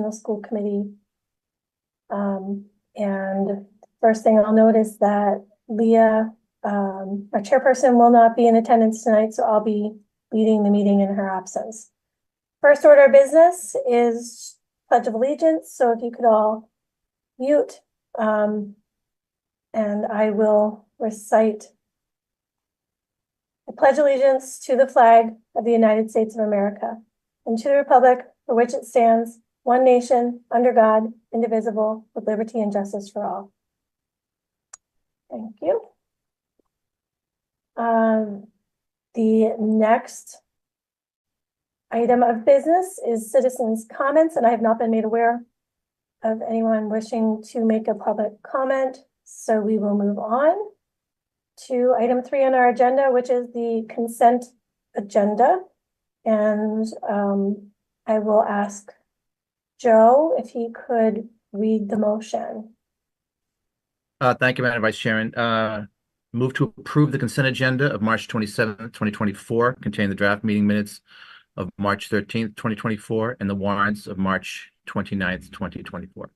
original school committee. And first thing I'll note is that Leah, our chairperson, will not be in attendance tonight, so I'll be leading the meeting in her absence. First order of business is Pledge of Allegiance, so if you could all mute, and I will recite. I pledge allegiance to the flag of the United States of America and to the republic for which it stands, one nation, under God, indivisible, with liberty and justice for all. Thank you. The next item of business is citizens' comments, and I have not been made aware of anyone wishing to make a public comment, so we will move on to item 3 on our agenda, which is the consent agenda. And I will ask Joe if he could read the motion. Thank you, Madam Vice Chairman. Move to approve the consent agenda of March 27th, 2024, containing the draft meeting minutes of March 13th, 2024, and the warrants of March 29th, 2024.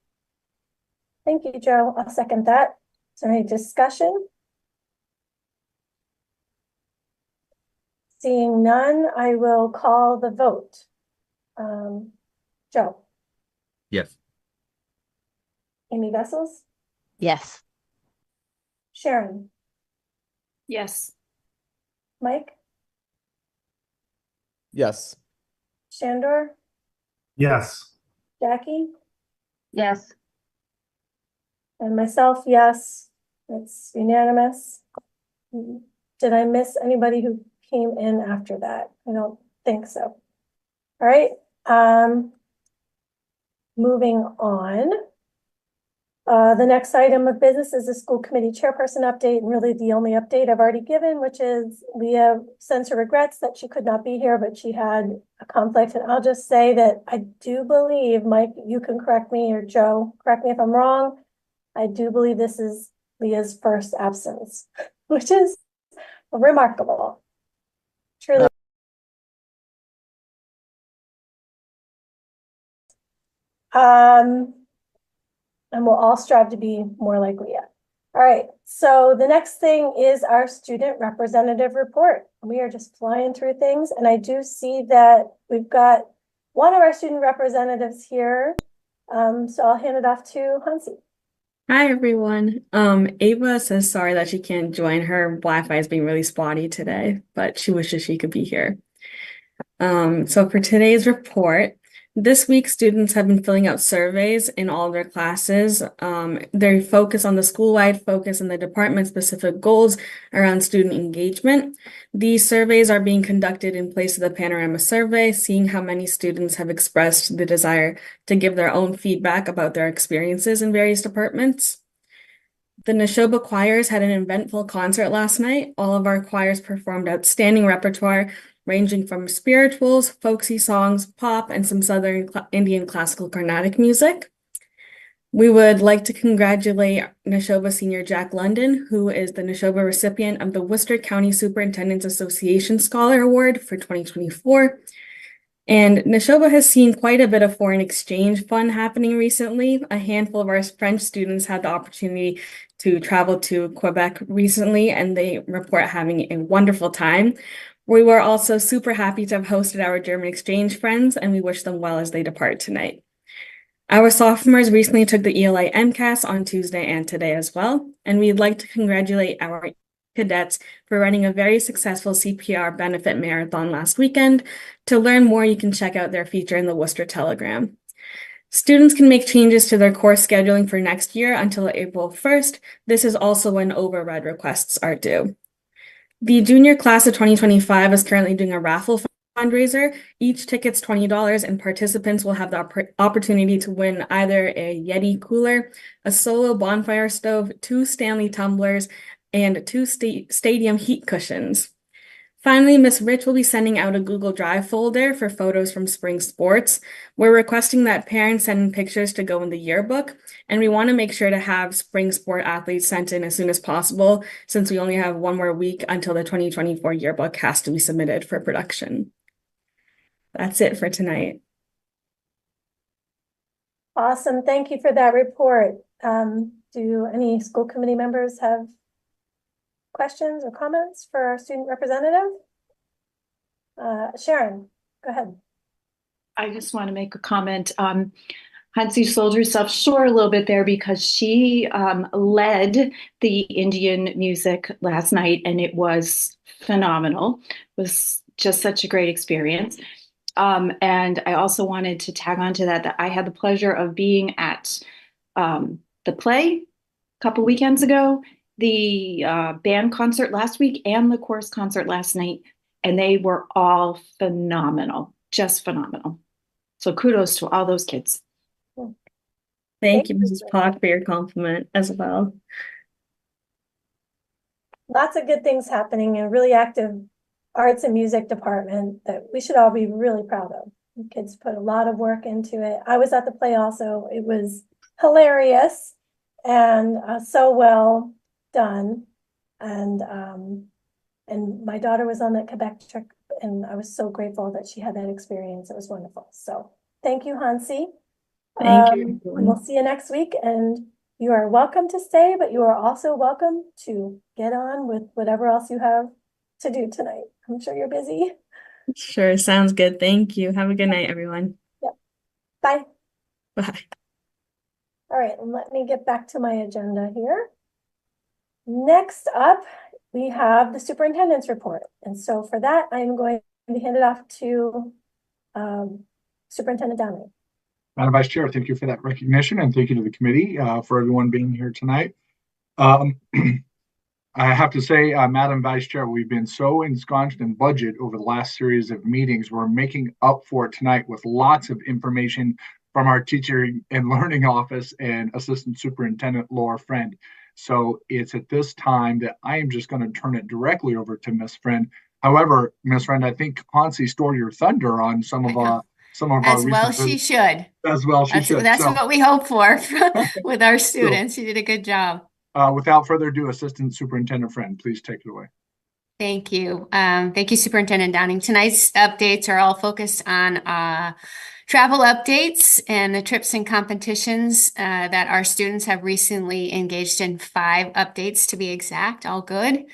Thank you, Joe. I'll second that. Is there any discussion? Seeing none, I will call the vote. Joe? Yes. Amy Vessels? Yes. Sharon? Yes. Mike? Yes. Shandor? Yes. Jackie? Yes. And myself, yes. It's unanimous. Did I miss anybody who came in after that? I don't think so. All right. Moving on. The next item of business is the school committee chairperson update, and really the only update I've already given, which is Leah sends her regrets that she could not be here, but she had a conflict. And I'll just say that I do believe, Mike, you can correct me, or Joe, correct me if I'm wrong. I do believe this is Leah's first absence, which is remarkable. Truly. And we'll all strive to be more like Leah. All right, so the next thing is our student representative report. We are just flying through things, and I do see that we've got one of our student representatives here. So I'll hand it off to Hansi. Hi, everyone. Ava says sorry that she can't join. Her Wi-Fi is being really spotty today, but she wishes she could be here. So for today's report, this week students have been filling out surveys in all of their classes. They focus on the school-wide focus and the department-specific goals around student engagement. These surveys are being conducted in place of the Panorama survey, seeing how many students have expressed the desire to give their own feedback about their experiences in various departments. The Neshoba choirs had an eventful concert last night. All of our choirs performed outstanding repertoire, ranging from spirituals, folksy songs, pop, and some Southern Indian classical Carnatic music. We would like to congratulate Neshoba senior Jack London, who is the Neshoba recipient of the Worcester County Superintendents Association Scholar Award for 2024. And Neshoba has seen quite a bit of foreign exchange fun happening recently. A handful of our French students had the opportunity to travel to Quebec recently, and they report having a wonderful time. We were also super happy to have hosted our German exchange friends, and we wish them well as they depart tonight. Our sophomores recently took the ELA MCAS on Tuesday and today as well, and we'd like to congratulate our cadets for running a very successful CPR benefit marathon last weekend. To learn more, you can check out their feature in the Worcester Telegram. Students can make changes to their course scheduling for next year until April 1st. This is also when override requests are due. The junior class of 2025 is currently doing a raffle fundraiser. Each ticket's $20, and participants will have the opportunity to win either a Yeti cooler, a solo bonfire stove, 2 Stanley tumblers, and 2 stadium heat cushions. Finally, Ms. Rich will be sending out a Google Drive folder for photos from spring sports. We're requesting that parents send in pictures to go in the yearbook, and we want to make sure to have spring sport athletes sent in as soon as possible, since we only have one more week until the 2024 yearbook has to be submitted for production. That's it for tonight. Awesome. Thank you for that report. Do any school committee members have questions or comments for our student representative? Sharon, go ahead. I just want to make a comment. Hansi sold herself short a little bit there because she led the Indian music last night, and it was phenomenal. It was just such a great experience. And I also wanted to tag on to that I had the pleasure of being at the play a couple weekends ago, the band concert last week, and the chorus concert last night, and they were all phenomenal, just phenomenal. So kudos to all those kids. Thank you, Mrs. Pock, for your compliment as well. Lots of good things happening in a really active arts and music department that we should all be really proud of. The kids put a lot of work into it. I was at the play also. It was hilarious and so well done. And my daughter was on that Quebec trip, and I was so grateful that she had that experience. It was wonderful. So thank you, Hansi. Thank you, everyone. We'll see you next week, and you are welcome to stay, but you are also welcome to get on with whatever else you have to do tonight. I'm sure you're busy. Sure, sounds good. Thank you. Have a good night, everyone. Bye. Bye. All right, and let me get back to my agenda here. Next up, we have the superintendent's report. And so for that, I'm going to hand it off to Superintendent Downing. Madam Vice Chair, thank you for that recognition, and thank you to the committee for everyone being here tonight. I have to say, Madam Vice Chair, we've been so ensconced in budget over the last series of meetings. We're making up for it tonight with lots of information from our teacher and learning office and Assistant Superintendent Laura Friend. So it's at this time that I am just going to turn it directly over to Ms. Friend. However, Ms. Friend, I think Hansi stole your thunder on some of our As well she should. As well she should. That's what we hope for with our students. You did a good job. Without further ado, Assistant Superintendent Friend, please take it away. Thank you. Thank you, Superintendent Downing. Tonight's updates are all focused on travel updates and the trips and competitions that our students have recently engaged in. 5 updates to be exact, all good.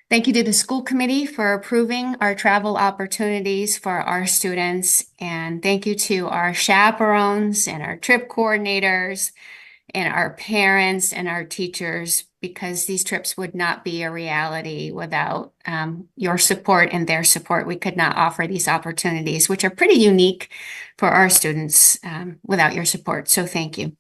Thank you to the school committee for approving our travel opportunities for our students. And thank you to our chaperones and our trip coordinators and our parents and our teachers, because these trips would not be a reality without your support and their support. We could not offer these opportunities, which are pretty unique for our students, without your support. So thank you.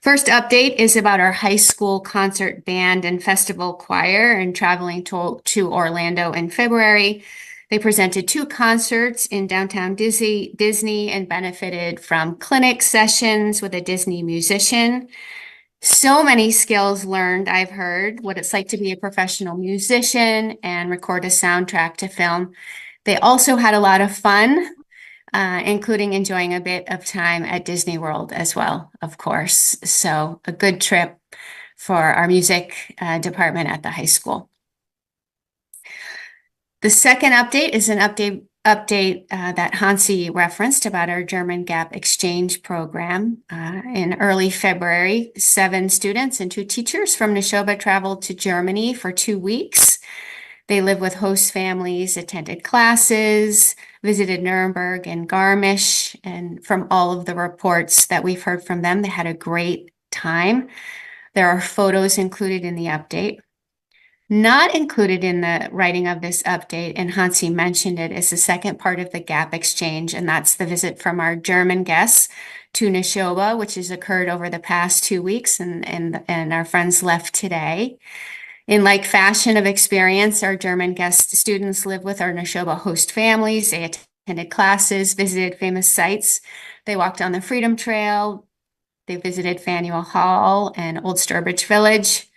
First update is about our high school concert band and festival choir and traveling to Orlando in February. They presented 2 concerts in downtown Disney and benefited from clinic sessions with a Disney musician. So many skills learned, I've heard, what it's like to be a professional musician and record a soundtrack to film. They also had a lot of fun, including enjoying a bit of time at Disney World as well, of course. So a good trip for our music department at the high school. The second update is an update that Hansi referenced about our German Gap Exchange program. In early February, 7 students and 2 teachers from Neshoba traveled to Germany for 2 weeks. They lived with host families, attended classes, visited Nuremberg and Garmisch, and from all of the reports that we've heard from them, they had a great time. There are photos included in the update. Not included in the writing of this update, and Hansi mentioned it, is the second part of the Gap Exchange, and that's the visit from our German guests to Neshoba, which has occurred over the past 2 weeks, and our friends left today. In like fashion of experience, our German guest students live with our Neshoba host families. They attended classes, visited famous sites. They walked on the Freedom Trail. They visited Faneuil Hall and Old Sturbridge Village.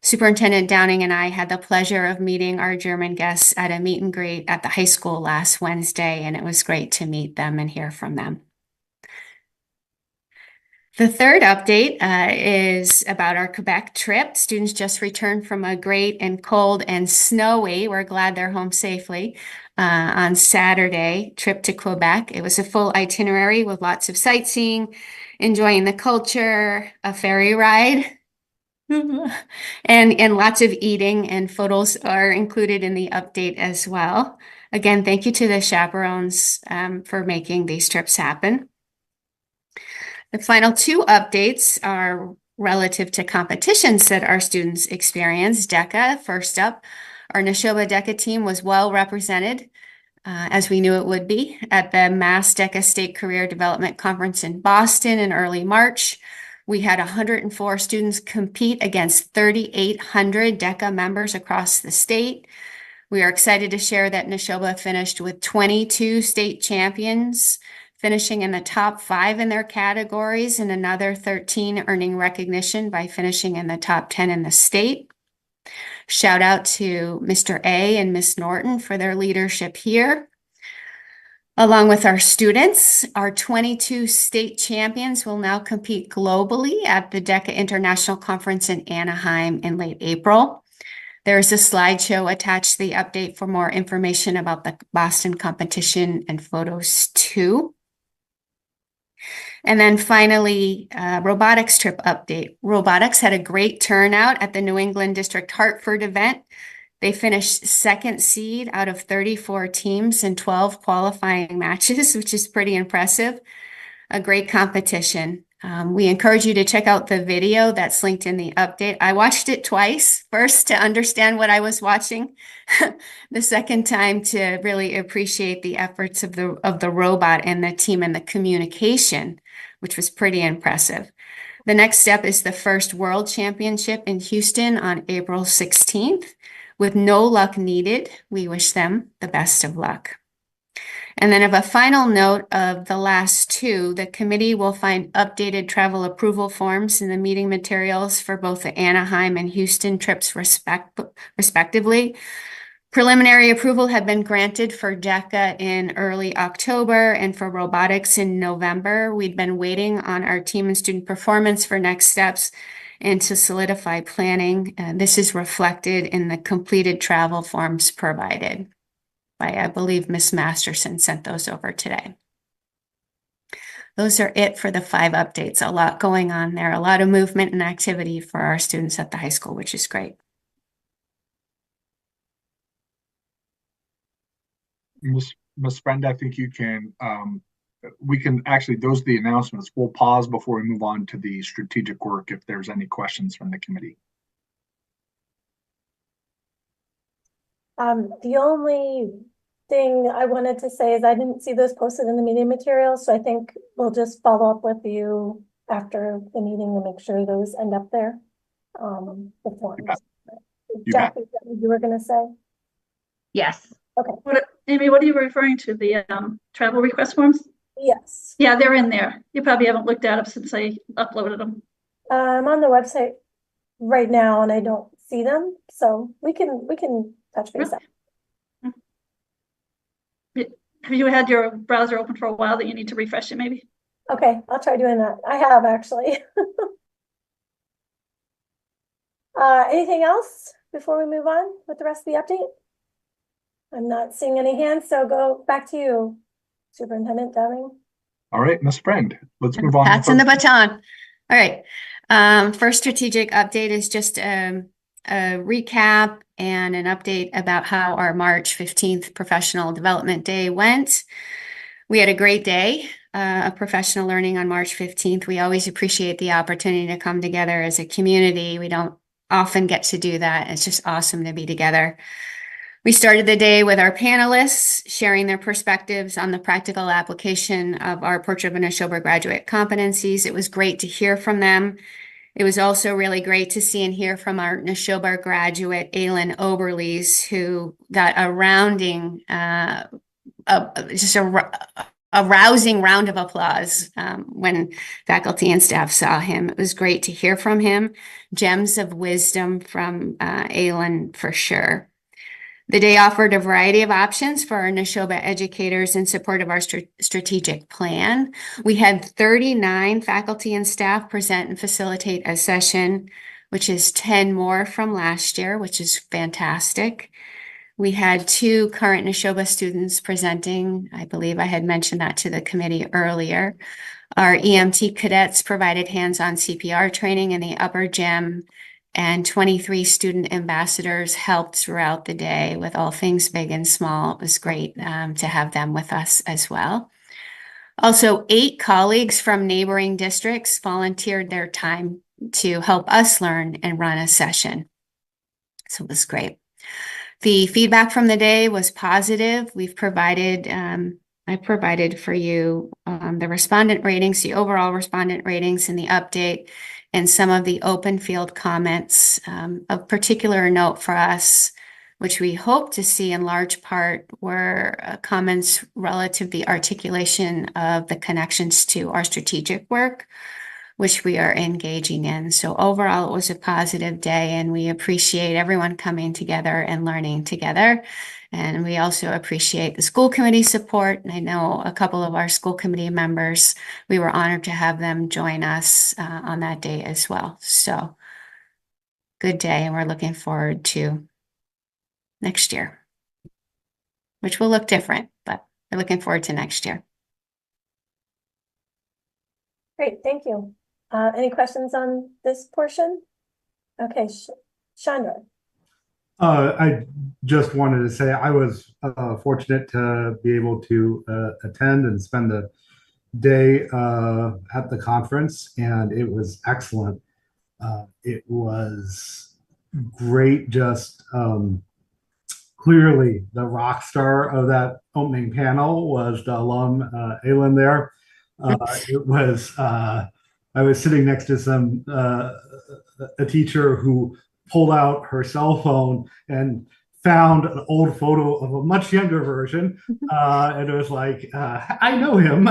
Superintendent Downing and I had the pleasure of meeting our German guests at a meet and greet at the high school last Wednesday, and it was great to meet them and hear from them. The third update is about our Quebec trip. Students just returned from a great and cold and snowy, we're glad they're home safely, on Saturday trip to Quebec. It was a full itinerary with lots of sightseeing, enjoying the culture, a ferry ride, and lots of eating, and photos are included in the update as well. Again, thank you to the chaperones for making these trips happen. The final two updates are relative to competitions that our students experienced. DECA, first up, our Neshoba DECA team was well represented, as we knew it would be, at the Mass DECA State Career Development Conference in Boston in early March. We had 104 students compete against 3,800 DECA members across the state. We are excited to share that Neshoba finished with 22 state champions, finishing in the top 5 in their categories, and another 13 earning recognition by finishing in the top 10 in the state. Shout out to Mr. A and Miss Norton for their leadership here. Along with our students, our 22 state champions will now compete globally at the DECA International Conference in Anaheim in late April. There's a slideshow attached to the update for more information about the Boston competition and photos too. And then finally, robotics trip update. Robotics had a great turnout at the New England District Hartford event. They finished second seed out of 34 teams in 12 qualifying matches, which is pretty impressive. A great competition. We encourage you to check out the video that's linked in the update. I watched it twice, first to understand what I was watching, the second time to really appreciate the efforts of the robot and the team and the communication, which was pretty impressive. The next step is the first World Championship in Houston on April 16th. With no luck needed, we wish them the best of luck. And then of a final note of the last two, the committee will find updated travel approval forms in the meeting materials for both the Anaheim and Houston trips respectively. Preliminary approval had been granted for DECA in early October and for robotics in November. We'd been waiting on our team and student performance for next steps and to solidify planning. This is reflected in the completed travel forms provided by, I believe, Ms. Masterson sent those over today. Those are it for the 5 updates. A lot going on there, a lot of movement and activity for our students at the high school, which is great. Ms. Brenda, I think you can, we can actually, those are the announcements. We'll pause before we move on to the strategic work if there's any questions from the committee. The only thing I wanted to say is I didn't see those posted in the meeting materials, so I think we'll just follow up with you after the meeting to make sure those end up there. The forms. Jackie, is that what you were gonna say? Yes. Okay. Amy, what are you referring to? The travel request forms? Yes. Yeah, they're in there. You probably haven't looked at them since I uploaded them. I'm on the website right now and I don't see them, so we can touch base. Have you had your browser open for a while that you need to refresh it maybe? Okay, I'll try doing that. I have actually. Anything else before we move on with the rest of the update? I'm not seeing any hands, so go back to you, Superintendent Downing. All right, Ms. Friend, let's move on. Passing the baton. All right. First strategic update is just a recap and an update about how our March 15th Professional Development Day went. We had a great day of professional learning on March 15th. We always appreciate the opportunity to come together as a community. We don't often get to do that. It's just awesome to be together. We started the day with our panelists sharing their perspectives on the practical application of our Portrait of a Neshoba graduate competencies. It was great to hear from them. It was also really great to see and hear from our Neshoba graduate, Aylin Oberles, who got a rousing round of applause when faculty and staff saw him. It was great to hear from him. Gems of wisdom from Aylin for sure. The day offered a variety of options for our Neshoba educators in support of our strategic plan. We had 39 faculty and staff present and facilitate a session, which is 10 more from last year, which is fantastic. We had 2 current Neshoba students presenting. I believe I had mentioned that to the committee earlier. Our EMT cadets provided hands-on CPR training in the upper gym, and 23 student ambassadors helped throughout the day with all things big and small. It was great to have them with us as well. Also, 8 colleagues from neighboring districts volunteered their time to help us learn and run a session. So it was great. The feedback from the day was positive. We've provided, I provided for you the respondent ratings, the overall respondent ratings in the update, and some of the open field comments. Of particular note for us, which we hope to see in large part, were comments relative to the articulation of the connections to our strategic work, which we are engaging in. So overall, it was a positive day, and we appreciate everyone coming together and learning together. And we also appreciate the school committee support. And I know a couple of our school committee members, we were honored to have them join us on that day as well. So good day, and we're looking forward to next year, which will look different, but we're looking forward to next year. Great, thank you. Any questions on this portion? Okay, Chandra. I just wanted to say I was fortunate to be able to attend and spend the day at the conference, and it was excellent. It was great. Just clearly, the rock star of that opening panel was the alum Aylin there. It was. I was sitting next to a teacher who pulled out her cell phone and found an old photo of a much younger version. And it was like, I know him.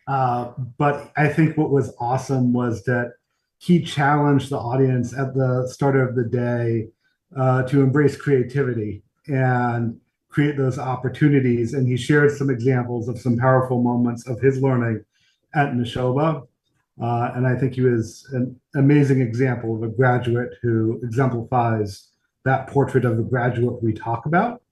But I think what was awesome was that he challenged the audience at the start of the day to embrace creativity and create those opportunities. And he shared some examples of some powerful moments of his learning at Neshoba. And I think he was an amazing example of a graduate who exemplifies that portrait of the graduate we talk about.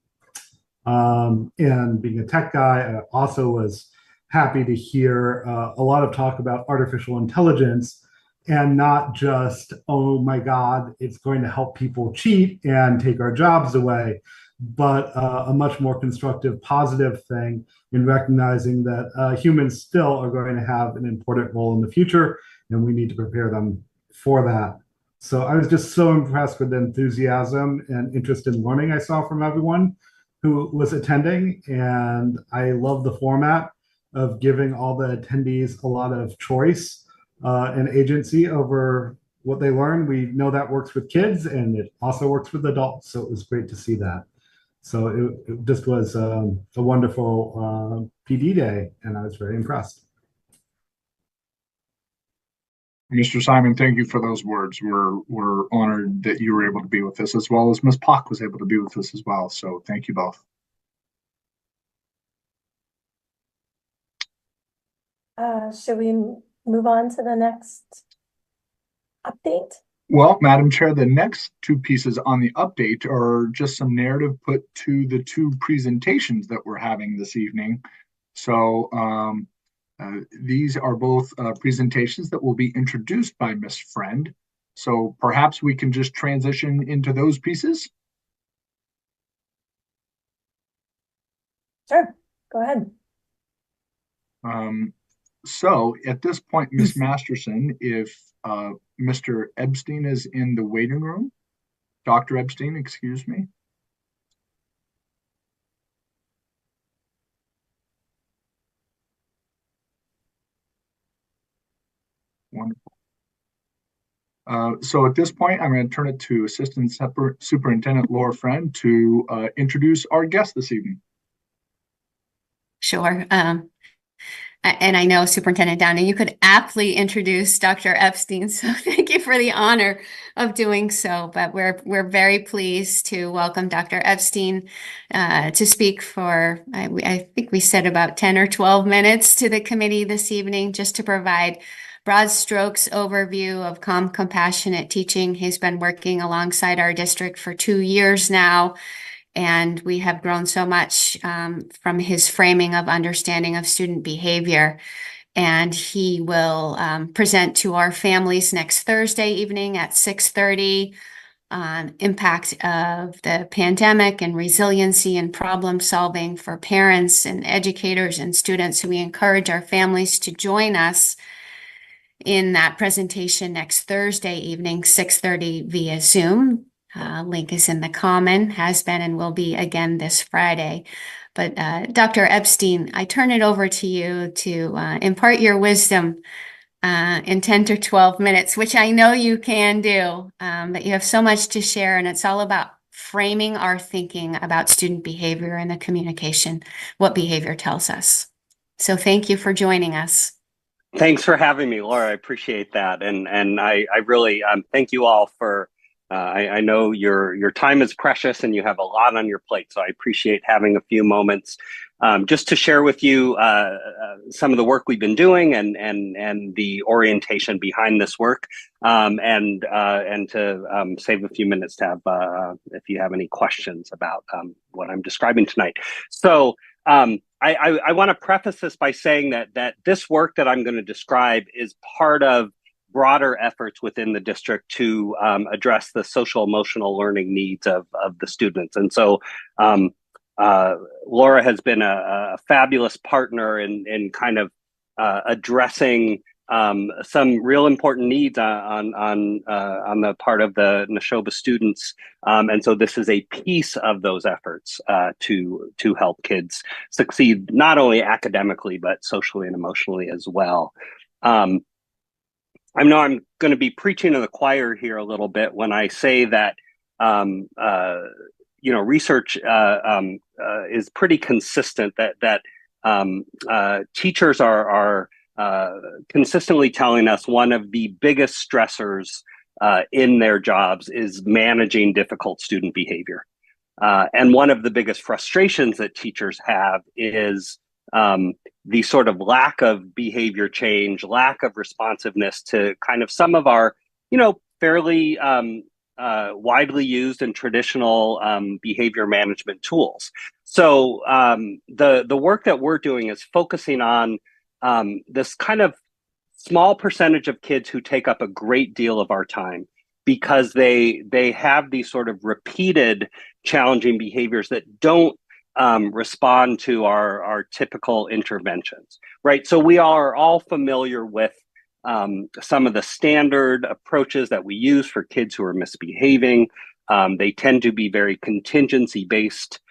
And being a tech guy, I also was happy to hear a lot of talk about artificial intelligence, and not just, oh my God, it's going to help people cheat and take our jobs away, but a much more constructive, positive thing in recognizing that humans still are going to have an important role in the future, and we need to prepare them for that. So I was just so impressed with the enthusiasm and interest in learning I saw from everyone who was attending, and I love the format of giving all the attendees a lot of choice and agency over what they learn. We know that works with kids, and it also works with adults, so it was great to see that. So it just was a wonderful PD day, and I was very impressed. Mr. Simon, thank you for those words. We're honored that you were able to be with us, as well as Ms. Pock was able to be with us as well. So thank you both. Should we move on to the next update? Well, Madam Chair, the next 2 pieces on the update are just some narrative put to the 2 presentations that we're having this evening. So these are both presentations that will be introduced by Ms. Friend. So perhaps we can just transition into those pieces. Sure, go ahead. So at this point, Ms. Masterson, if Mr. Epstein is in the waiting room, Dr. Epstein, excuse me. Wonderful. So at this point, I'm going to turn it to Assistant Superintendent Laura Friend to introduce our guest this evening. Sure. and I know Superintendent Downing, you could aptly introduce Dr. Epstein. So thank you for the honor of doing so. But we're very pleased to welcome Dr. Epstein to speak for, I think we said about 10 or 12 minutes to the committee this evening, just to provide broad strokes overview of calm, compassionate teaching. He's been working alongside our district for 2 years now. And we have grown so much from his framing of understanding of student behavior. And he will present to our families next Thursday evening at 6:30 on impact of the pandemic and resiliency and problem solving for parents and educators and students. So we encourage our families to join us in that presentation next Thursday evening, 6:30 via Zoom. Link is in the common, has been and will be again this Friday. But Dr. Epstein, I turn it over to you to impart your wisdom in 10 to 12 minutes, which I know you can do, but you have so much to share, and it's all about framing our thinking about student behavior and the communication, what behavior tells us. So thank you for joining us. Thanks for having me, Laura. I appreciate that. And I really thank you all for, I know your time is precious and you have a lot on your plate. So I appreciate having a few moments just to share with you some of the work we've been doing and the orientation behind this work, and to save a few minutes to have, if you have any questions about what I'm describing tonight. So I want to preface this by saying that this work that I'm going to describe is part of broader efforts within the district to address the social emotional learning needs of the students. And so Laura has been a fabulous partner in kind of addressing some real important needs on the part of the Neshoba students, and so this is a piece of those efforts to help kids succeed not only academically but socially and emotionally as well. I know I'm going to be preaching to the choir here a little bit when I say that research is pretty consistent that teachers are consistently telling us one of the biggest stressors in their jobs is managing difficult student behavior. And one of the biggest frustrations that teachers have is the sort of lack of behavior change, lack of responsiveness to kind of some of our, fairly widely used and traditional behavior management tools. So the work that we're doing is focusing on this kind of small percentage of kids who take up a great deal of our time because they have these sort of repeated challenging behaviors that don't respond to our typical interventions, right? So we are all familiar with some of the standard approaches that we use for kids who are misbehaving. They tend to be very contingency-based.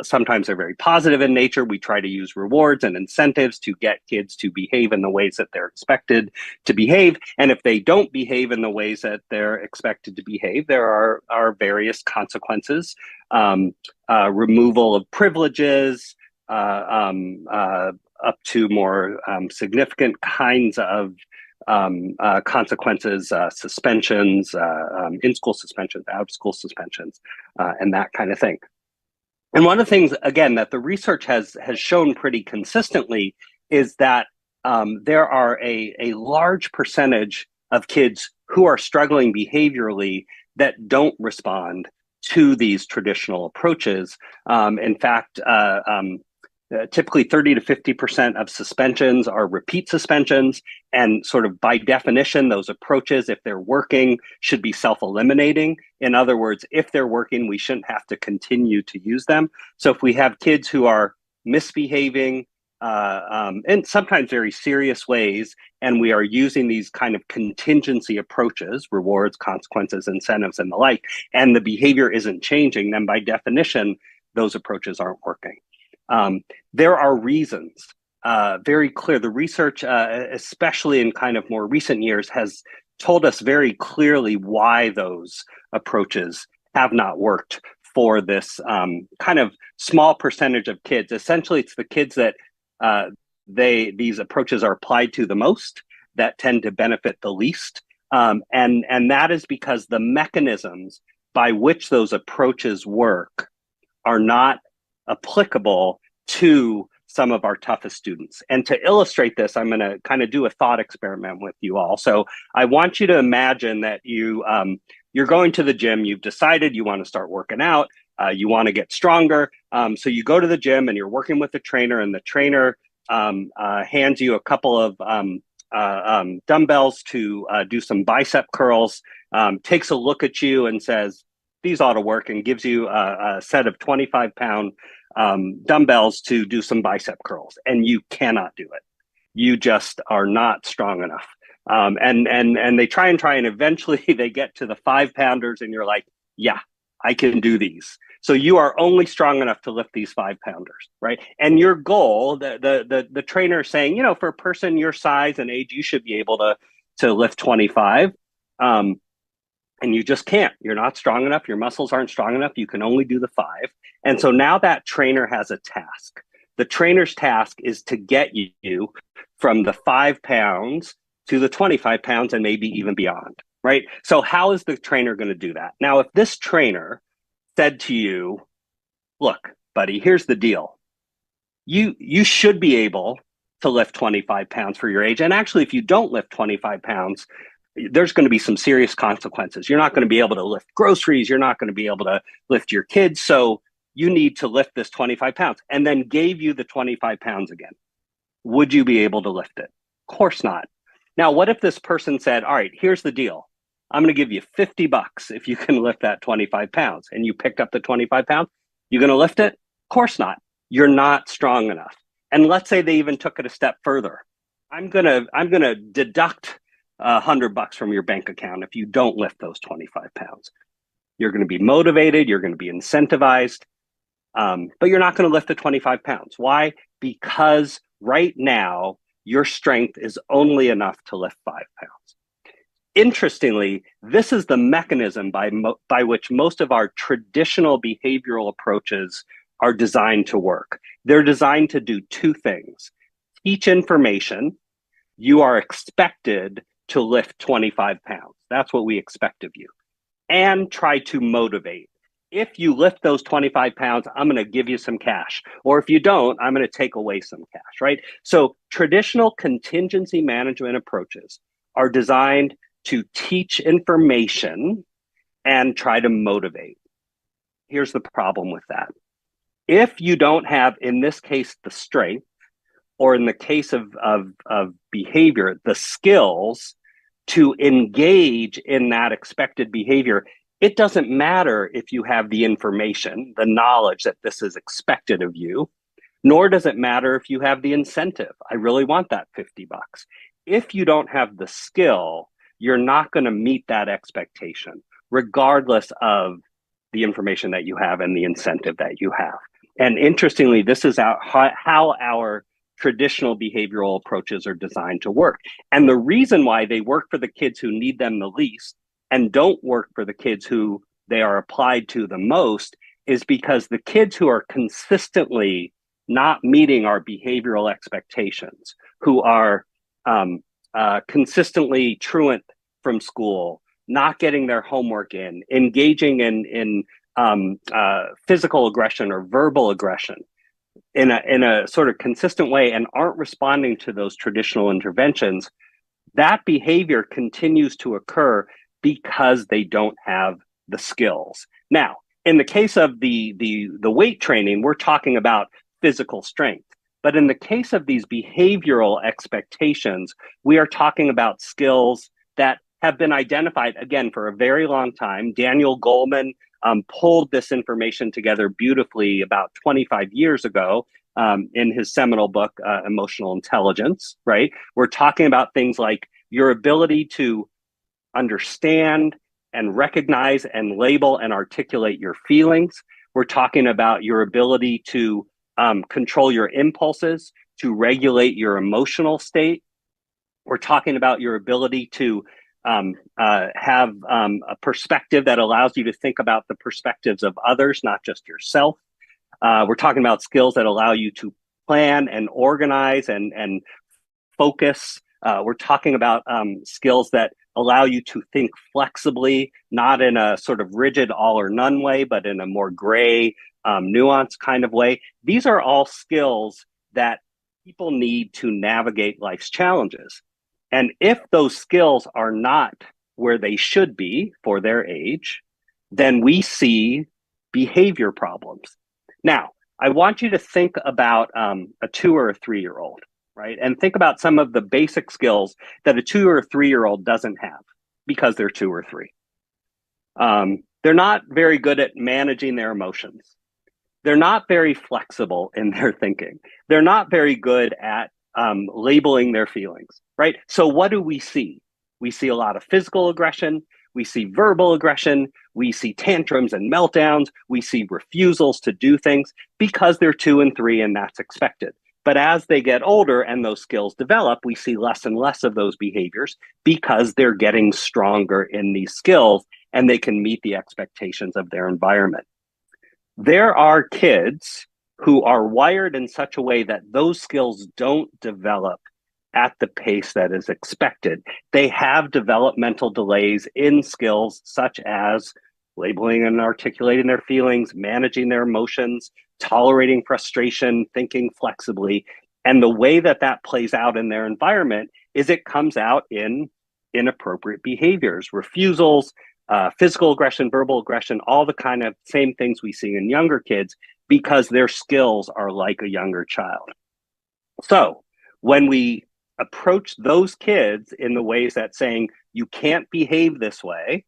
Sometimes they're very positive in nature. We try to use rewards and incentives to get kids to behave in the ways that they're expected to behave. And if they don't behave in the ways that they're expected to behave, there are various consequences, removal of privileges, up to more significant kinds of consequences, suspensions, in-school suspensions, out-of-school suspensions, and that kind of thing. And one of the things, again, that the research has shown pretty consistently is that there are a large percentage of kids who are struggling behaviorally that don't respond to these traditional approaches. In fact, typically 30 to 50% of suspensions are repeat suspensions. And sort of by definition, those approaches, if they're working, should be self-eliminating. In other words, if they're working, we shouldn't have to continue to use them. So if we have kids who are misbehaving in sometimes very serious ways, and we are using these kind of contingency approaches, rewards, consequences, incentives, and the like, and the behavior isn't changing, then by definition, those approaches aren't working. There are reasons, very clear. The research, especially in kind of more recent years, has told us very clearly why those approaches have not worked for this kind of small percentage of kids. Essentially, it's the kids that these approaches are applied to the most, that tend to benefit the least. And that is because the mechanisms by which those approaches work are not applicable to some of our toughest students. And to illustrate this, I'm going to kind of do a thought experiment with you all. So I want you to imagine that you're going to the gym, you've decided you want to start working out, you want to get stronger. So you go to the gym and you're working with the trainer, and the trainer hands you a couple of dumbbells to do some bicep curls, takes a look at you and says, these ought to work, and gives you a set of 25-pound dumbbells to do some bicep curls, and you cannot do it. You just are not strong enough. And they try, and eventually they get to the 5-pounders, and you're like, yeah, I can do these. So you are only strong enough to lift these 5-pounders, right? And your goal, the trainer is saying, for a person your size and age, you should be able to lift 25. And you just can't. You're not strong enough. Your muscles aren't strong enough. You can only do the 5. And so now that trainer has a task. The trainer's task is to get you from the 5 pounds to the 25 pounds and maybe even beyond, right? So how is the trainer going to do that? Now, if this trainer said to you, look, buddy, here's the deal. You should be able to lift 25 pounds for your age. And actually, if you don't lift 25 pounds, there's going to be some serious consequences. You're not going to be able to lift groceries. You're not going to be able to lift your kids. So you need to lift this 25 pounds, and then gave you the 25 pounds again. Would you be able to lift it? Of course not. Now, what if this person said, all right, here's the deal. I'm going to give you $50 if you can lift that 25 pounds. And you picked up the 25 pounds. You going to lift it? Of course not. You're not strong enough. And let's say they even took it a step further. I'm going to deduct $100 from your bank account if you don't lift those 25 pounds. You're going to be motivated. You're going to be incentivized. But you're not going to lift the 25 pounds. Why? Because right now, your strength is only enough to lift 5 pounds. Interestingly, this is the mechanism by which most of our traditional behavioral approaches are designed to work. They're designed to do 2 things. Teach information. You are expected to lift 25 pounds. That's what we expect of you. And try to motivate. If you lift those 25 pounds, I'm going to give you some cash. Or if you don't, I'm going to take away some cash, right? So traditional contingency management approaches are designed to teach information and try to motivate. Here's the problem with that. If you don't have, in this case, the strength, or in the case of behavior, the skills to engage in that expected behavior, it doesn't matter if you have the information, the knowledge that this is expected of you, nor does it matter if you have the incentive. I really want that $50. If you don't have the skill, you're not going to meet that expectation, regardless of the information that you have and the incentive that you have. And interestingly, this is how our traditional behavioral approaches are designed to work. And the reason why they work for the kids who need them the least and don't work for the kids who they are applied to the most is because the kids who are consistently not meeting our behavioral expectations, who are consistently truant from school, not getting their homework in, engaging in physical aggression or verbal aggression in a sort of consistent way and aren't responding to those traditional interventions, that behavior continues to occur because they don't have the skills. Now, in the case of the weight training, we're talking about physical strength. But in the case of these behavioral expectations, we are talking about skills that have been identified, again, for a very long time. Daniel Goleman pulled this information together beautifully about 25 years ago in his seminal book, Emotional Intelligence, right? We're talking about things like your ability to understand and recognize and label and articulate your feelings. We're talking about your ability to control your impulses, to regulate your emotional state. We're talking about your ability to have a perspective that allows you to think about the perspectives of others, not just yourself. We're talking about skills that allow you to plan and organize and focus. We're talking about skills that allow you to think flexibly, not in a sort of rigid all or none way, but in a more gray, nuanced kind of way. These are all skills that people need to navigate life's challenges. And if those skills are not where they should be for their age, then we see behavior problems. Now, I want you to think about a 2 or a 3-year-old, right? And think about some of the basic skills that a 2 or a 3-year-old doesn't have because they're 2 or 3. They're not very good at managing their emotions. They're not very flexible in their thinking. They're not very good at labeling their feelings, right? So what do we see? We see a lot of physical aggression. We see verbal aggression. We see tantrums and meltdowns. We see refusals to do things because they're 2 and 3, and that's expected. But as they get older and those skills develop, we see less and less of those behaviors because they're getting stronger in these skills and they can meet the expectations of their environment. There are kids who are wired in such a way that those skills don't develop at the pace that is expected. They have developmental delays in skills such as labeling and articulating their feelings, managing their emotions, tolerating frustration, thinking flexibly. And the way that that plays out in their environment is it comes out in inappropriate behaviors, refusals, physical aggression, verbal aggression, all the kind of same things we see in younger kids because their skills are like a younger child. So when we approach those kids in the ways that saying you can't behave this way,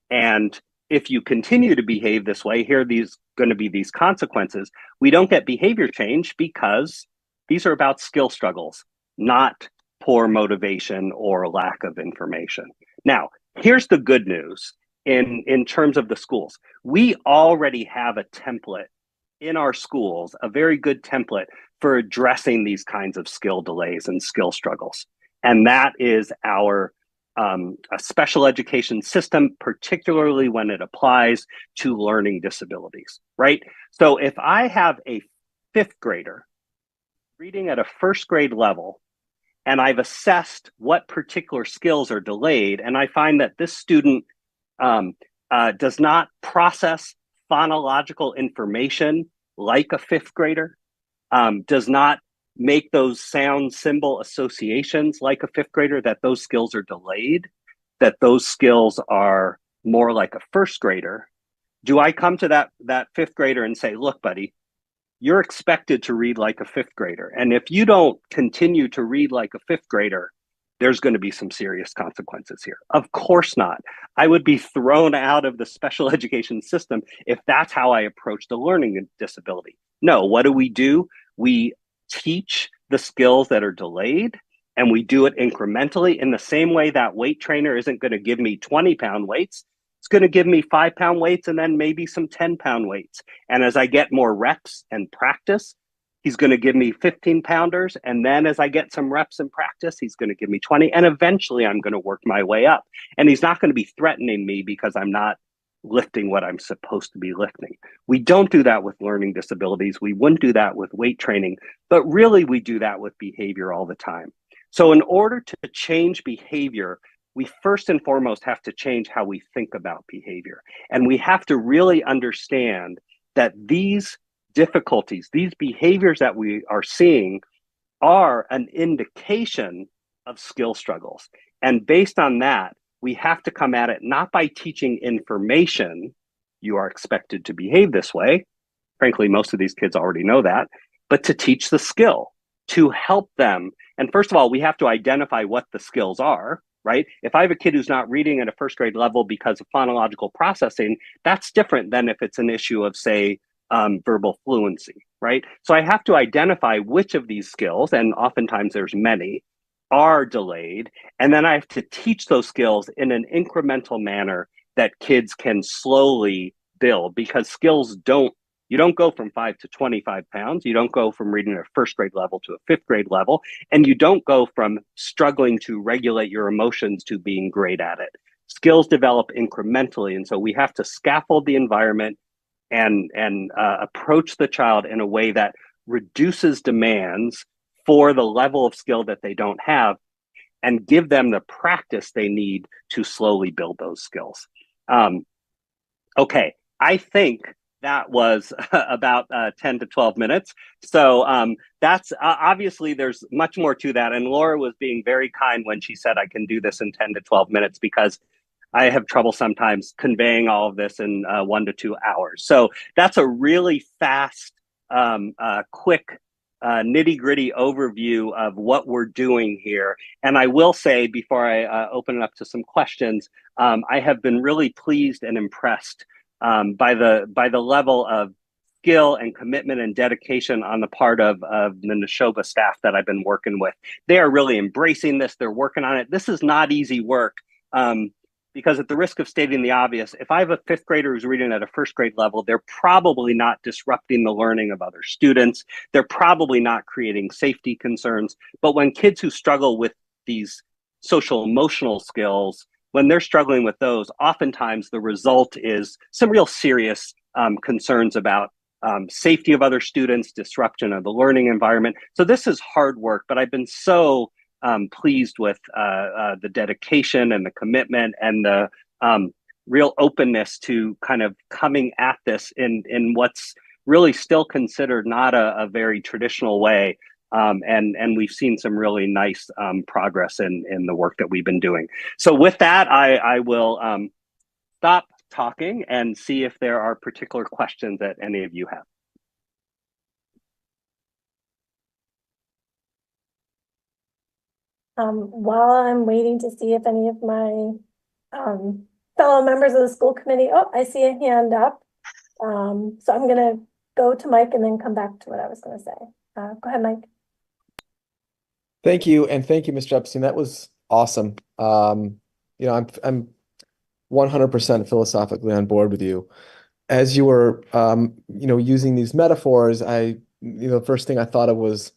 and if you continue to behave this way, here are these going to be these consequences, we don't get behavior change because these are about skill struggles, not poor motivation or lack of information. Now, here's the good news in terms of the schools. We already have a template in our schools, a very good template for addressing these kinds of skill delays and skill struggles. And that is our a special education system, particularly when it applies to learning disabilities, right? So if I have a 5th grader reading at a 1st grade level, and I've assessed what particular skills are delayed, and I find that this student does not process phonological information like a 5th grader, does not make those sound symbol associations like a 5th grader, that those skills are delayed, that those skills are more like a 1st grader, do I come to that 5th grader and say, look, buddy, you're expected to read like a 5th grader. And if you don't continue to read like a 5th grader, there's going to be some serious consequences here. Of course not. I would be thrown out of the special education system if that's how I approach the learning disability. No, what do? We teach the skills that are delayed, and we do it incrementally in the same way that weight trainer isn't going to give me 20-pound weights. It's going to give me 5-pound weights and then maybe some 10-pound weights. And as I get more reps and practice, he's going to give me 15-pounders. And then as I get some reps and practice, he's going to give me 20. And eventually I'm going to work my way up. And he's not going to be threatening me because I'm not lifting what I'm supposed to be lifting. We don't do that with learning disabilities. We wouldn't do that with weight training, but really we do that with behavior all the time. So in order to change behavior, we first and foremost have to change how we think about behavior. And we have to really understand that these difficulties, these behaviors that we are seeing are an indication of skill struggles. And based on that, we have to come at it not by teaching information, you are expected to behave this way. Frankly, most of these kids already know that, but to teach the skill, to help them. And first of all, we have to identify what the skills are, right? If I have a kid who's not reading at a 1st grade level because of phonological processing, that's different than if it's an issue of, say, verbal fluency, right? So I have to identify which of these skills, and oftentimes there's many, are delayed. And then I have to teach those skills in an incremental manner that kids can slowly build, because skills you don't go from 5 to 25 pounds. You don't go from reading at a 1st grade level to a 5th grade level. And you don't go from struggling to regulate your emotions to being great at it. Skills develop incrementally. And so we have to scaffold the environment and approach the child in a way that reduces demands for the level of skill that they don't have, and give them the practice they need to slowly build those skills. Okay, I think that was about 10 to 12 minutes. So that's obviously there's much more to that. And Laura was being very kind when she said I can do this in 10 to 12 minutes, because I have trouble sometimes conveying all of this in 1 to 2 hours. So that's a really fast, quick, nitty-gritty overview of what we're doing here. And I will say, before I open it up to some questions, I have been really pleased and impressed by the level of skill and commitment and dedication on the part of the Neshoba staff that I've been working with. They are really embracing this. They're working on it. This is not easy work. Because at the risk of stating the obvious, if I have a fifth grader who's reading at a first grade level, they're probably not disrupting the learning of other students. They're probably not creating safety concerns. But when kids who struggle with these social emotional skills, when they're struggling with those, oftentimes the result is some real serious concerns about safety of other students, disruption of the learning environment. So this is hard work, but I've been so pleased with the dedication and the commitment and the real openness to kind of coming at this in what's really still considered not a very traditional way. And we've seen some really nice progress in the work that we've been doing. So with that, I will stop talking and see if there are particular questions that any of you have. While I'm waiting to see if any of my fellow members of the school committee, oh, I see a hand up. So I'm gonna go to Mike and then come back to what I was gonna say. Go ahead, Mike. Thank you, and thank you, Mr. Epstein. That was awesome. I'm 100% philosophically on board with you. As you were, using these metaphors, the first thing I thought of was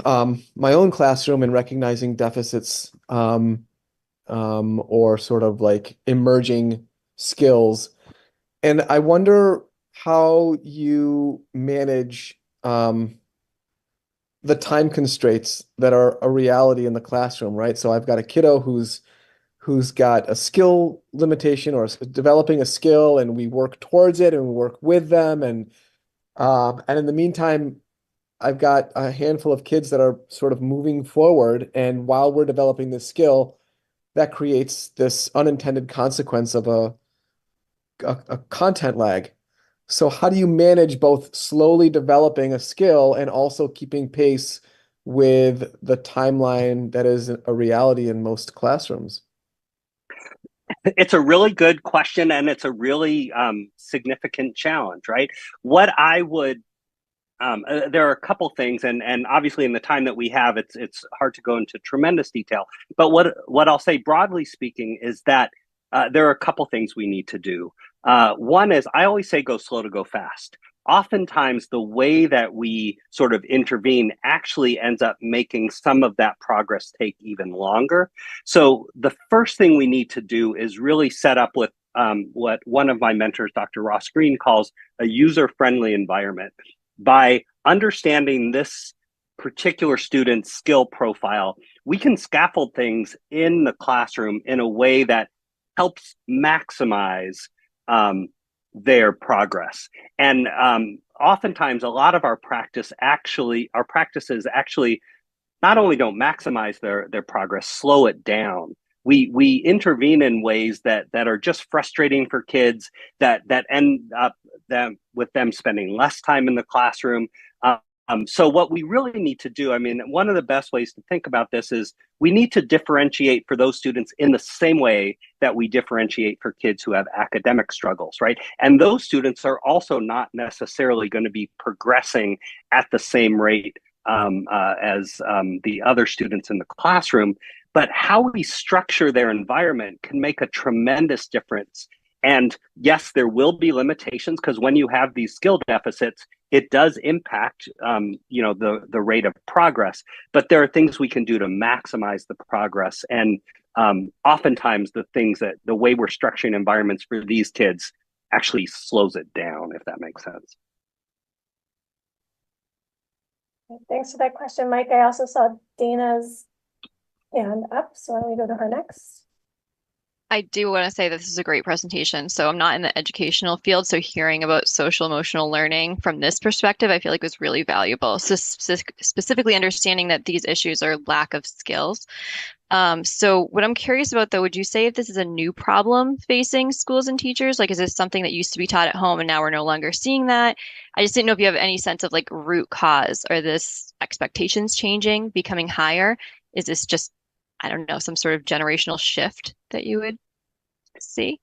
my own classroom and recognizing deficits or sort of like emerging skills. And I wonder how you manage the time constraints that are a reality in the classroom, right? So I've got a kiddo who's got a skill limitation or developing a skill, and we work towards it and we work with them. And in the meantime, I've got a handful of kids that are sort of moving forward. And while we're developing this skill, that creates this unintended consequence of a content lag. So how do you manage both slowly developing a skill and also keeping pace with the timeline that is a reality in most classrooms? It's a really good question, and it's a really significant challenge, right? What I would there are a couple things, and obviously in the time that we have, it's hard to go into tremendous detail. But what I'll say broadly speaking is that there are a couple things we need to do. One is, I always say go slow to go fast. Oftentimes the way that we sort of intervene actually ends up making some of that progress take even longer. So the first thing we need to do is really set up with what one of my mentors, Dr. Ross Green, calls a user-friendly environment. By understanding this particular student's skill profile, we can scaffold things in the classroom in a way that helps maximize their progress. And oftentimes, a lot of our practices actually not only don't maximize their progress, slow it down. We intervene in ways that are just frustrating for kids, that end up with them spending less time in the classroom. So what we really need to do, one of the best ways to think about this is we need to differentiate for those students in the same way that we differentiate for kids who have academic struggles, right? And those students are also not necessarily going to be progressing at the same rate as the other students in the classroom. But how we structure their environment can make a tremendous difference. And yes, there will be limitations, because when you have these skill deficits, it does impact the rate of progress. But there are things we can do to maximize the progress. And oftentimes the way we're structuring environments for these kids actually slows it down, if that makes sense. Thanks for that question, Mike. I also saw Dana's hand up, so why don't we go to her next? I do want to say that this is a great presentation. So I'm not in the educational field, so hearing about social emotional learning from this perspective, I feel like was really valuable. So specifically understanding that these issues are lack of skills. So what I'm curious about though, would you say if this is a new problem facing schools and teachers? Like, is this something that used to be taught at home and now we're no longer seeing that? I just didn't know if you have any sense of like root cause. Are this expectations changing, becoming higher? Is this just, I don't know, some sort of generational shift that you would see?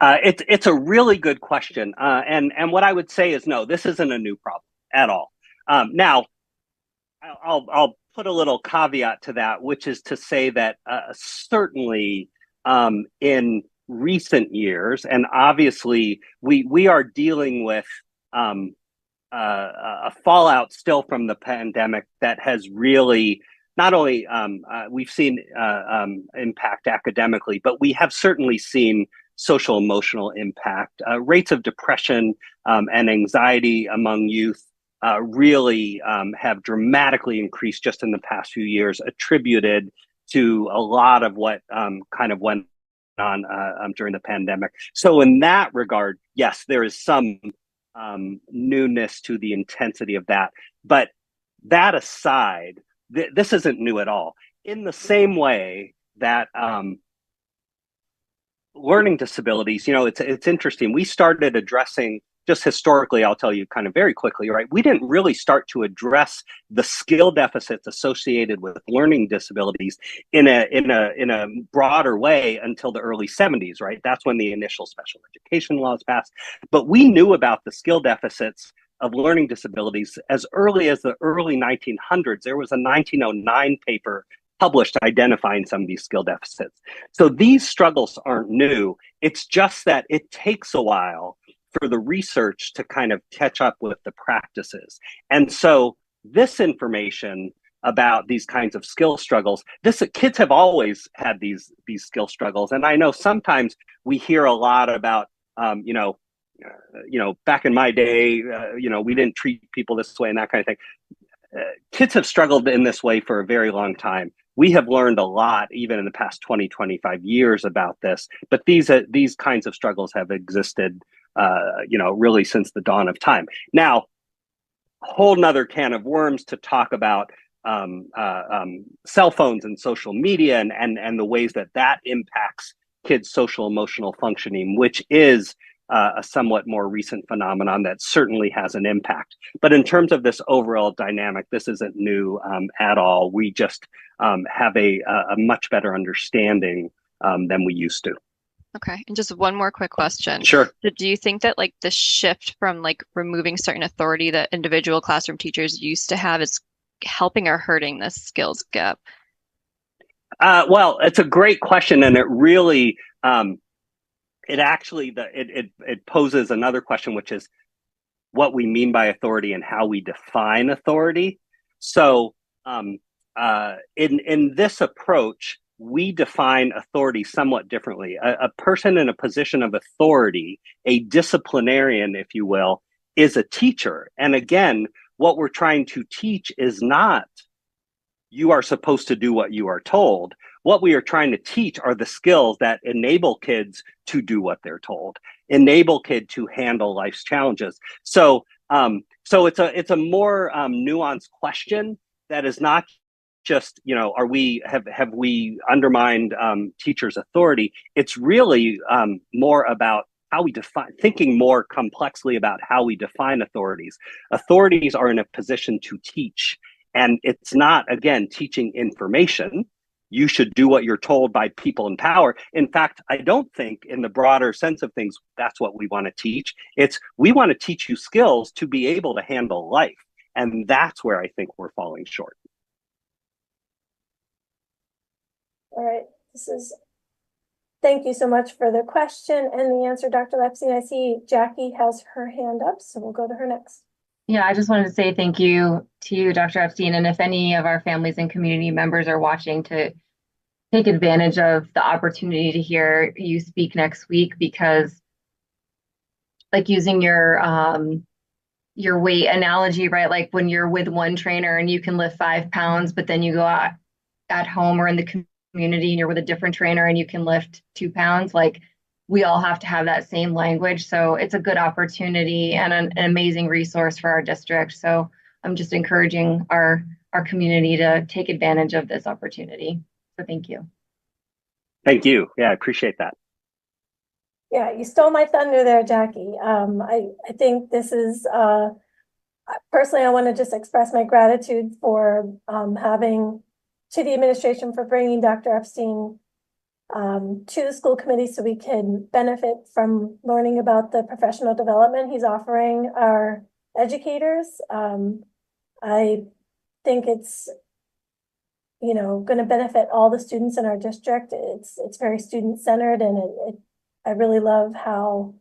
It's a really good question, and what I would say is no, this isn't a new problem at all. Now, I'll put a little caveat to that, which is to say that certainly in recent years, and obviously we are dealing with a fallout still from the pandemic that has really not only we've seen impact academically, but we have certainly seen social emotional impact. Rates of depression and anxiety among youth really have dramatically increased just in the past few years, attributed to a lot of what kind of went on during the pandemic. So in that regard, yes, there is some newness to the intensity of that. But that aside, this isn't new at all. In the same way that learning disabilities, it's interesting. We started addressing, just historically, I'll tell you kind of very quickly, right? We didn't really start to address the skill deficits associated with learning disabilities in a broader way until the early 70s, right? That's when the initial special education laws passed. But we knew about the skill deficits of learning disabilities as early as the early 1900s. There was a 1909 paper published identifying some of these skill deficits. So these struggles aren't new. It's just that it takes a while for the research to kind of catch up with the practices. And so this information about these kinds of skill struggles, kids have always had these skill struggles. And I know sometimes we hear a lot about, back in my day, we didn't treat people this way and that kind of thing. Kids have struggled in this way for a very long time. We have learned a lot, even in the past 20, 25 years about this, but these kinds of struggles have existed, really since the dawn of time. Now, a whole nother can of worms to talk about cell phones and social media and the ways that impacts kids' social emotional functioning, which is a somewhat more recent phenomenon that certainly has an impact. But in terms of this overall dynamic, this isn't new at all. We just have a much better understanding than we used to. Okay, and just one more quick question. Sure. So do you think that like the shift from like removing certain authority that individual classroom teachers used to have is helping or hurting this skills gap? Well, it's a great question, and it really it poses another question, which is what we mean by authority and how we define authority. So in this approach, we define authority somewhat differently. A person in a position of authority, a disciplinarian, if you will, is a teacher. And again, what we're trying to teach is not you are supposed to do what you are told. What we are trying to teach are the skills that enable kids to do what they're told, enable kids to handle life's challenges. So it's a more nuanced question that is not just, have we undermined teachers' authority? It's really more about how we define, thinking more complexly about how we define authorities. Authorities are in a position to teach. And it's not, again, teaching information. You should do what you're told by people in power. In fact, I don't think in the broader sense of things, that's what we want to teach. We want to teach you skills to be able to handle life. And that's where I think we're falling short. All right, thank you so much for the question and the answer, Dr. Lepsey. I see Jackie has her hand up, so we'll go to her next. Yeah, I just wanted to say thank you to you, Dr. Epstein, and if any of our families and community members are watching, to take advantage of the opportunity to hear you speak next week, because like using your your weight analogy, right? Like when you're with one trainer and you can lift 5 pounds, but then you go out at home or in the community and you're with a different trainer and you can lift 2 pounds. Like we all have to have that same language. So it's a good opportunity and an amazing resource for our district. So I'm just encouraging our community to take advantage of this opportunity. So thank you. Thank you. Yeah, I appreciate that. Yeah, you stole my thunder there, Jackie. I think this is, personally, I want to just express my gratitude for having, to the administration for bringing Dr. Epstein to the school committee so we can benefit from learning about the professional development he's offering our educators. I think it's, you know, going to benefit all the students in our district. It's very student-centered, and I really love how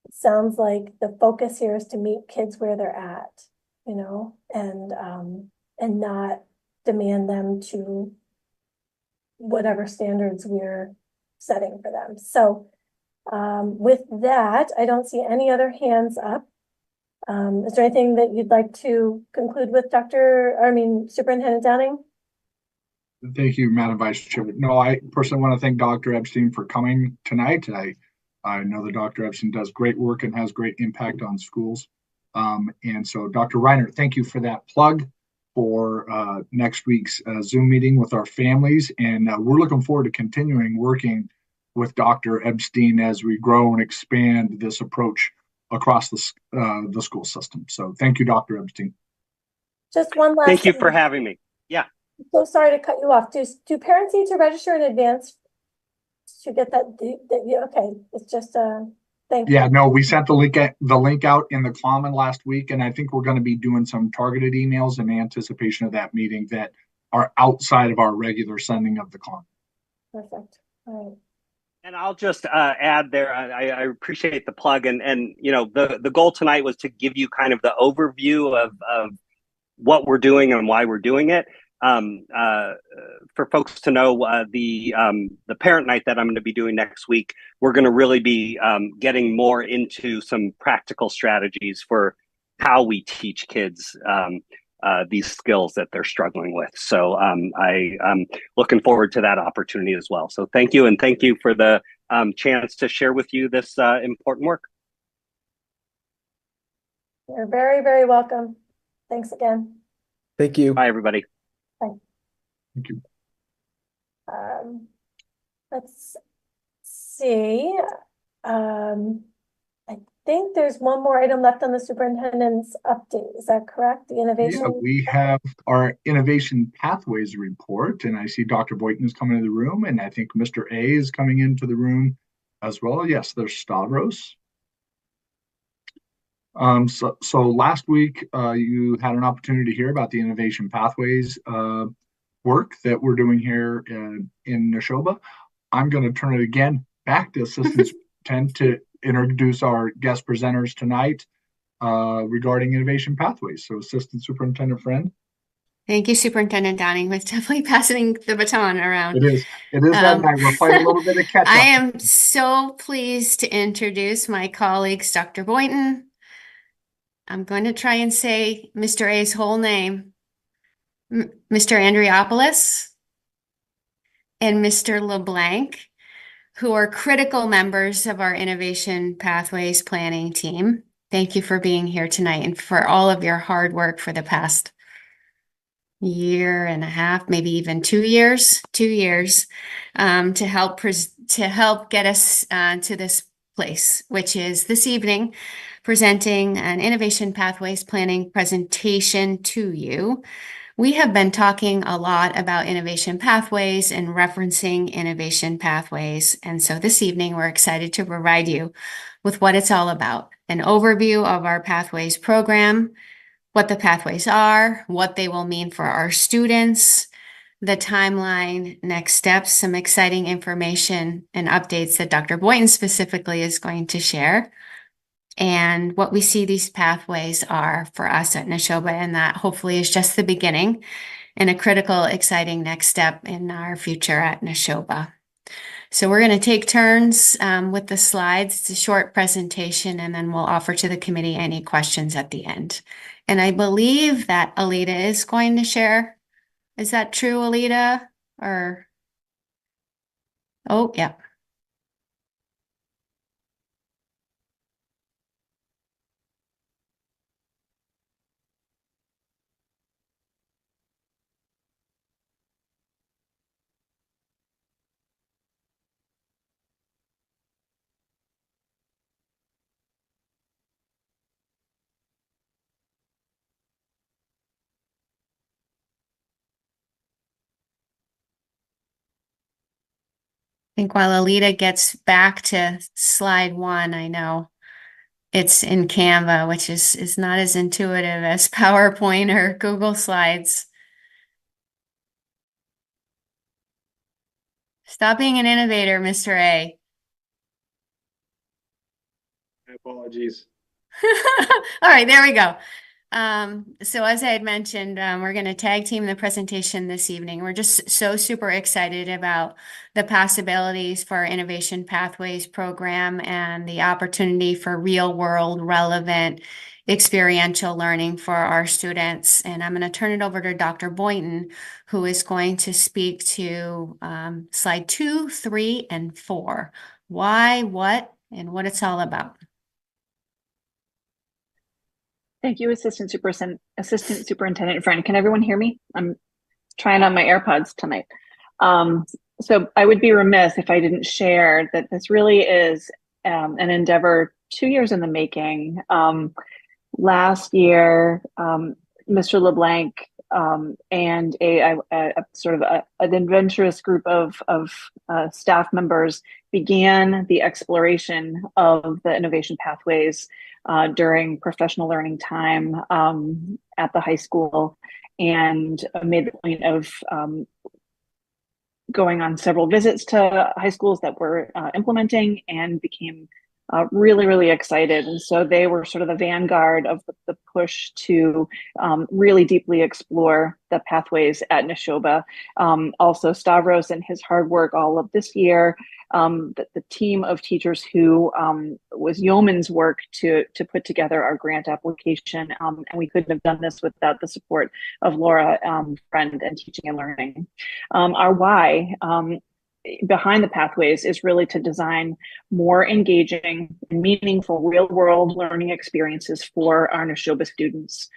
it sounds like the focus here is to meet kids where they're at, you know, and not demand them to whatever standards we're setting for them. So with that, I don't see any other hands up. Is there anything that you'd like to conclude with, Superintendent Downing? Thank you, Madam Vice Chair. No, I personally want to thank Dr. Epstein for coming tonight. I know that Dr. Epstein does great work and has great impact on schools. And so Dr. Reiner, thank you for that plug for next week's Zoom meeting with our families. And we're looking forward to continuing working with Dr. Epstein as we grow and expand this approach across the school system. So thank you, Dr. Epstein. Just one last Thank you thing. for having me. Yeah. I'm so sorry to cut you off. Do parents need to register in advance to get that? Okay, it's just thank you. Yeah, no, we sent the link out in the common last week, and I think we're going to be doing some targeted emails in anticipation of that meeting that are outside of our regular sending of the common. Perfect. All right. And I'll just add there, I appreciate the plug, and you know, the goal tonight was to give you kind of the overview of what we're doing and why we're doing it. For folks to know, the parent night that I'm going to be doing next week, we're going to really be getting more into some practical strategies for how we teach kids these skills that they're struggling with. So I'm looking forward to that opportunity as well. So thank you, and thank you for the chance to share with you this important work. You're very, very welcome. Thanks again. Thank you. Bye, everybody. Bye. Thank you. Let's see. I think there's one more item left on the superintendent's update. Is that correct? The innovation? Yeah, we have our innovation pathways report, and I see Dr. Boynton is coming into the room, and I think Mr. A is coming into the room as well. Yes, there's Stavros. So last week, you had an opportunity to hear about the innovation pathways work that we're doing here in Neshoba. I'm going to turn it again back to Assistant Superintendent to introduce our guest presenters tonight regarding innovation pathways. So Assistant Superintendent Friend. Thank you, Superintendent Downing, with definitely passing the baton around. It is that night. We're playing a little bit of catch up. I am so pleased to introduce my colleagues, Dr. Boynton. I'm going to try and say Mr. A's whole name, Mr. Andriopoulos and Mr. LeBlanc, who are critical members of our Innovation Pathways Planning team. Thank you for being here tonight and for all of your hard work for the past year and a half, maybe even 2 years, to help get us to this place, which is this evening, presenting an Innovation Pathways Planning presentation to you. We have been talking a lot about innovation pathways and referencing innovation pathways. And so this evening, we're excited to provide you with what it's all about, an overview of our pathways program, what the pathways are, what they will mean for our students, the timeline, next steps, some exciting information and updates that Dr. Boynton specifically is going to share, and what we see these pathways are for us at Neshoba, and that hopefully is just the beginning and a critical, exciting next step in our future at Neshoba. So we're going to take turns with the slides. It's a short presentation, and then we'll offer to the committee any questions at the end. And I believe that Alita is going to share. Is that true, Alita? Or, oh, yeah. I think while Alita gets back to slide 1, I know it's in Canva, which is not as intuitive as PowerPoint or Google Slides. Stop being an innovator, Mr. A. My apologies. All right, there we go. So as I had mentioned, we're going to tag team the presentation this evening. We're just so super excited about the possibilities for our Innovation Pathways program and the opportunity for real world relevant experiential learning for our students. And I'm going to turn it over to Dr. Boynton, who is going to speak to slide 2, 3, and 4. Why, what, and what it's all about. Thank you, Assistant Superintendent Friend. Can everyone hear me? I'm trying on my AirPods tonight. So I would be remiss if I didn't share that this really is an endeavor 2 years in the making. Last year, Mr. LeBlanc and a sort of an adventurous group of staff members began the exploration of the innovation pathways during professional learning time at the high school, and made the point of going on several visits to high schools that were implementing, and became really, really excited. And so they were sort of the vanguard of the push to really deeply explore the pathways at Neshoba. Also Stavros and his hard work all of this year, the team of teachers who was yeoman's work to put together our grant application. And we couldn't have done this without the support of Laura Friend and Teaching and Learning. Our why behind the pathways is really to design more engaging and meaningful real-world learning experiences for our Neshoba students.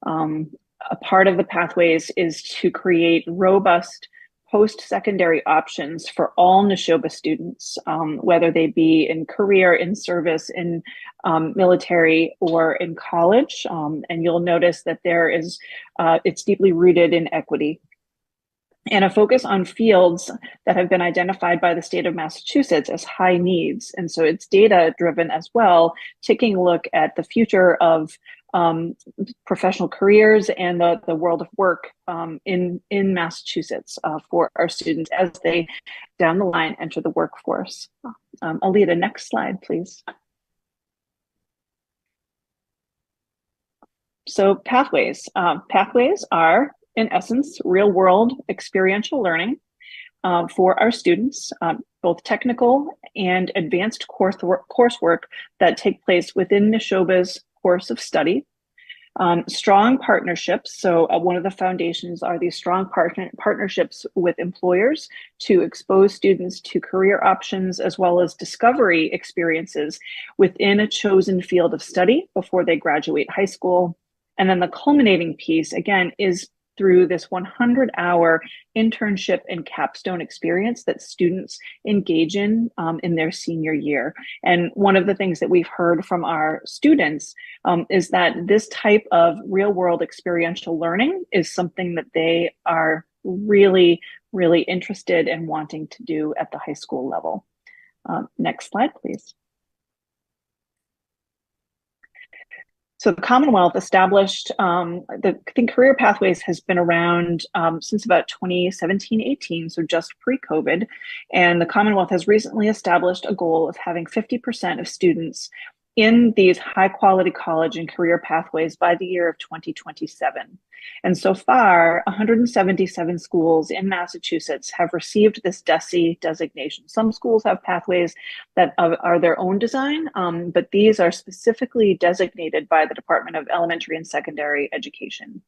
A part of the pathways is to create robust post-secondary options for all Neshoba students, whether they be in career, in service, in military, or in college. And you'll notice that there is, it's deeply rooted in equity, and a focus on fields that have been identified by the state of Massachusetts as high needs. And so it's data driven as well, taking a look at the future of professional careers and the world of work in Massachusetts for our students as they down the line enter the workforce. Alita, next slide, please. So pathways. Pathways are, in essence, real-world experiential learning for our students, both technical and advanced coursework that take place within Neshoba's course of study. Strong partnerships. So one of the foundations are these strong partnerships with employers to expose students to career options, as well as discovery experiences within a chosen field of study before they graduate high school. And then the culminating piece, again, is through this 100-hour internship and capstone experience that students engage in their senior year. And one of the things that we've heard from our students is that this type of real-world experiential learning is something that they are really, really interested in wanting to do at the high school level. Next slide, please. So the Commonwealth established, I think Career Pathways has been around since about 2017-18, so just pre-COVID. And the Commonwealth has recently established a goal of having 50% of students in these high quality college and career pathways by the year of 2027. And so far, 177 schools in Massachusetts have received this DESE designation. Some schools have pathways that are their own design, but these are specifically designated by the Department of Elementary and Secondary Education.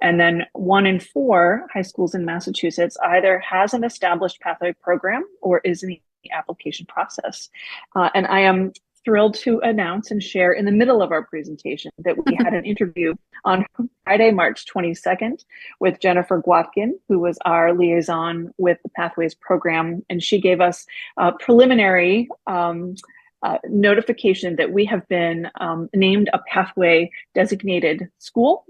And then 1 in 4 high schools in Massachusetts either has an established pathway program or is in the application process. And I am thrilled to announce and share in the middle of our presentation that we had an interview on Friday, March 22nd with Jennifer Guatkin, who was our liaison with the Pathways program. And she gave us a preliminary notification that we have been named a pathway designated school.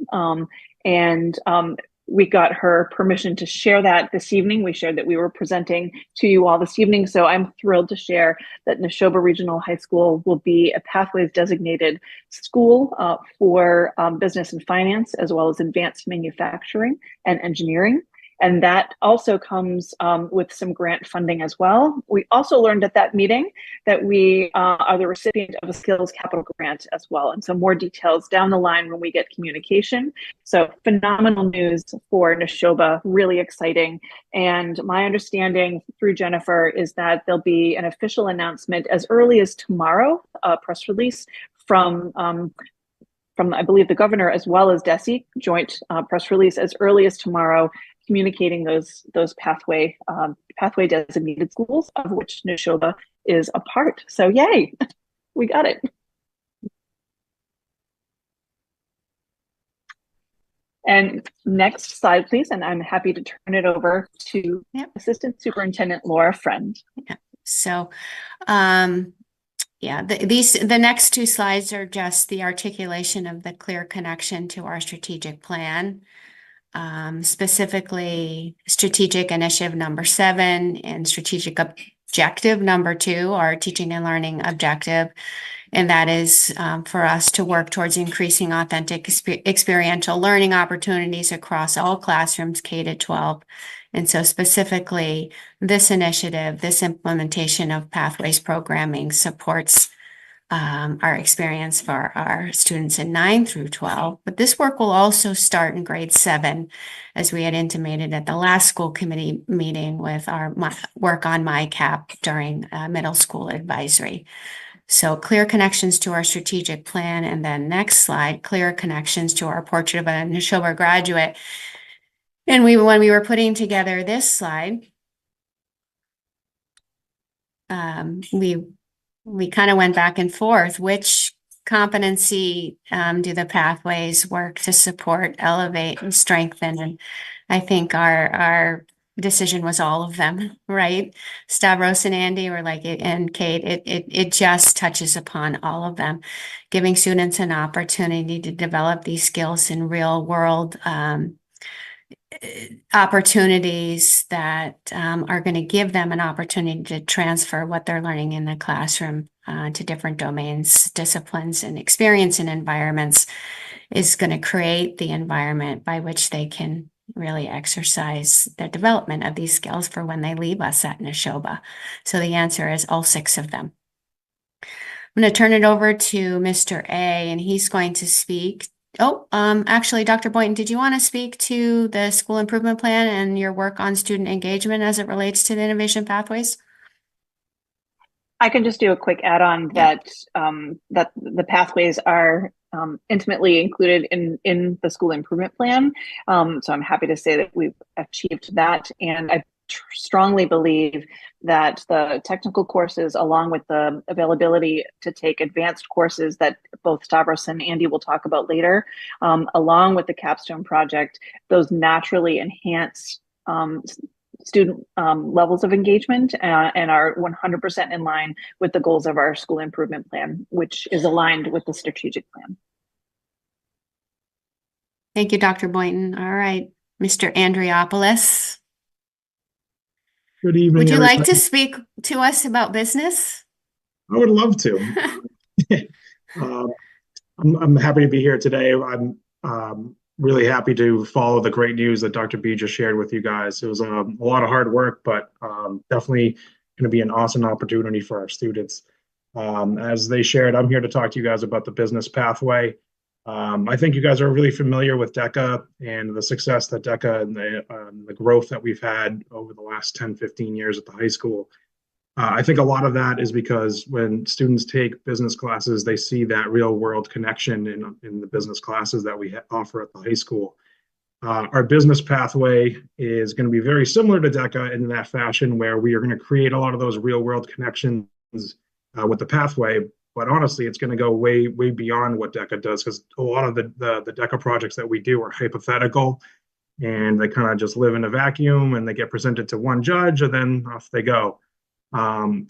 We got her permission to share that this evening. We shared that we were presenting to you all this evening. So I'm thrilled to share that Neshoba Regional High School will be a Pathways designated school for business and finance, as well as advanced manufacturing and engineering. And that also comes with some grant funding as well. We also learned at that meeting that we are the recipient of a Skills Capital grant as well. And so more details down the line when we get communication. So phenomenal news for Neshoba, really exciting. And my understanding through Jennifer is that there'll be an official announcement as early as tomorrow, a press release from I believe the governor as well as DESE, joint press release as early as tomorrow, communicating those pathway designated schools, of which Neshoba is a part. So yay, we got it. And next slide, please. And I'm happy to turn it over to Assistant Superintendent Laura Friend. Yeah. So, the next 2 slides are just the articulation of the clear connection to our strategic plan. Specifically strategic initiative number 7 and strategic objective number 2, our teaching and learning objective. And that is for us to work towards increasing authentic experiential learning opportunities across all classrooms K-12. And so specifically this initiative, this implementation of Pathways programming supports our experience for our students in 9 through 12. But this work will also start in grade 7, as we had intimated at the last school committee meeting with our work on MyCap during middle school advisory. So clear connections to our strategic plan. And then next slide, clear connections to our portrait of a Neshoba graduate. And when we were putting together this slide, we kind of went back and forth. Which competency do the pathways work to support, elevate, and strengthen? And I think our decision was all of them, right? Stavros and Andy were like, and Kate, it just touches upon all of them, giving students an opportunity to develop these skills in real world opportunities that are going to give them an opportunity to transfer what they're learning in the classroom to different domains, disciplines, and experience and environments is going to create the environment by which they can really exercise the development of these skills for when they leave us at Neshoba. So the answer is all 6 of them. I'm going to turn it over to Mr. A, and he's going to speak. Actually, Dr. Boynton, did you want to speak to the school improvement plan and your work on student engagement as it relates to the innovation pathways? I can just do a quick add-on that the pathways are intimately included in the school improvement plan. So I'm happy to say that we've achieved that. And I strongly believe that the technical courses, along with the availability to take advanced courses that both Stavros and Andy will talk about later, along with the capstone project, those naturally enhance student levels of engagement and are 100% in line with the goals of our school improvement plan, which is aligned with the strategic plan. Thank you, Dr. Boynton. All right, Mr. Andriopoulos. Good evening. Would you everybody. like to speak to us about business? I would love to. I'm happy to be here today. I'm really happy to follow the great news that Dr. B just shared with you guys. It was a lot of hard work, but definitely going to be an awesome opportunity for our students. As they shared, I'm here to talk to you guys about the business pathway. I think you guys are really familiar with DECA and the success that DECA and the growth that we've had over the last 10, 15 years at the high school. I think a lot of that is because when students take business classes, they see that real world connection in the business classes that we offer at the high school. Our business pathway is going to be very similar to DECA in that fashion, where we are going to create a lot of those real world connections with the pathway. But honestly, it's going to go way, way beyond what DECA does, because a lot of the DECA projects that we do are hypothetical, and they kind of just live in a vacuum, and they get presented to one judge, and then off they go.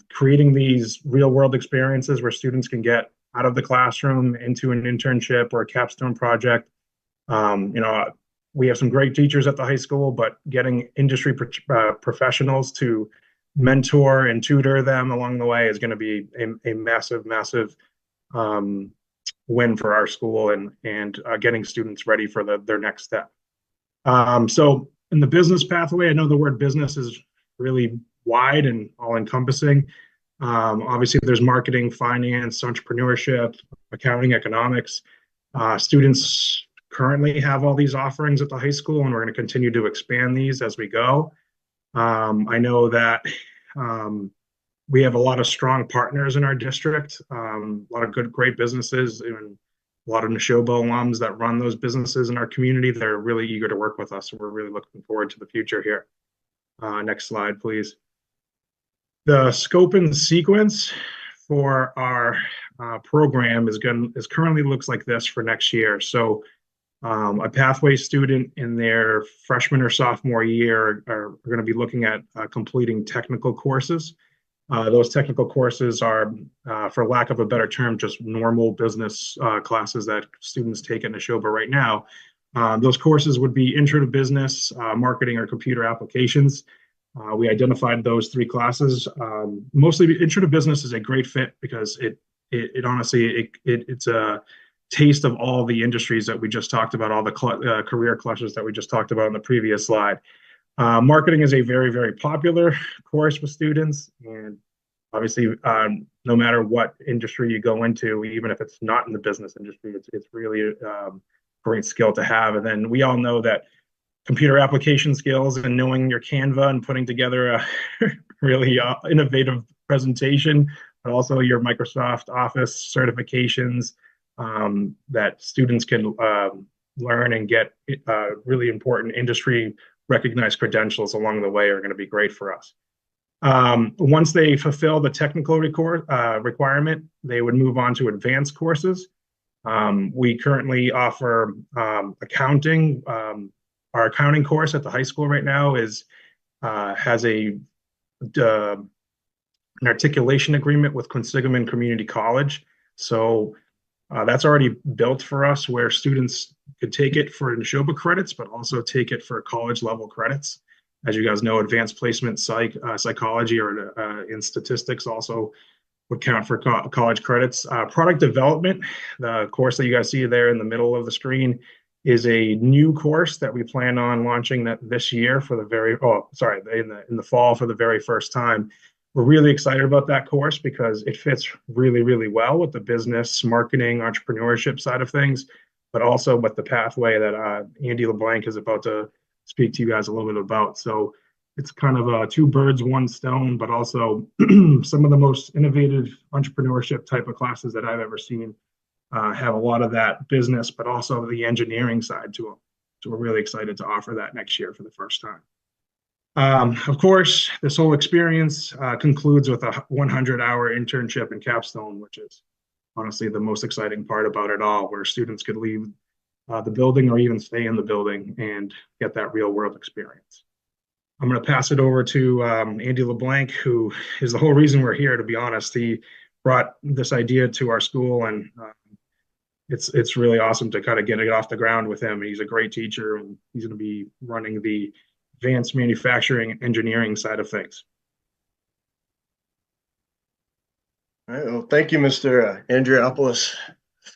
Creating these real world experiences where students can get out of the classroom into an internship or a capstone project. We have some great teachers at the high school, but getting industry professionals to mentor and tutor them along the way is going to be a massive, massive win for our school and getting students ready for their next step. So in the business pathway, I know the word business is really wide and all-encompassing. Obviously, there's marketing, finance, entrepreneurship, accounting, economics. Students currently have all these offerings at the high school, and we're going to continue to expand these as we go. I know that we have a lot of strong partners in our district, a lot of great businesses, and a lot of Neshoba alums that run those businesses in our community. They're really eager to work with us, and we're really looking forward to the future here. Next slide, please. The scope and sequence for our program is currently looks like this for next year. So a pathway student in their freshman or sophomore year are going to be looking at completing technical courses. Those technical courses are, for lack of a better term, just normal business classes that students take at Neshoba right now. Those courses would be Intro to Business, Marketing, or Computer Applications. We identified those three classes. Mostly Intro to Business is a great fit because it honestly, it's a taste of all the industries that we just talked about, all the career clusters that we just talked about in the previous slide. Marketing is a very, very popular course with students, and obviously, no matter what industry you go into, even if it's not in the business industry, it's really a great skill to have. And then we all know that computer application skills and knowing your Canva and putting together a really innovative presentation, but also your Microsoft Office certifications that students can learn and get really important industry recognized credentials along the way are going to be great for us. Once they fulfill the technical requirement, they would move on to advanced courses. We currently offer accounting. Our accounting course at the high school right now has an articulation agreement with Quinsigamond Community College. So that's already built for us, where students could take it for Neshoba credits, but also take it for college level credits. As you guys know, advanced placement psychology or in statistics also would count for college credits. Product development, the course that you guys see there in the middle of the screen, is a new course that we plan on launching this year for in the fall for the very first time. We're really excited about that course because it fits really, really well with the business, marketing, entrepreneurship side of things, but also with the pathway that Andy LeBlanc is about to speak to you guys a little bit about. So it's kind of two birds, one stone, but also some of the most innovative entrepreneurship type of classes that I've ever seen have a lot of that business, but also the engineering side to them. So we're really excited to offer that next year for the first time. Of course, this whole experience concludes with a 100-hour internship in capstone, which is honestly the most exciting part about it all, where students could leave the building or even stay in the building and get that real world experience. I'm going to pass it over to Andy LeBlanc, who is the whole reason we're here, to be honest. He brought this idea to our school, and it's really awesome to kind of get it off the ground with him. He's a great teacher, and he's going to be running the advanced manufacturing engineering side of things. All right. Well, thank you, Mr. Andriopoulos.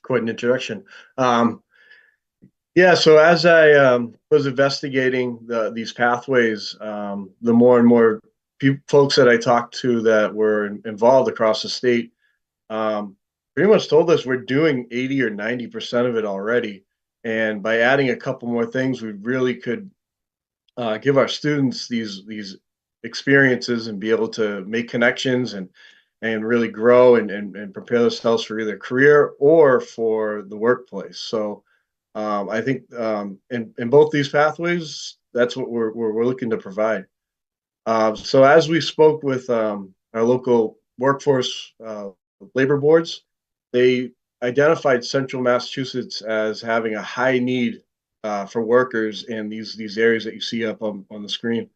Quite an introduction. Yeah, so as I was investigating these pathways, the more and more folks that I talked to that were involved across the state pretty much told us we're doing 80 or 90% of it already. And by adding a couple more things, we really could give our students these experiences and be able to make connections and really grow and prepare themselves for either career or for the workplace. So I think in both these pathways, that's what we're looking to provide. So as we spoke with our local workforce labor boards, they identified Central Massachusetts as having a high need for workers in these areas that you see up on the screen.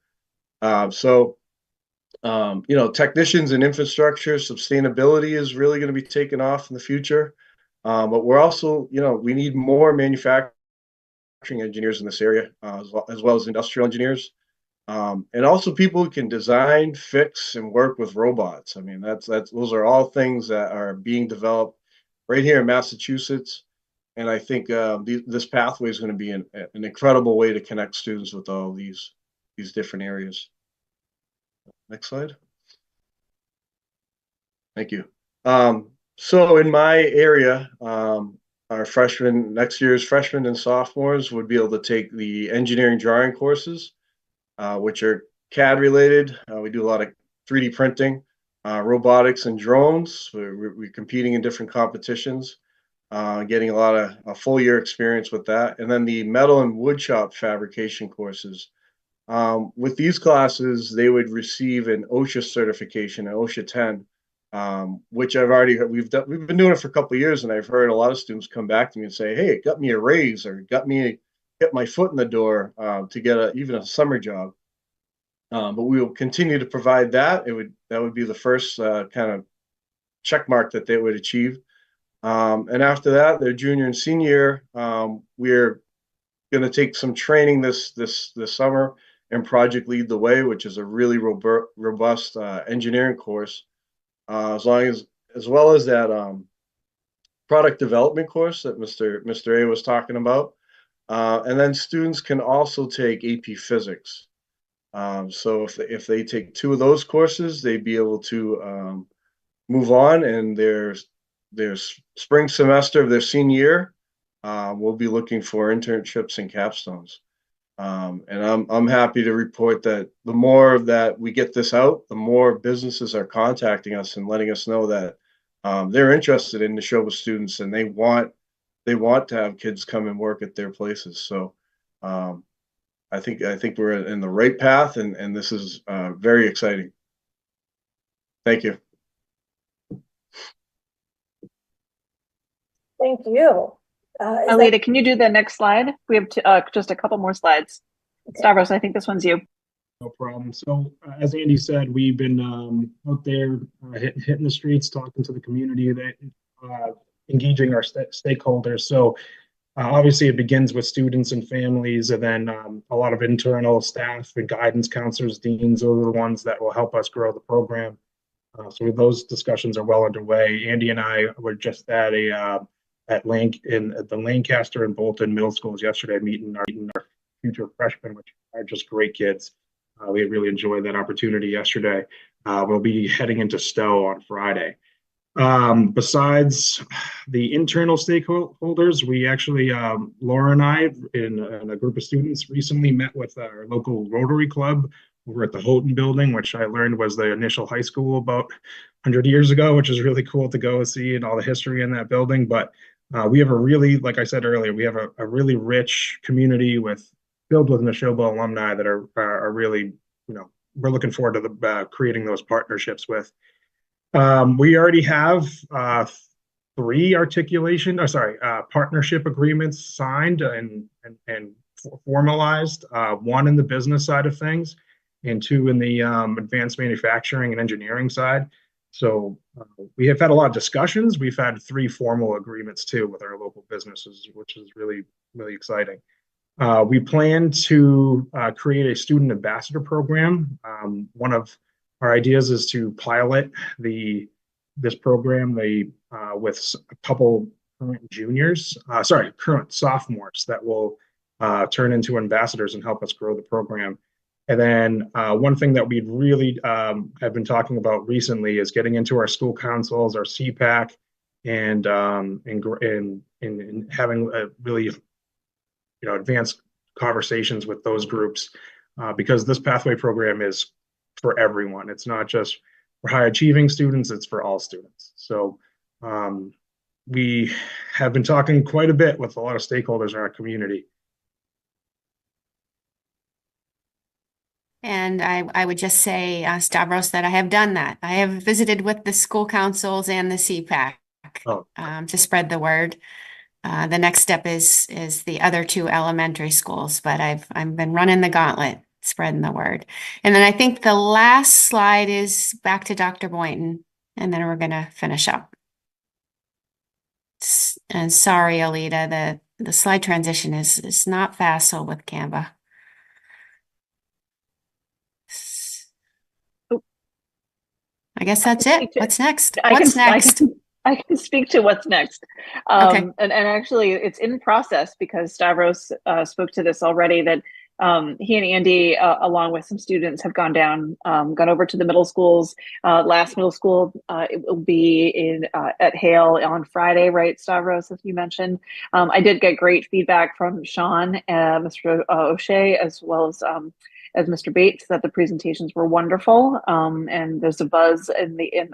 Technicians and infrastructure, sustainability is really going to be taken off in the future. But we're also, we need more manufacturing engineers in this area, as well as industrial engineers. And also people who can design, fix, and work with robots. I mean, those are all things that are being developed right here in Massachusetts. And I think this pathway is going to be an incredible way to connect students with all these different areas. Next slide. Thank you. So in my area, our next year's freshmen and sophomores would be able to take the engineering drawing courses, which are CAD related. We do a lot of 3D printing, robotics, and drones. We're competing in different competitions, getting a full year experience with that. And then the metal and wood shop fabrication courses. With these classes, they would receive an OSHA certification, an OSHA 10, which we've been doing it for a couple of years, and I've heard a lot of students come back to me and say, "Hey, it got me a raise or get my foot in the door to get even a summer job." But we will continue to provide that. That would be the first kind of check mark that they would achieve. And after that, their junior and senior, we're going to take some training this summer and Project Lead the Way, which is a really robust engineering course, as well as that product development course that Mr. A was talking about. And then students can also take AP Physics. So if they take 2 of those courses, they'd be able to move on, and their spring semester of their senior year, we'll be looking for internships and capstones. And I'm happy to report that the more that we get this out, the more businesses are contacting us and letting us know that they're interested in the Neshoba students, and they want to have kids come and work at their places. So I think we're in the right path, and this is very exciting. Thank you. Thank you. Alita, can you do the next slide? We have just a couple more slides. Okay. Stavros, I think this one's you. No problem. So as Andy said, we've been out there hitting the streets, talking to the community, engaging our stakeholders. So obviously it begins with students and families, and then a lot of internal staff and guidance counselors, deans. Those are the ones that will help us grow the program. So those discussions are well underway. Andy and I were just at at the Lancaster and Bolton middle schools yesterday, meeting our future freshmen, which are just great kids. We really enjoyed that opportunity yesterday. We'll be heading into Stowe on Friday. Besides the internal stakeholders, we actually, Laura and I, in a group of students, recently met with our local Rotary Club over at the Houghton building, which I learned was the initial high school about 100 years ago, which is really cool to go see, and all the history in that building. But we have like I said earlier, we have a really rich community filled with Neshoba alumni that are really, we're looking forward to creating those partnerships with. We already have 3 partnership agreements signed and formalized, 1 in the business side of things and 2 in the advanced manufacturing and engineering side. So we have had a lot of discussions. We've had 3 formal agreements too with our local businesses, which is really, really exciting. We plan to create a student ambassador program. One of our ideas is to pilot this program with a couple current sophomores that will turn into ambassadors and help us grow the program. And then one thing that we'd really have been talking about recently is getting into our school councils, our CPAC, and having a really advanced conversations with those groups, because this pathway program is for everyone. It's not just for high achieving students, it's for all students. So we have been talking quite a bit with a lot of stakeholders in our community. And I would just say, Stavros, that I have done that. I have visited with the school councils and the CPAC to spread the word. The next step is the other two elementary schools, but I've been running the gauntlet, spreading the word. And then I think the last slide is back to Dr. Boynton, and then we're going to finish up. And sorry, Alita, the slide transition is not facile with Canva. I guess that's it. What's next? What's next? I can speak to what's next. Okay. And actually, it's in process because Stavros spoke to this already, that he and Andy, along with some students, have gone over to the middle schools. Last middle school, it will be at Hale on Friday, right, Stavros, as you mentioned. I did get great feedback from Sean, Mr. O'Shea, as well as Mr. Bates, that the presentations were wonderful. And there's a buzz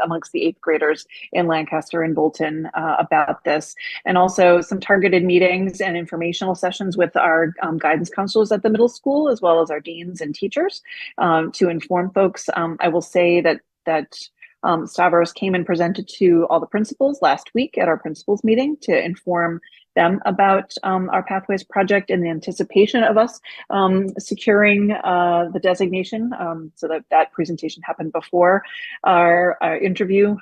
amongst the 8th graders in Lancaster and Bolton about this. And also some targeted meetings and informational sessions with our guidance counselors at the middle school, as well as our deans and teachers, to inform folks. I will say that Stavros came and presented to all the principals last week at our principals meeting to inform them about our Pathways project in the anticipation of us securing the designation. So that presentation happened before our interview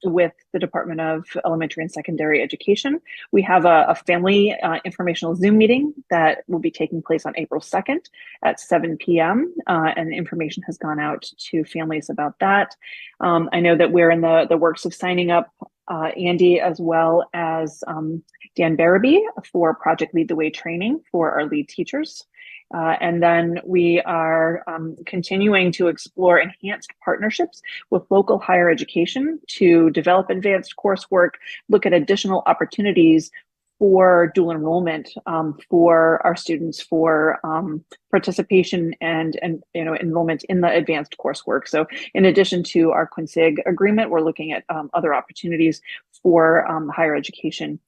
with the Department of Elementary and Secondary Education. We have a family informational Zoom meeting that will be taking place on April 2nd at 7 p.m. And information has gone out to families about that. I know that we're in the works of signing up Andy, as well as Dan Barabee, for Project Lead the Way training for our lead teachers. And then we are continuing to explore enhanced partnerships with local higher education to develop advanced coursework, look at additional opportunities for dual enrollment for our students, for participation and enrollment in the advanced coursework. So in addition to our QuinSig agreement, we're looking at other opportunities for higher education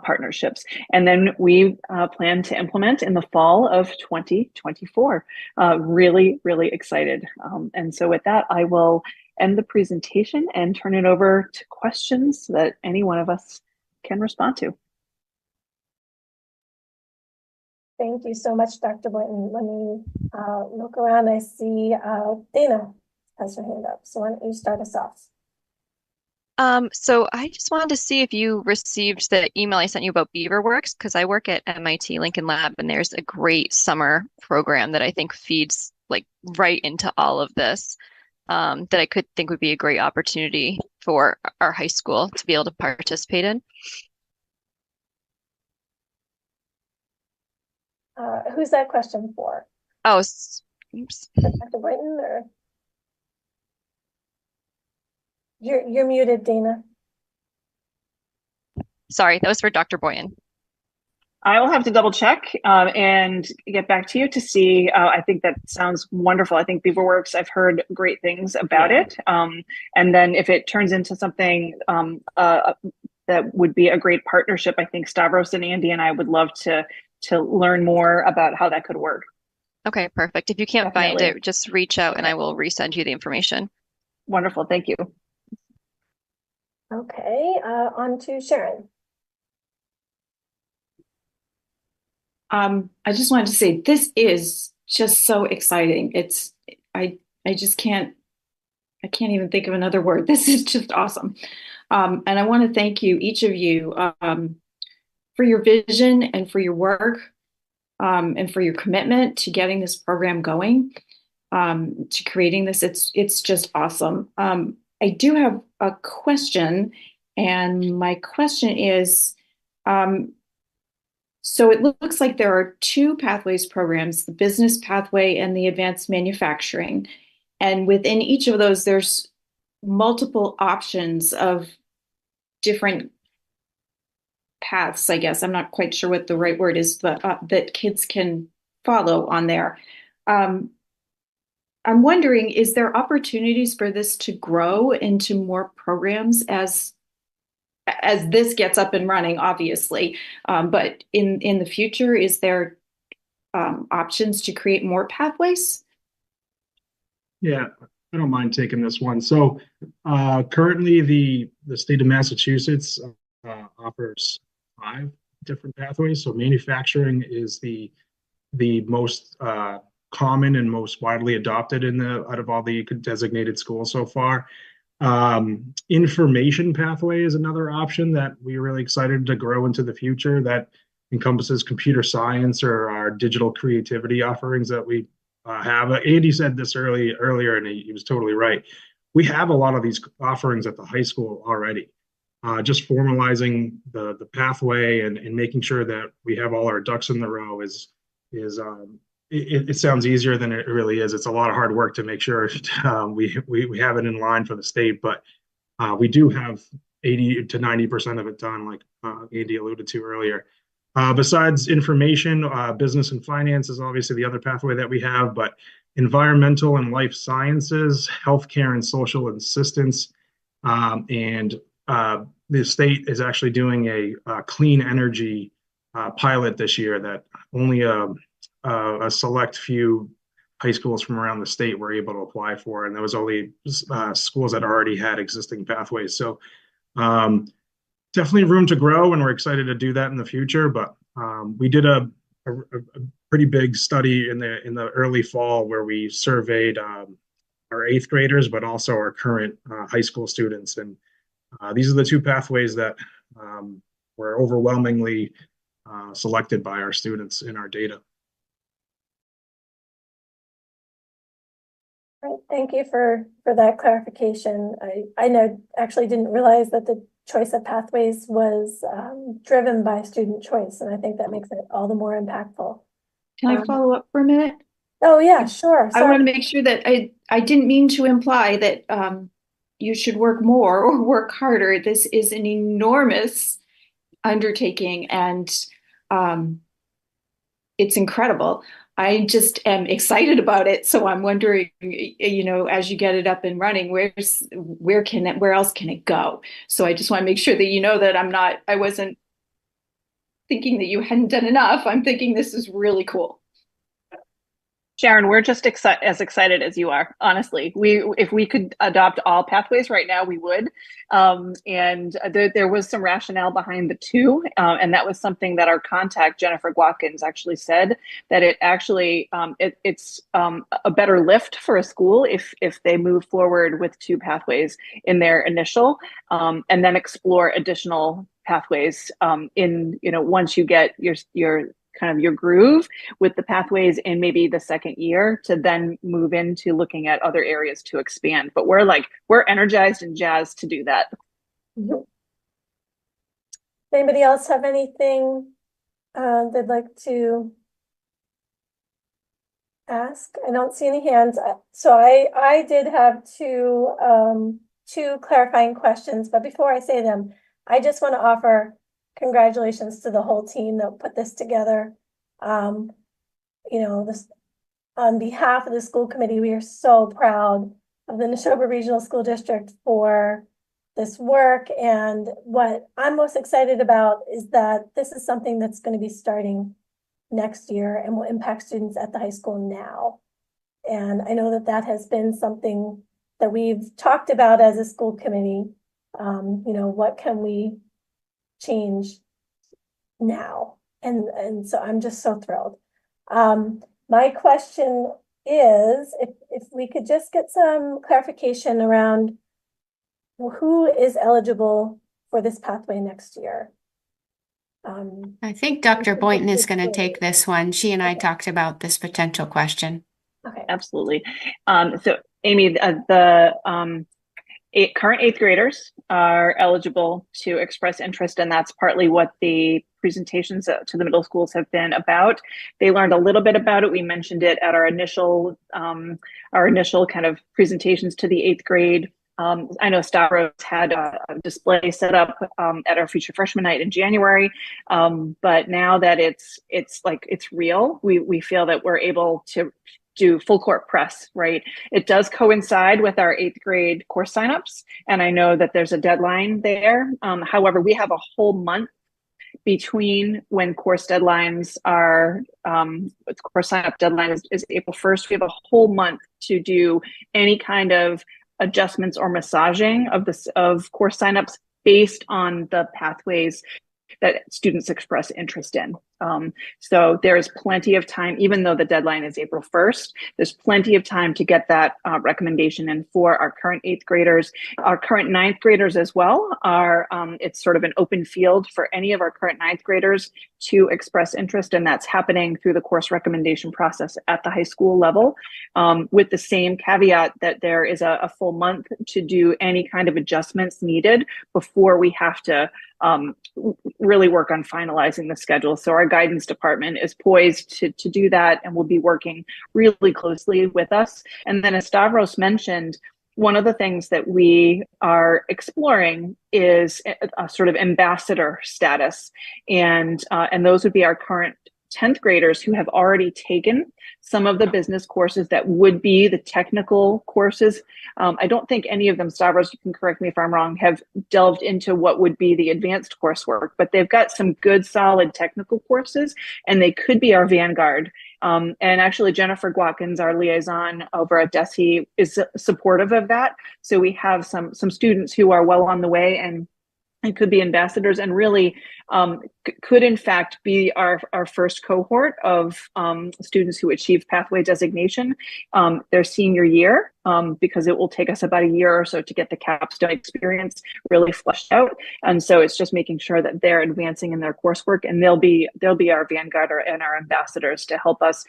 partnerships. And then we plan to implement in the fall of 2024. Really, really excited. And so with that, I will end the presentation and turn it over to questions that any one of us can respond to. Thank you so much, Dr. Boynton. Let me look around. I see Dana has her hand up. So why don't you start us off? So I just wanted to see if you received the email I sent you about BeaverWorks, because I work at MIT Lincoln Lab, and there's a great summer program that I think feeds like right into all of this, that I could think would be a great opportunity for our high school to be able to participate in. Who's that question for? Oh, oops. Dr. Boynton, or you're muted, Dana. Sorry, that was for Dr. Boynton. I will have to double check and get back to you to see. I think that sounds wonderful. I think BeaverWorks, I've heard great things about it. And then if it turns into something that would be a great partnership, I think Stavros and Andy and I would love to learn more about how that could work. Okay, perfect. If you can't find it, just reach out and I will resend you the information. Wonderful. Thank you. Okay, on to Sharon. I just wanted to say this is just so exciting. I can't even think of another word. This is just awesome. And I want to thank you, each of you, for your vision and for your work, and for your commitment to getting this program going, to creating this. It's just awesome. I do have a question, and my question is, So it looks like there are two pathways programs, the business pathway and the advanced manufacturing. And within each of those, there's multiple options of different paths, I guess. I'm not quite sure what the right word is, but that kids can follow on there. I'm wondering, is there opportunities for this to grow into more programs as this gets up and running, obviously, but in the future, is there options to create more pathways? Yeah, I don't mind taking this one. So currently the state of Massachusetts offers 5 different pathways. So manufacturing is the most common and most widely adopted out of all the designated schools so far. Information pathway is another option that we're really excited to grow into the future, that encompasses computer science or our digital creativity offerings that we have. Andy said this earlier, and he was totally right. We have a lot of these offerings at the high school already. Just formalizing the pathway and making sure that we have all our ducks in the row it sounds easier than it really is. It's a lot of hard work to make sure we have it in line for the state, but we do have 80 to 90% of it done, like Andy alluded to earlier. Besides information, business and finance is obviously the other pathway that we have, but environmental and life sciences, healthcare and social assistance, and the state is actually doing a clean energy pilot this year that only a select few high schools from around the state were able to apply for, and there was only schools that already had existing pathways. So definitely room to grow, and we're excited to do that in the future. But we did a pretty big study in the early fall where we surveyed our 8th graders, but also our current high school students, and these are the 2 pathways that were overwhelmingly selected by our students in our data. Right, thank you for that clarification. I actually didn't realize that the choice of pathways was driven by student choice, and I think that makes it all the more impactful. Can I follow up for a minute? Oh yeah, sure. I want to make sure that I didn't mean to imply that you should work more or work harder. This is an enormous undertaking, and it's incredible. I just am excited about it. So I'm wondering, as you get it up and running, where else can it go? So I just want to make sure that you know that I wasn't thinking that you hadn't done enough. I'm thinking this is really cool. Sharon, we're just as excited as you are. Honestly, if we could adopt all pathways right now, we would. And there was some rationale behind the 2, and that was something that our contact Jennifer Watkins actually said, that it actually it's a better lift for a school if they move forward with 2 pathways in their initial, and then explore additional pathways in once you get your kind of your groove with the pathways in maybe the 2nd year, to then move into looking at other areas to expand. But we're energized and jazzed to do that. Mm-hmm. Anybody else have anything they'd like to ask? I don't see any hands. So I did have two clarifying questions, but before I say them, I just want to offer congratulations to the whole team that put this together. This on behalf of the school committee, we are so proud of the Neshoba Regional School District for this work. And what I'm most excited about is that this is something that's going to be starting next year and will impact students at the high school now. And I know that has been something that we've talked about as a school committee. What can we change now? And so I'm just so thrilled. My question is if we could just get some clarification around who is eligible for this pathway next year. I think Dr. Boynton is going to take this one. She and I talked about this potential question. Okay. Absolutely. So Amy, the current eighth graders are eligible to express interest, and that's partly what the presentations to the middle schools have been about. They learned a little bit about it. We mentioned it at our initial kind of presentations to the eighth grade. I know Stavros had a display set up at our Future Freshman Night in January, but now that it's real, we feel that we're able to do full court press, right? It does coincide with our eighth grade course signups, and I know that there's a deadline there. However, we have a whole month between when course deadlines are, course sign-up deadline is April 1st. We have a whole month to do any kind of adjustments or massaging of course signups based on the pathways that students express interest in. So there's plenty of time, even though the deadline is April 1st, there's plenty of time to get that recommendation in for our current eighth graders. Our current ninth graders as well are, it's sort of an open field for any of our current ninth graders to express interest, and that's happening through the course recommendation process at the high school level, with the same caveat that there is a full month to do any kind of adjustments needed before we have to really work on finalizing the schedule. So our guidance department is poised to do that, and will be working really closely with us. And then, as Stavros mentioned, one of the things that we are exploring is a sort of ambassador status, and those would be our current 10th graders who have already taken some of the business courses that would be the technical courses. I don't think any of them, Stavros, you can correct me if I'm wrong, have delved into what would be the advanced coursework, but they've got some good solid technical courses, and they could be our vanguard. And actually Jennifer Guatkins, our liaison over at DESE, is supportive of that. So we have some students who are well on the way and could be ambassadors, and really could in fact be our first cohort of students who achieve pathway designation their senior year, because it will take us about a year or so to get the capstone experience really fleshed out. And so it's just making sure that they're advancing in their coursework, and they'll be our vanguard and our ambassadors to help us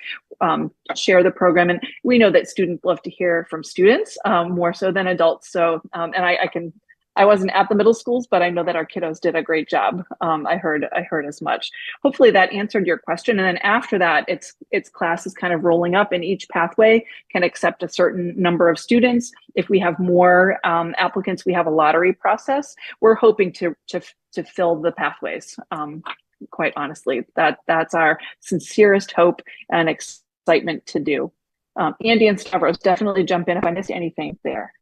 share the program. And we know that students love to hear from students more so than adults. So and I wasn't at the middle schools, but I know that our kiddos did a great job. I heard as much. Hopefully that answered your question. And then after that, it's classes kind of rolling up, and each pathway can accept a certain number of students. If we have more applicants, we have a lottery process. We're hoping to fill the pathways. Quite honestly, that's our sincerest hope and excitement to do. Andy and Stavros, definitely jump in if I missed anything there.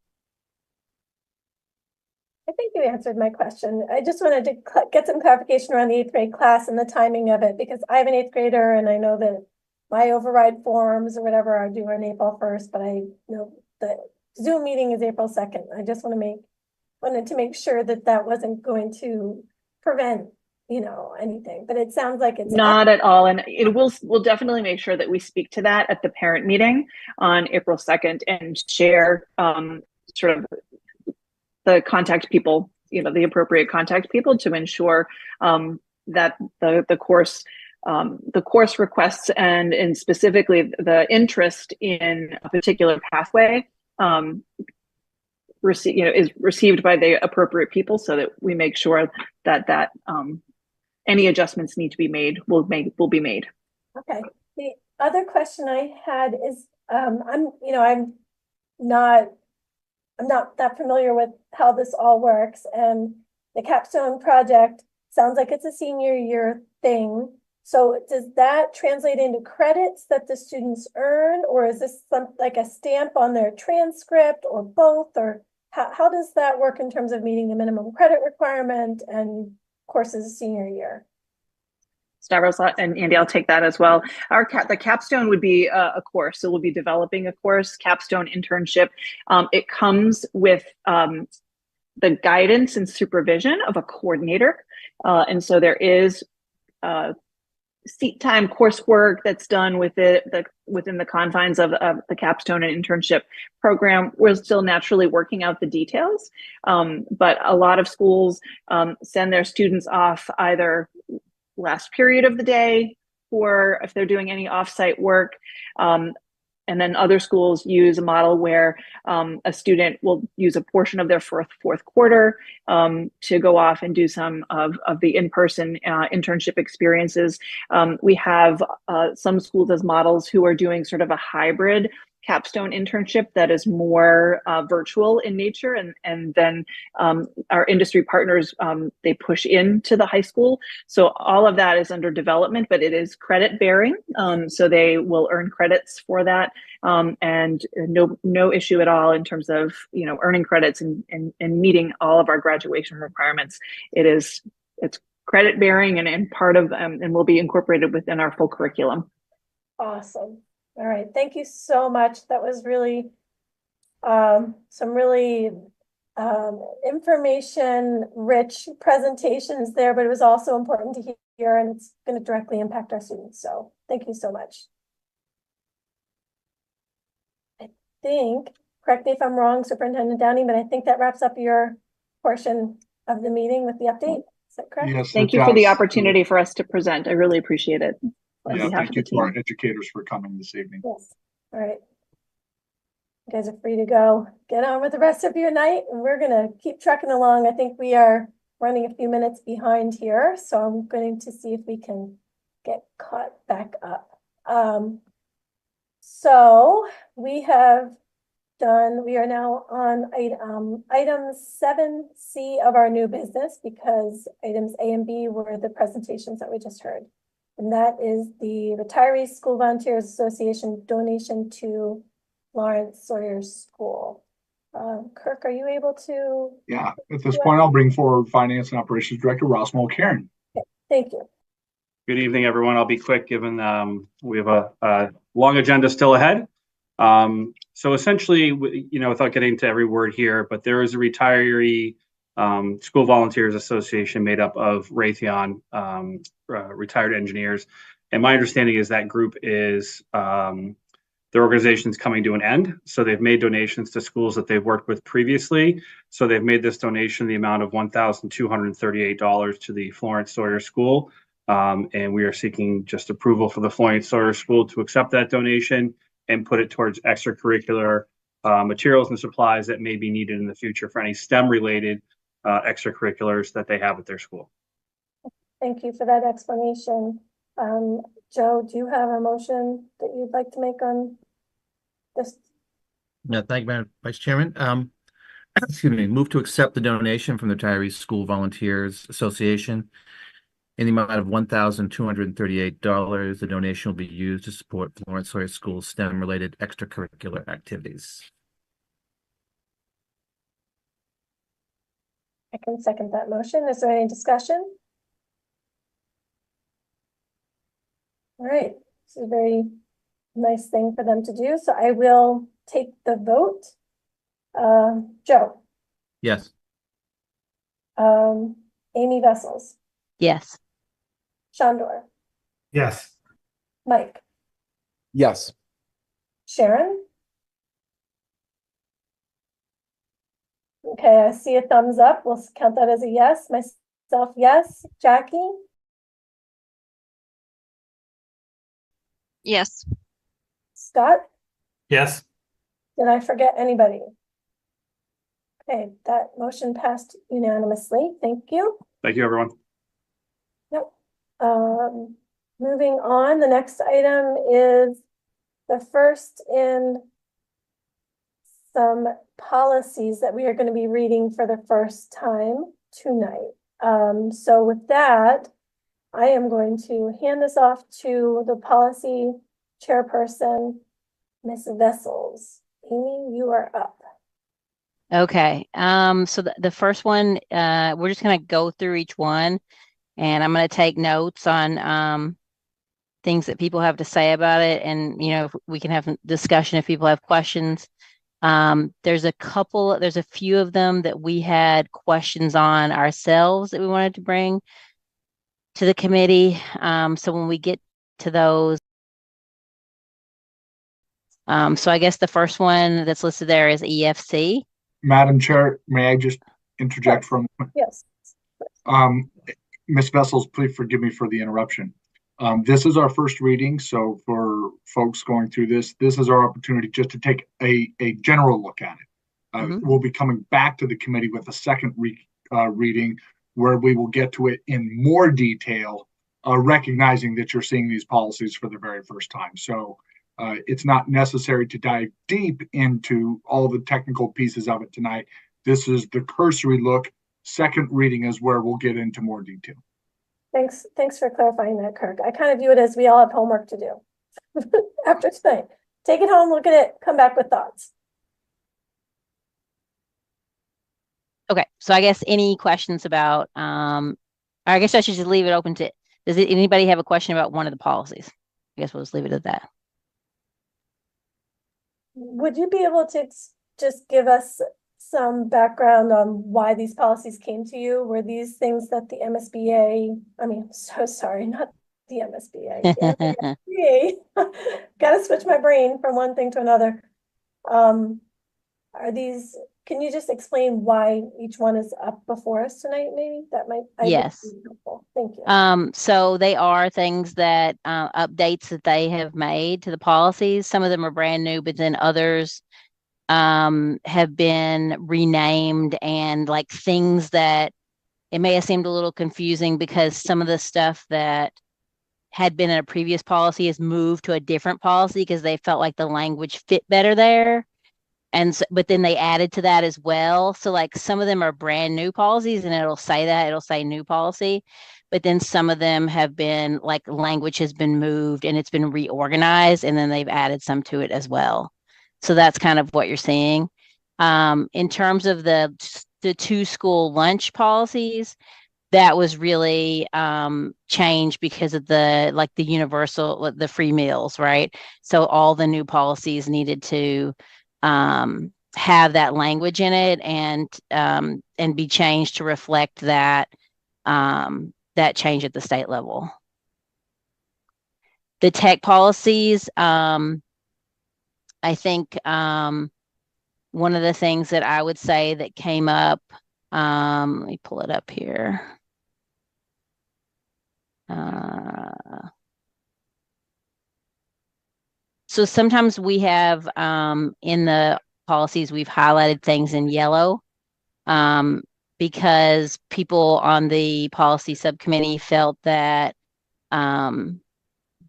I think you answered my question. I just wanted to get some clarification around the eighth grade class and the timing of it, because I have an eighth grader, and I know that my override forms or whatever are due on April 1st, but I know the Zoom meeting is April 2nd. I just wanted to make sure that wasn't going to prevent, anything, but it sounds like it's not at all. And we'll definitely make sure that we speak to that at the parent meeting on April 2nd and share sort of the contact people, the appropriate contact people, to ensure that the course requests and specifically the interest in a particular pathway is received by the appropriate people, so that we make sure that any adjustments need to be made will be made. Okay. The other question I had is I'm not that familiar with how this all works, and the capstone project sounds like it's a senior year thing. So does that translate into credits that the students earn, or is this like a stamp on their transcript, or both, or how does that work in terms of meeting the minimum credit requirement and courses senior year? Stavros and Andy, I'll take that as well. The capstone would be a course, so we'll be developing a course, capstone internship. It comes with the guidance and supervision of a coordinator, and so there is seat time coursework that's done within the confines of the capstone and internship program. We're still naturally working out the details, but a lot of schools send their students off either last period of the day, or if they're doing any offsite work, And then other schools use a model where a student will use a portion of their fourth quarter to go off and do some of the in-person internship experiences. We have some schools as models who are doing sort of a hybrid capstone internship that is more virtual in nature, and then our industry partners, they push into the high school. So all of that is under development, but it is credit bearing. So they will earn credits for that, and no issue at all in terms of, you know, earning credits and meeting all of our graduation requirements. It's credit bearing and part of and will be incorporated within our full curriculum. Awesome. All right. Thank you so much. That was really some really information rich presentations there, but it was also important to hear, and it's going to directly impact our students. So thank you so much. I think, correct me if I'm wrong, Superintendent Downing, but I think that wraps up your portion of the meeting with the update. Is that correct? Yes. Thank you for the opportunity for us to present. I really appreciate it. Yeah, thank you to our educators for coming this evening. Yes. All right. You guys are free to go. Get on with the rest of your night, and we're going to keep trucking along. I think we are running a few minutes behind here, so I'm going to see if we can get caught back up. So we are now on item 7C of our new business, because items A and B were the presentations that we just heard. And that is the Retirees School Volunteers Association donation to Lawrence Sawyer School. Kirk, are you able to? Yeah, at this point, I'll bring forward Finance and Operations Director Ross Mulcairn. Okay, thank you. Good evening, everyone. I'll be quick given we have a long agenda still ahead. So essentially, you know, without getting into every word here, but there is a retiree School Volunteers Association made up of Raytheon retired engineers. And my understanding is that group is their organization's coming to an end. So they've made donations to schools that they've worked with previously. So they've made this donation the amount of $1,238 to the Florence Sawyer School. And we are seeking just approval for the Florence Sawyer School to accept that donation and put it towards extracurricular materials and supplies that may be needed in the future for any STEM related extracurriculars that they have at their school. Thank you for that explanation. Joe, do you have a motion that you'd like to make on this? No, thank you, Madam Vice Chairman. Excuse me, move to accept the donation from the Retirees School Volunteers Association in the amount of $1,238. The donation will be used to support Florence Sawyer School's STEM-related extracurricular activities. I can second that motion. Is there any discussion? All right, it's a very nice thing for them to do. So I will take the vote. Joe. Yes. Amy Vessels. Yes. Shandor. Yes. Mike. Yes. Sharon. Okay, I see a thumbs up. We'll count that as a yes. Myself, yes. Jackie. Yes. Scott. Yes. Did I forget anybody? Okay, that motion passed unanimously. Thank you. Thank you, everyone. Yep. Moving on, the next item is the first in some policies that we are going to be reading for the first time tonight. So with that, I am going to hand this off to the policy chairperson, Ms. Vessels. Amy, you are up. Okay. So the first one, we're just going to go through each one, and I'm going to take notes on things that people have to say about it, and if we can have a discussion if people have questions. There's a few of them that we had questions on ourselves that we wanted to bring to the committee. So when we get to those, so I guess the first one that's listed there is EFC. Madam Chair, may I just interject from? Yes. Ms. Vessels, please forgive me for the interruption. This is our first reading, so for folks going through this is our opportunity just to take a general look at it. We'll be coming back to the committee with a second reading where we will get to it in more detail, recognizing that you're seeing these policies for the very first time. So it's not necessary to dive deep into all the technical pieces of it tonight. This is the cursory look. Second reading is where we'll get into more detail. Thanks for clarifying that, Kirk. I kind of view it as we all have homework to do after tonight. Take it home, look at it, come back with thoughts. Okay, so I guess any questions about, I guess I should just leave it open to, anybody have a question about one of the policies? I guess we'll just leave it at that. Would you be able to just give us some background on why these policies came to you? Were these things that the MSBA, I mean, so sorry, not the MSBA, the MSBA, gotta switch my brain from one thing to another. Are these, can you just explain why each one is up before us tonight, maybe? That might, Yes. be helpful. Thank you. So they are things that, updates that they have made to the policies. Some of them are brand new, but then others have been renamed, and like things that it may have seemed a little confusing because some of the stuff that had been in a previous policy has moved to a different policy because they felt like the language fit better there. And so, but then they added to that as well. So like some of them are brand new policies and it'll say new policy, but then some of them have been like language has been moved and it's been reorganized, and then they've added some to it as well. So that's kind of what you're seeing. In terms of the two school lunch policies, that was really changed because of the universal, the free meals, right? So all the new policies needed to have that language in it and be changed to reflect that that change at the state level. The tech policies, I think one of the things that I would say that came up, let me pull it up here. So sometimes we have in the policies, we've highlighted things in yellow because people on the policy subcommittee felt that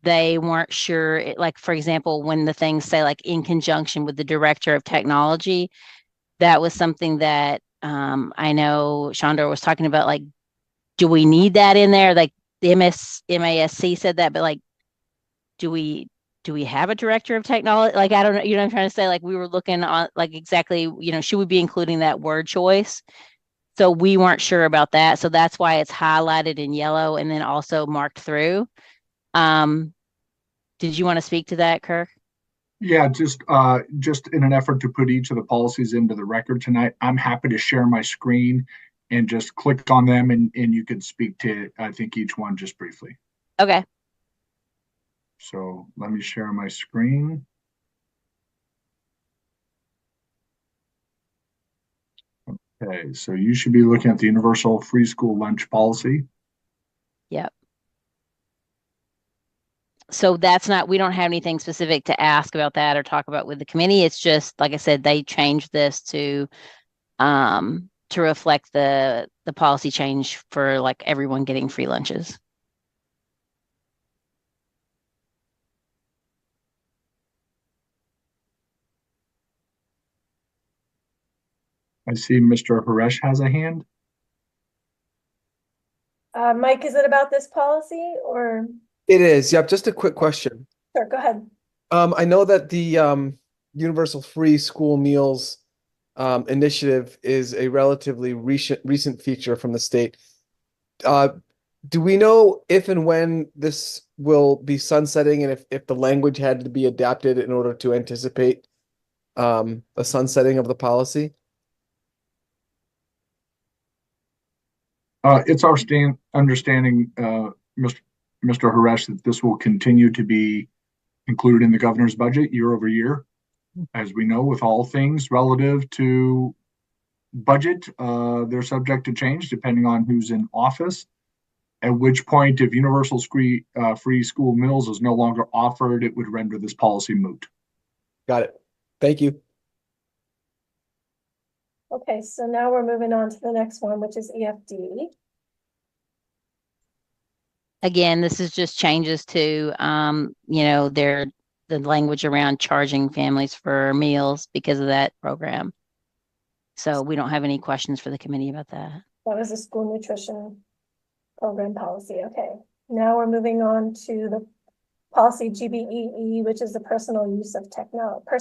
they weren't sure, like, for example, when the things say like in conjunction with the director of technology, that was something that I know Chandra was talking about, like, do we need that in there? Like the MASC said that, but like, do we have a director of technology? Like, I don't know, you know what I'm trying to say? Like we were looking on like exactly, should we be including that word choice? So we weren't sure about that. So that's why it's highlighted in yellow and then also marked through. Did you want to speak to that, Kirk? Yeah, just in an effort to put each of the policies into the record tonight, I'm happy to share my screen and just click on them and you could speak to, I think, each one just briefly. Okay. So let me share my screen. Okay, so you should be looking at the universal free school lunch policy. Yep. So that's not, we don't have anything specific to ask about that or talk about with the committee. It's just, like I said, they changed this to reflect the policy change for like everyone getting free lunches. I see Mr. Haresh has a hand. Mike, is it about this policy or? It is. Yep. Just a quick question. Sure, go ahead. I know that the universal free school meals initiative is a relatively recent feature from the state. Do we know if and when this will be sunsetting, and if the language had to be adapted in order to anticipate a sunsetting of the policy? It's our understanding, Mr. Haresh, that this will continue to be included in the governor's budget year over year. As we know, with all things relative to budget, they're subject to change depending on who's in office. at which point if universal free school meals is no longer offered, it would render this policy moot. Got it. Thank you. Okay, so now we're moving on to the next one, which is EFD. Again, this is just changes to, the language around charging families for meals because of that program. So we don't have any questions for the committee about that. That was a school nutrition program policy. Okay, now we're moving on to the policy GBEE, which is the personnel use of technology.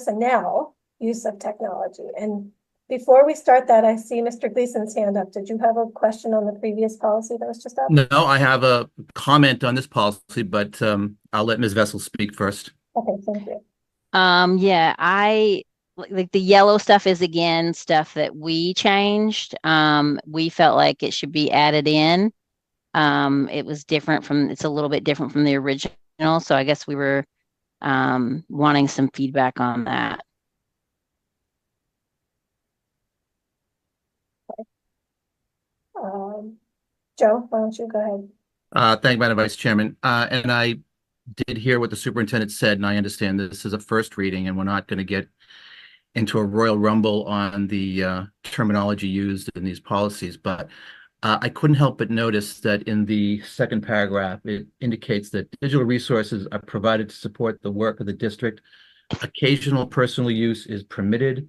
And before we start that, I see Mr. Gleason's hand up. Did you have a question on the previous policy that was just up? No, I have a comment on this policy, but I'll let Ms. Vessel speak first. Okay, thank you. Yeah, I like the yellow stuff is again stuff that we changed. We felt like it should be added in. It was it's a little bit different from the original. So I guess we were wanting some feedback on that. Joe, why don't you go ahead? Thank you, Madam Vice Chairman. And I did hear what the superintendent said, and I understand this is a first reading, and we're not going to get into a royal rumble on the terminology used in these policies. But I couldn't help but notice that in the second paragraph, it indicates that digital resources are provided to support the work of the district. Occasional personal use is permitted.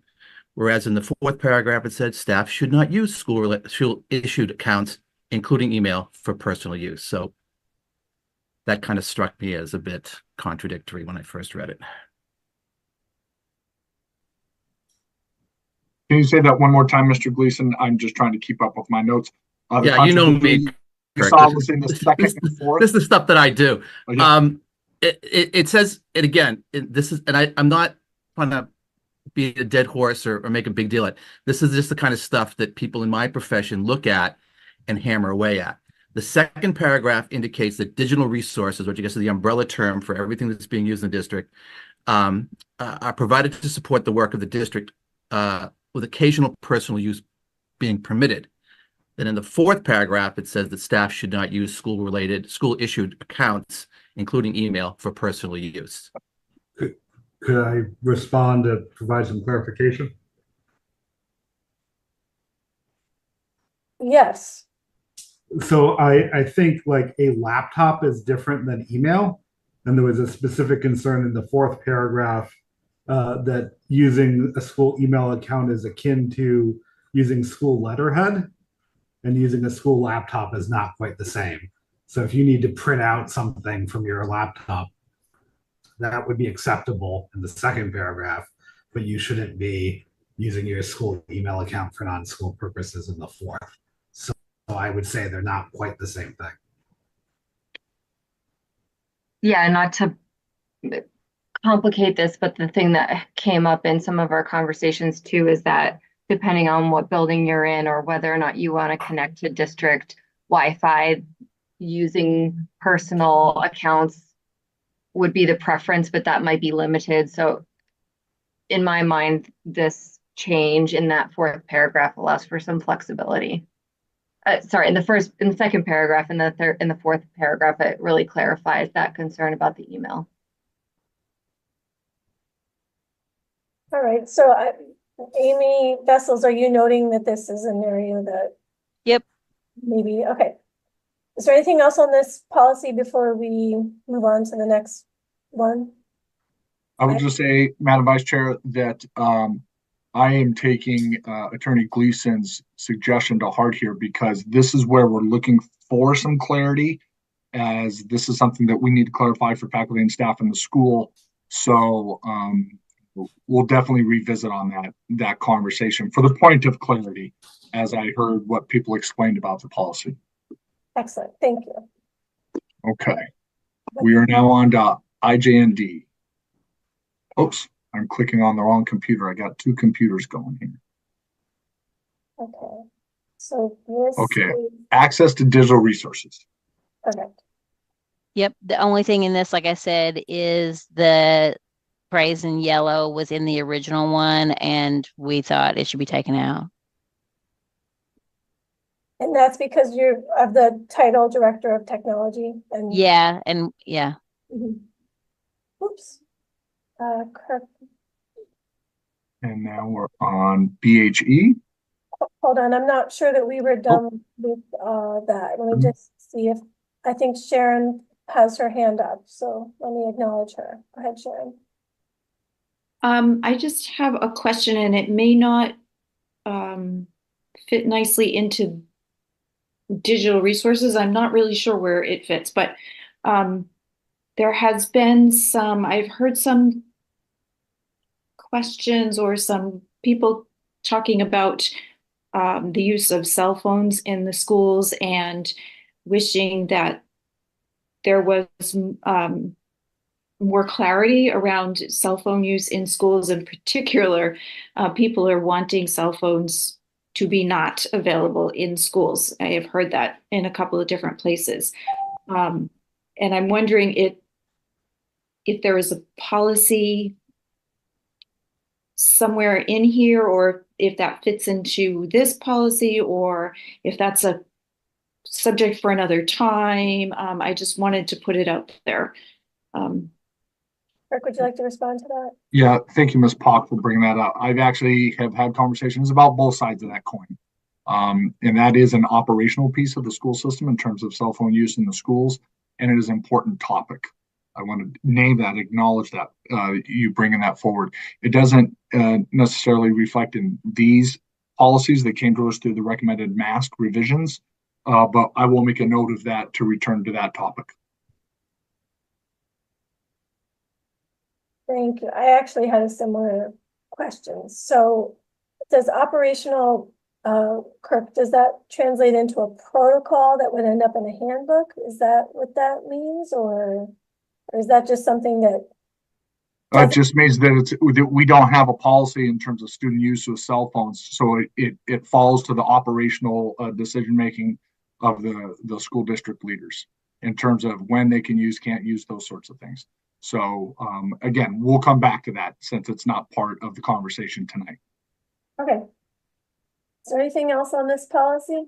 Whereas in the fourth paragraph, it said staff should not use school-issued accounts, including email, for personal use. So that kind of struck me as a bit contradictory when I first read it. Can you say that one more time, Mr. Gleason? I'm just trying to keep up with my notes. Yeah, you know me. You saw was in the second and fourth. This is the stuff that I do. Oh, yeah. It says it again. I'm not trying to be a dead horse or make a big deal at. This is just the kind of stuff that people in my profession look at and hammer away at. The second paragraph indicates that digital resources, which I guess is the umbrella term for everything that's being used in the district, are provided to support the work of the district with occasional personal use being permitted. Then in the fourth paragraph, it says that staff should not use school-issued accounts, including email, for personal use. Could I respond to provide some clarification? Yes. So I think like a laptop is different than email. And there was a specific concern in the fourth paragraph that using a school email account is akin to using school letterhead, and using a school laptop is not quite the same. So if you need to print out something from your laptop, that would be acceptable in the second paragraph, but you shouldn't be using your school email account for non-school purposes in the fourth. So I would say they're not quite the same thing. Yeah, not to complicate this, but the thing that came up in some of our conversations too is that depending on what building you're in or whether or not you want to connect to district Wi-Fi, using personal accounts would be the preference, but that might be limited. So in my mind, this change in that fourth paragraph allows for some flexibility. In the second paragraph, in the fourth paragraph, it really clarifies that concern about the email. All right, so Amy Vessels, are you noting that this is an area that? Yep. Maybe, okay. Is there anything else on this policy before we move on to the next one? I would just say, Madam Vice Chair, that I am taking Attorney Gleason's suggestion to heart here, because this is where we're looking for some clarity, as this is something that we need to clarify for faculty and staff in the school. So we'll definitely revisit on that conversation for the point of clarity, as I heard what people explained about the policy. Excellent, thank you. Okay, we are now on to IJND. Oops, I'm clicking on the wrong computer. I got two computers going here. Okay, so this Okay, is, access to digital resources. perfect. Yep. The only thing in this, like I said, is the phrase in yellow was in the original one, and we thought it should be taken out. And that's because you're of the title Director of Technology and. Yeah, and yeah. Mhm. Oops. Kirk, And now we're on BHE. hold on, I'm not sure that we were done with that. Let me just see if, I think Sharon has her hand up, so let me acknowledge her. Go ahead, Sharon. I just have a question, and it may not fit nicely into digital resources. I'm not really sure where it fits, but there has been I've heard some questions or some people talking about the use of cell phones in the schools and wishing that there was more clarity around cell phone use in schools. In particular, people are wanting cell phones to be not available in schools. I have heard that in a couple of different places. And I'm wondering if there is a policy somewhere in here, or if that fits into this policy, or if that's a subject for another time. I just wanted to put it out there. Kirk, would you like to respond to that? Yeah, thank you, Ms. Pock, for bringing that up. I've actually have had conversations about both sides of that coin. And that is an operational piece of the school system in terms of cell phone use in the schools, and it is an important topic. I want to name that, acknowledge that, you bringing that forward. It doesn't necessarily reflect in these policies that came to us through the recommended mask revisions, but I will make a note of that to return to that topic. Thank you. I actually had a similar question. So does operational, Kirk, does that translate into a protocol that would end up in a handbook? Is that what that means? Or is that just something that? It just means that we don't have a policy in terms of student use of cell phones. So it falls to the operational decision-making of the school district leaders in terms of when they can use, can't use, those sorts of things. So again, we'll come back to that since it's not part of the conversation tonight. Okay. Is there anything else on this policy?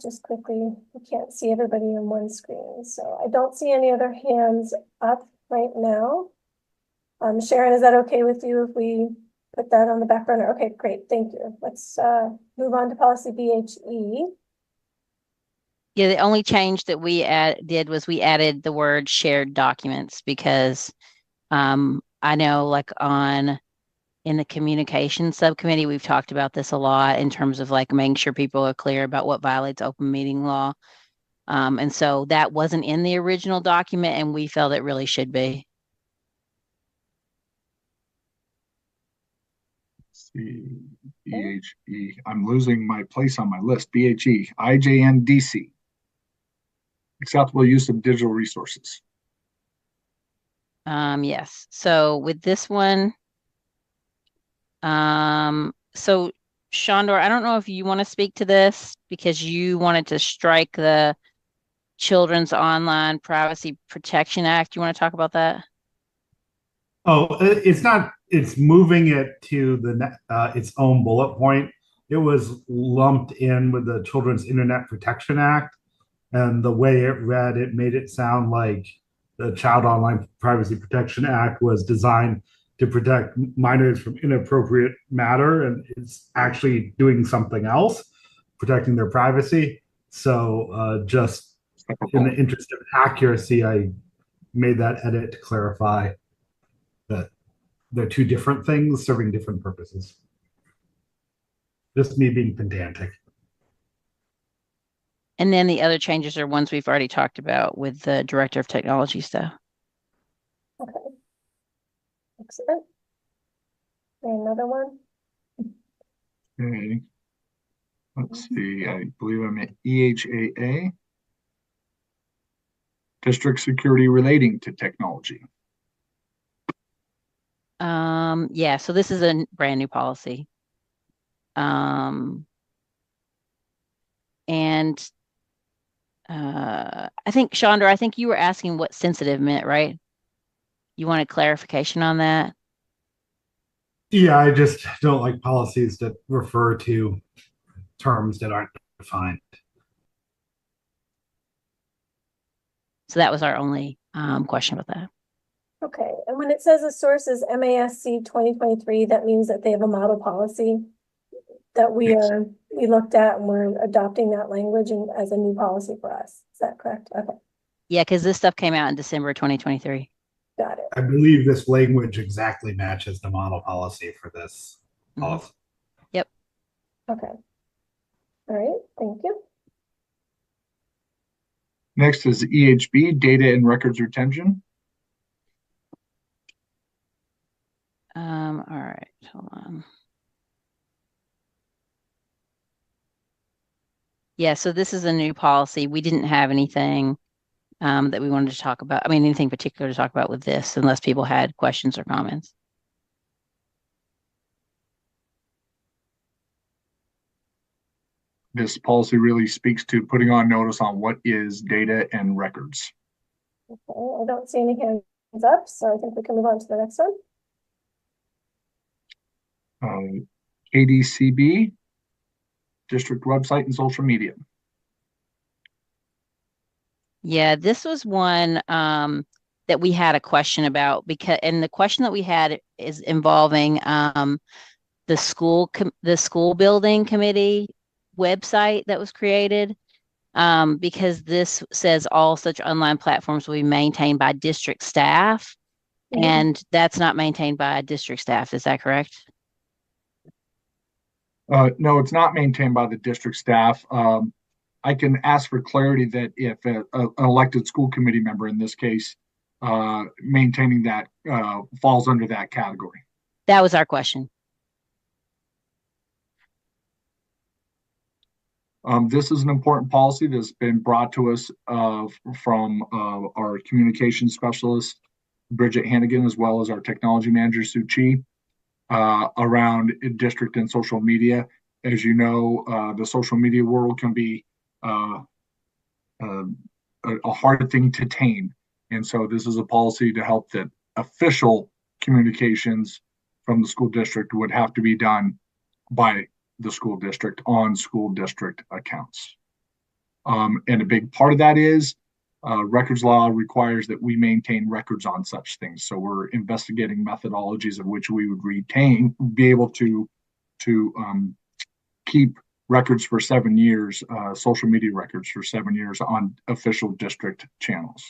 Just quickly, I can't see everybody in one screen, so I don't see any other hands up right now. Sharon, is that okay with you if we put that on the back burner? Okay, great, thank you. Let's move on to policy BHE. Yeah, the only change that we did was we added the word shared documents because I know like in the communication subcommittee, we've talked about this a lot in terms of like making sure people are clear about what violates open meeting law. And so that wasn't in the original document and we felt it really should be. Let's see, BHE. I'm losing my place on my list. BHE, IJNDC. Acceptable use of digital resources. Yes. So with this one, so Shondor, I don't know if you want to speak to this because you wanted to strike the Children's Online Privacy Protection Act. You want to talk about that? Oh, it's not, it's moving it to the its own bullet point. It was lumped in with the Children's Internet Protection Act. And the way it read, it made it sound like the Child Online Privacy Protection Act was designed to protect minors from inappropriate matter, and it's actually doing something else, protecting their privacy. So just in the interest of accuracy, I made that edit to clarify that they're two different things serving different purposes. Just me being pedantic. And then the other changes are ones we've already talked about with the Director of Technology stuff. Okay. Excellent. And another one. Okay. Let's see. I believe I'm at EHAA. District security relating to technology. Yeah, so this is a brand new policy. And I think, Chandra, I think you were asking what sensitive meant, right? You wanted clarification on that? Yeah, I just don't like policies that refer to terms that aren't defined. So that was our only question about that. Okay, and when it says the source is MASC 2023, that means that they have a model policy that we looked at and we're adopting that language and as a new policy for us. Is that correct? Okay, Yeah, because this stuff came out in December 2023. got it. I believe this language exactly matches the model policy for this policy. Yep. Okay. All right, thank you. Next is EHB, data and records retention. All right, hold on. Yeah, so this is a new policy. We didn't have anything that we wanted to talk about. I mean, anything particular to talk about with this, unless people had questions or comments. This policy really speaks to putting on notice on what is data and records. Okay, I don't see any hands up, so I think we can move on to the next one. KDCB, district website and social media. Yeah, this was one that we had a question about because, and the question that we had is involving the school building committee website that was created because this says all such online platforms will be maintained by district staff, and that's not maintained by district staff. Is that correct? No, it's not maintained by the district staff. I can ask for clarity that if an elected school committee member, in this case, maintaining that falls under that category. That was our question. This is an important policy that's been brought to us from our communications specialist, Bridget Hannigan, as well as our technology manager, Sue Chi, around district and social media. As you know, the social media world can be a hard thing to tame. And so this is a policy to help that official communications from the school district would have to be done by the school district on school district accounts. And a big part of that is records law requires that we maintain records on such things. So we're investigating methodologies of which we would be able to keep records for 7 years, social media records for 7 years on official district channels.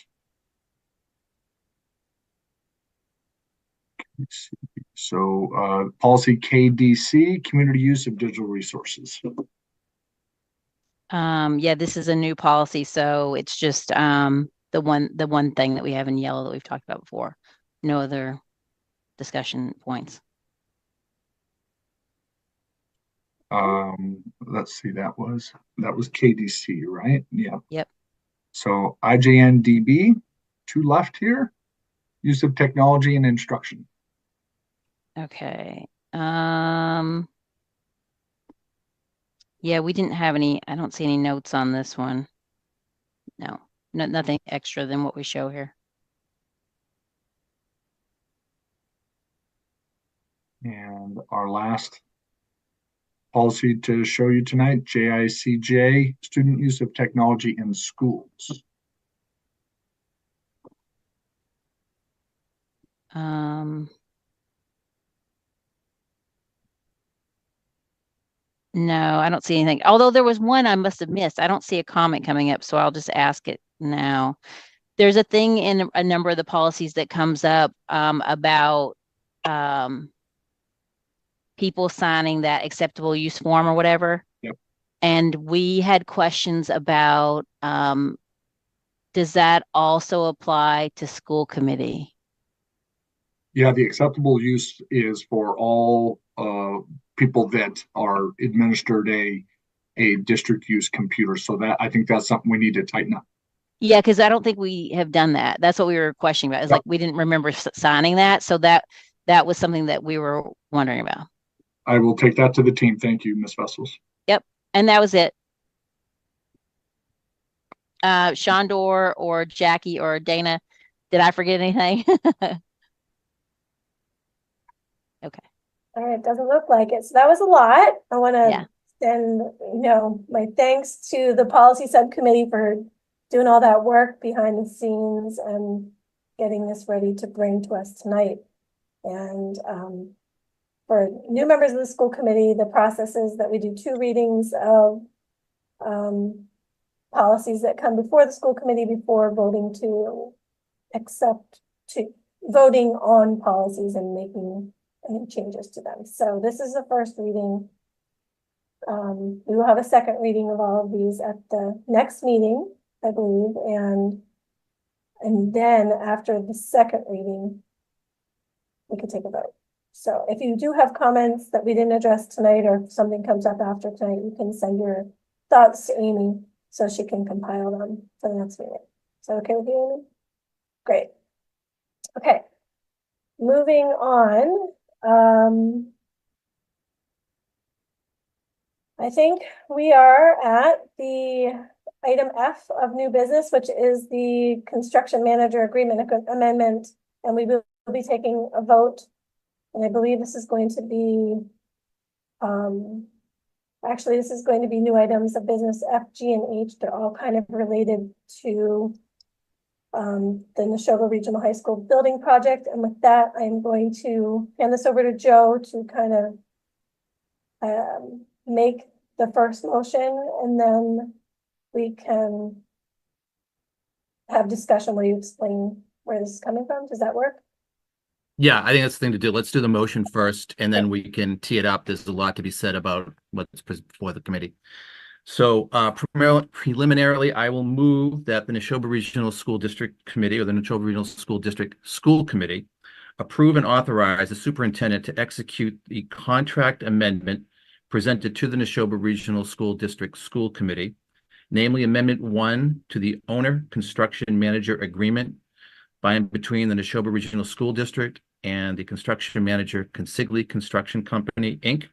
So policy KDC, community use of digital resources. Yeah, this is a new policy, so it's just the one thing that we have in yellow that we've talked about before. No other discussion points. Let's see, that was KDC, right? Yeah. Yep. So IJNDB, 2 left here, use of technology and instruction. Okay. Yeah, we didn't have any, I don't see any notes on this one. No, nothing extra than what we show here. And our last policy to show you tonight, JICJ, student use of technology in schools. No, I don't see anything. Although there was one I must have missed. I don't see a comment coming up, so I'll just ask it now. There's a thing in a number of the policies that comes up about people signing that acceptable use form or whatever. Yep. And we had questions about does that also apply to school committee? Yeah, the acceptable use is for all people that are administered a district use computer. So that I think that's something we need to tighten up. Yeah, because I don't think we have done that. That's what we were questioning about. It's like we didn't remember signing that. So that was something that we were wondering about. I will take that to the team. Thank you, Ms. Vessels. Yep. And that was it. Shondor or Jackie or Dana, did I forget anything? Okay. All right, doesn't look like it. So that was a lot. I want to and, my thanks to the policy subcommittee for doing all that work behind the scenes and getting this ready to bring to us tonight. And for new members of the school committee, the process is that we do 2 readings of policies that come before the school committee before voting on policies and making any changes to them. So this is the first reading. We will have a second reading of all of these at the next meeting, I believe, and then after the second reading, we could take a vote. So if you do have comments that we didn't address tonight, or if something comes up after tonight, you can send your thoughts to Amy so she can compile them for the next meeting. Is that okay with you, Amy? Great. Okay. Moving on. I think we are at the item F of new business, which is the construction manager agreement amendment, and we will be taking a vote. And I believe this is going to be, actually, this is going to be new items of business F, G, and H. They're all kind of related to the Neshoba Regional High School building project. And with that, I'm going to hand this over to Joe to kind of make the first motion, and then we can have discussion where you explain where this is coming from. Does that work? Yeah, I think that's the thing to do. Let's do the motion first, and then we can tee it up. There's a lot to be said about what's before the committee. So preliminarily, I will move that the Neshoba Regional School District Committee, or the Neshoba Regional School District School Committee, approve and authorize the superintendent to execute the contract amendment presented to the Neshoba Regional School District School Committee, namely Amendment 1 to the Owner Construction Manager Agreement by and between the Neshoba Regional School District and the construction manager Consigli Construction Company, Inc.,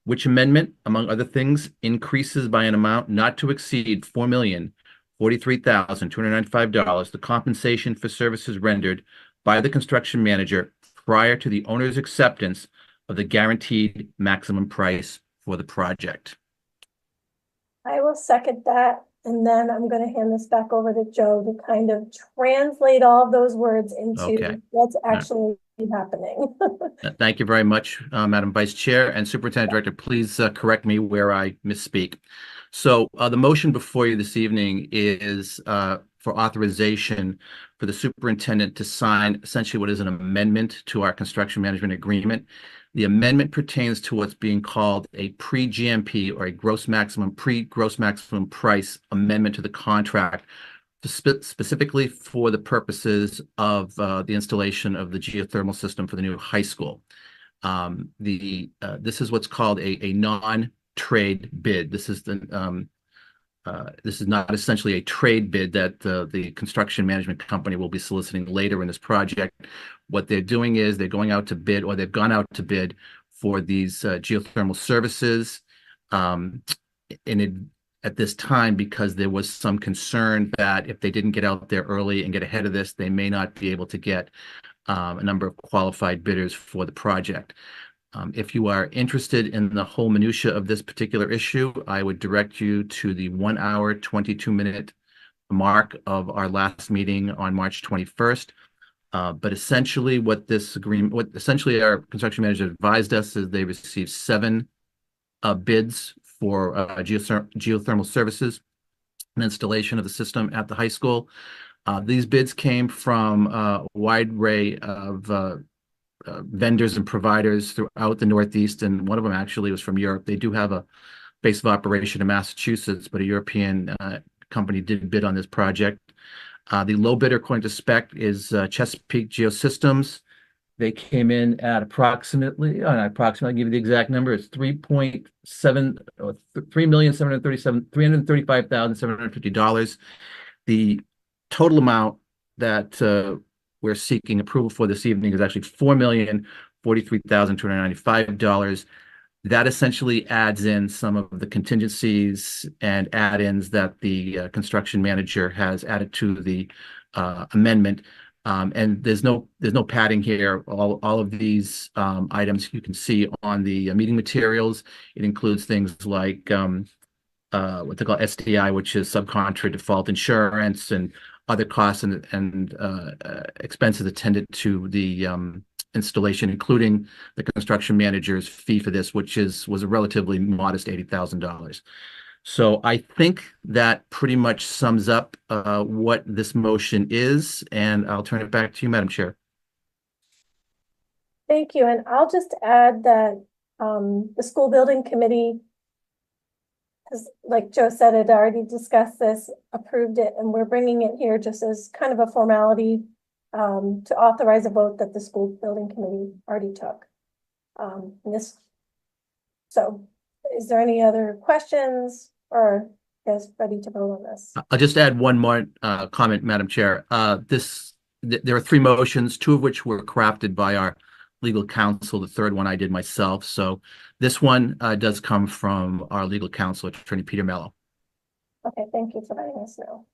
which amendment, among other things, increases by an amount not to exceed $4,043,295 the compensation for services rendered by the construction manager prior to the owner's acceptance of the guaranteed maximum price for the project. I will second that, and then I'm going to hand this back over to Joe to kind of translate all of those words into what's actually happening. Thank you very much, Madam Vice Chair and Superintendent Director. Please correct me where I misspeak. So the motion before you this evening is for authorization for the superintendent to sign essentially what is an amendment to our construction management agreement. The amendment pertains to what's being called a pre-GMP, or a gross maximum price amendment to the contract, specifically for the purposes of the installation of the geothermal system for the new high school. This is what's called a non-trade bid. This is not essentially a trade bid that the construction management company will be soliciting later in this project. What they're doing is they're going out to bid, or they've gone out to bid for these geothermal services at this time, because there was some concern that if they didn't get out there early and get ahead of this, they may not be able to get a number of qualified bidders for the project. If you are interested in the whole minutia of this particular issue, I would direct you to the 1 hour, 22-minute mark of our last meeting on March 21st. But essentially what our construction manager advised us is they received 7 bids for geothermal services and installation of the system at the high school. These bids came from a wide array of vendors and providers throughout the Northeast, and one of them actually was from Europe. They do have a base of operation in Massachusetts, but a European company did bid on this project. The low bidder, according to spec, is Chesapeake Geosystems. They came in at approximately, I'll give you the exact number, it's $3,735,750. The total amount that we're seeking approval for this evening is actually $4,043,295. That essentially adds in some of the contingencies and add-ins that the construction manager has added to the amendment. And there's no padding here. All of these items you can see on the meeting materials. It includes things like what they call SDI, which is subcontractor default insurance, and other costs and expenses attendant to the installation, including the construction manager's fee for this, which was a relatively modest $80,000. So I think that pretty much sums up what this motion is, and I'll turn it back to you, Madam Chair. Thank you. And I'll just add that the school building committee, because like Joe said, had already discussed this, approved it, and we're bringing it here just as kind of a formality to authorize a vote that the school building committee already took. So is there any other questions, or you guys ready to vote on this? I'll just add one more comment, Madam Chair. There are three motions, two of which were crafted by our legal counsel. The third one I did myself. So this one does come from our legal counsel, Attorney Peter Mello. Okay, thank you for letting us know.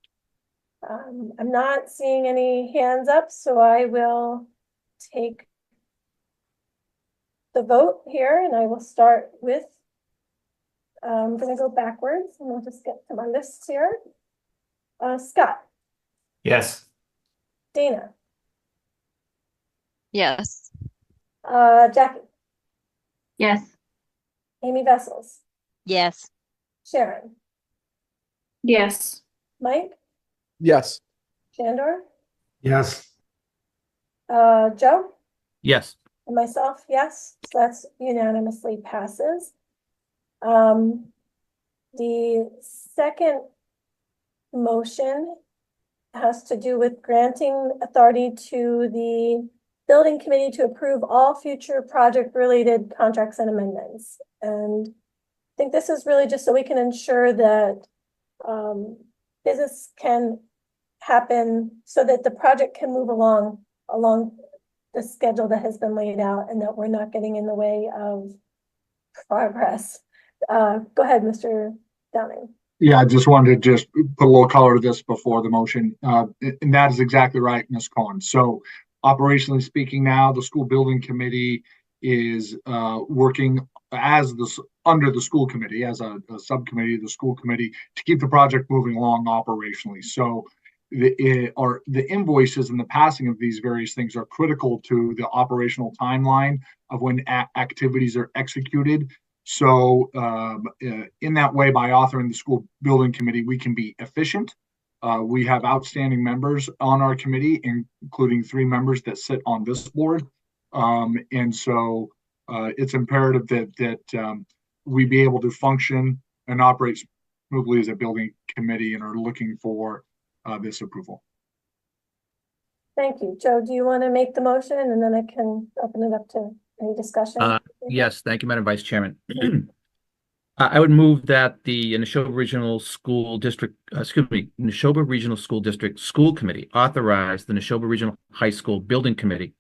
I'm not seeing any hands up, so I will take the vote here, and I will start with, I'm going to go backwards, and we'll just get to my lists here. Scott. Yes. Dana. Yes. Jackie. Yes. Amy Vessels. Yes. Sharon. Yes. Mike. Yes. Shandor. Yes. Joe. Yes. And myself, yes. So that's unanimously passes. The second motion has to do with granting authority to the building committee to approve all future project-related contracts and amendments. And I think this is really just so we can ensure that business can happen so that the project can move along the schedule that has been laid out, and that we're not getting in the way of progress. Go ahead, Mr. Downing. Yeah, I just wanted to just put a little color to this before the motion. And that is exactly right, Ms. Cohen. So operationally speaking now, the school building committee is working under the school committee as a subcommittee of the school committee to keep the project moving along operationally. So the invoices and the passing of these various things are critical to the operational timeline of when activities are executed. So in that way, by authoring the school building committee, we can be efficient. We have outstanding members on our committee, including 3 members that sit on this board. And so it's imperative that we be able to function and operate smoothly as a building committee, and are looking for this approval. Thank you. Joe, do you want to make the motion, and then I can open it up to any discussion? Yes, thank you, Madam Vice Chairman. I would move that the Neshoba Regional School District, Neshoba Regional School District School Committee authorize the Neshoba Regional High School Building Committee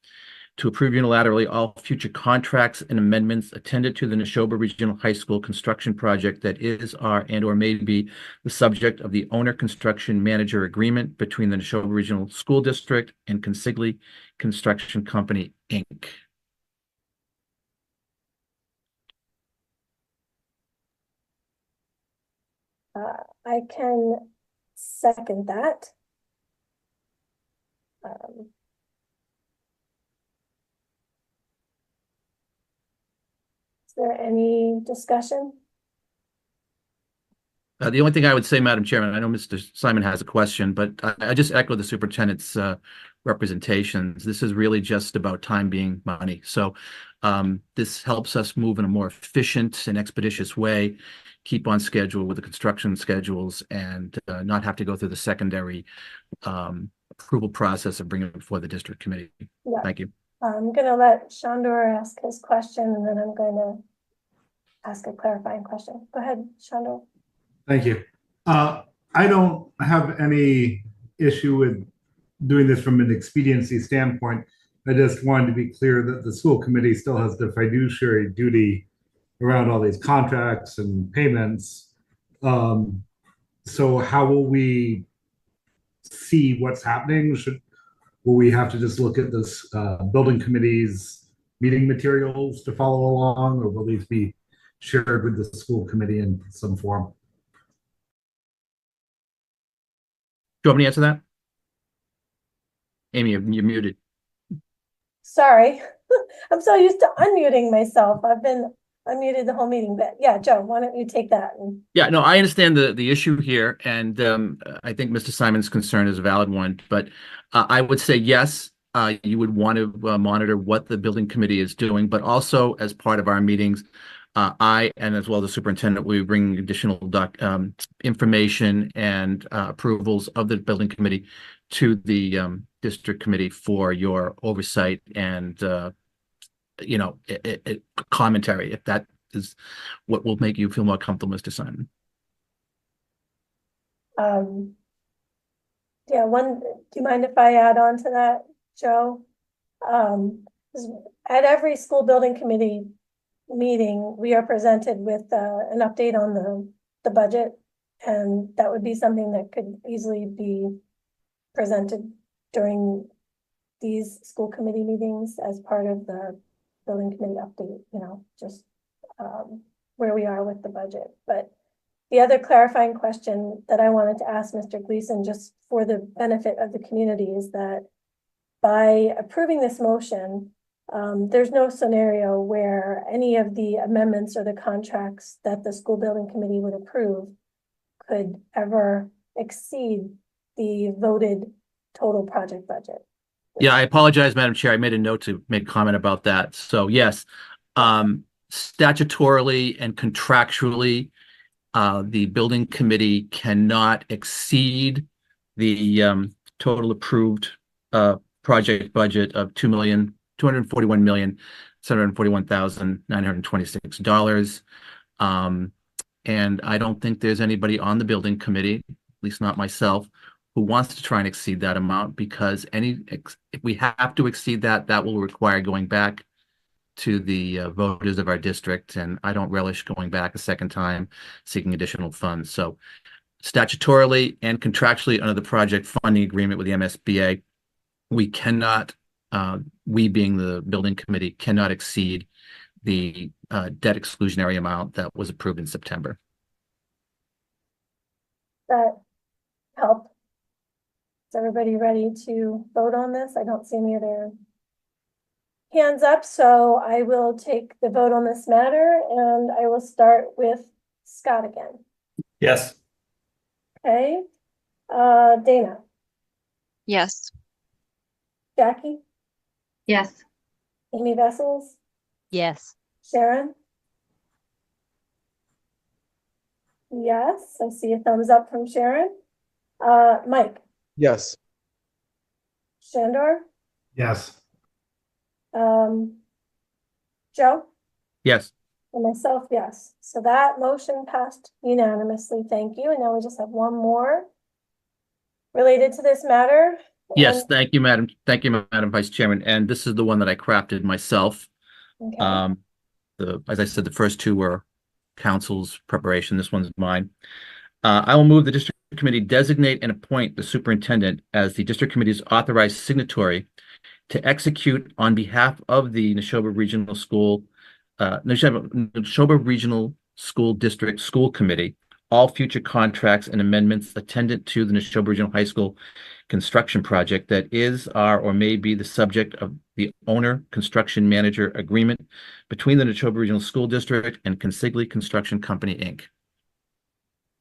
to approve unilaterally all future contracts and amendments attended to the Neshoba Regional High School construction project that is, are, and or may be the subject of the owner construction manager agreement between the Neshoba Regional School District and Consigli Construction Company, Inc. I can second that. Is there any discussion? The only thing I would say, Madam Chairman, I know Mr. Simon has a question, but I just echo the superintendent's representations. This is really just about time being money. So this helps us move in a more efficient and expeditious way, keep on schedule with the construction schedules, and not have to go through the secondary approval process of bringing it before the district committee. Yeah. Thank you. I'm going to let Shandor ask his question, and then I'm going to ask a clarifying question. Go ahead, Shandor. Thank you. I don't have any issue with doing this from an expediency standpoint. I just wanted to be clear that the school committee still has the fiduciary duty around all these contracts and payments. So how will we see what's happening? will we have to just look at this building committee's meeting materials to follow along, or will these be shared with the school committee in some form? Do you want me to answer that? Amy, you're muted. Sorry, I'm so used to unmuting myself. I've been unmuted the whole meeting, but yeah, Joe, why don't you take that? Yeah, no, I understand the issue here, and I think Mr. Simon's concern is a valid one, but I would say yes, you would want to monitor what the building committee is doing, but also as part of our meetings, I and as well as the superintendent, we bring additional information and approvals of the building committee to the district committee for your oversight and commentary, if that is what will make you feel more comfortable, Mr. Simon. Yeah, do you mind if I add on to that, Joe? At every school building committee meeting, we are presented with an update on the budget, and that would be something that could easily be presented during these school committee meetings as part of the building committee update, just where we are with the budget. But the other clarifying question that I wanted to ask Mr. Gleason, just for the benefit of the community, is that by approving this motion, there's no scenario where any of the amendments or the contracts that the school building committee would approve could ever exceed the voted total project budget. Yeah, I apologize, Madam Chair. I made a note to make comment about that. So yes, statutorily and contractually, the building committee cannot exceed the total approved project budget of $2,241,741,926. And I don't think there's anybody on the building committee, at least not myself, who wants to try and exceed that amount, because if we have to exceed that, that will require going back to the voters of our district, and I don't relish going back a second time seeking additional funds. So statutorily and contractually under the project funding agreement with the MSBA, we cannot, we being the building committee, cannot exceed the debt exclusionary amount that was approved in September. That help. Is everybody ready to vote on this? I don't see any other hands up, so I will take the vote on this matter, and I will start with Scott again. Yes. Okay. Dana. Yes. Jackie. Yes. Amy Vessels. Yes. Sharon. Yes, I see a thumbs up from Sharon. Mike. Yes. Shandor. Yes. Joe. Yes. And myself, yes. So that motion passed unanimously. Thank you. And now we just have one more related to this matter. Yes, thank you, Madam. Thank you, Madam Vice Chairman. And this is the one that I crafted myself. Okay. As I said, the first two were council's preparation. This one's mine. I will move the district committee designate and appoint the superintendent as the district committee's authorized signatory to execute on behalf of the Neshoba Regional School, Neshoba Regional School District School Committee, all future contracts and amendments attendant to the Neshoba Regional High School construction project that is, are, or may be the subject of the owner construction manager agreement between the Neshoba Regional School District and Consigli Construction Company, Inc.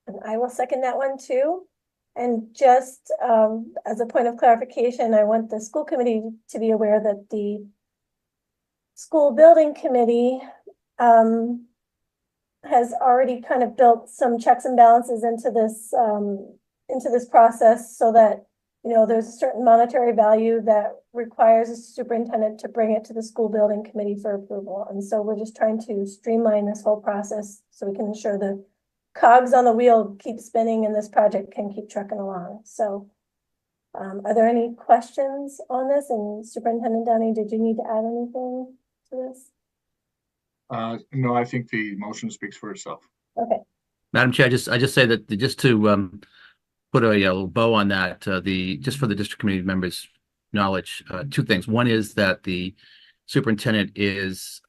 And I will second that one too. And just as a point of clarification, I want the school committee to be aware that the school building committee has already kind of built some checks and balances into this process, so that there's a certain monetary value that requires a superintendent to bring it to the school building committee for approval. And so we're just trying to streamline this whole process so we can ensure the cogs on the wheel keep spinning and this project can keep trucking along. So are there any questions on this? And Superintendent Downey, did you need to add anything to this? No, I think the motion speaks for itself. Okay. Madam Chair, I just say that just to put a little bow on that, just for the district committee members' acknowledge two things. One is that the superintendent is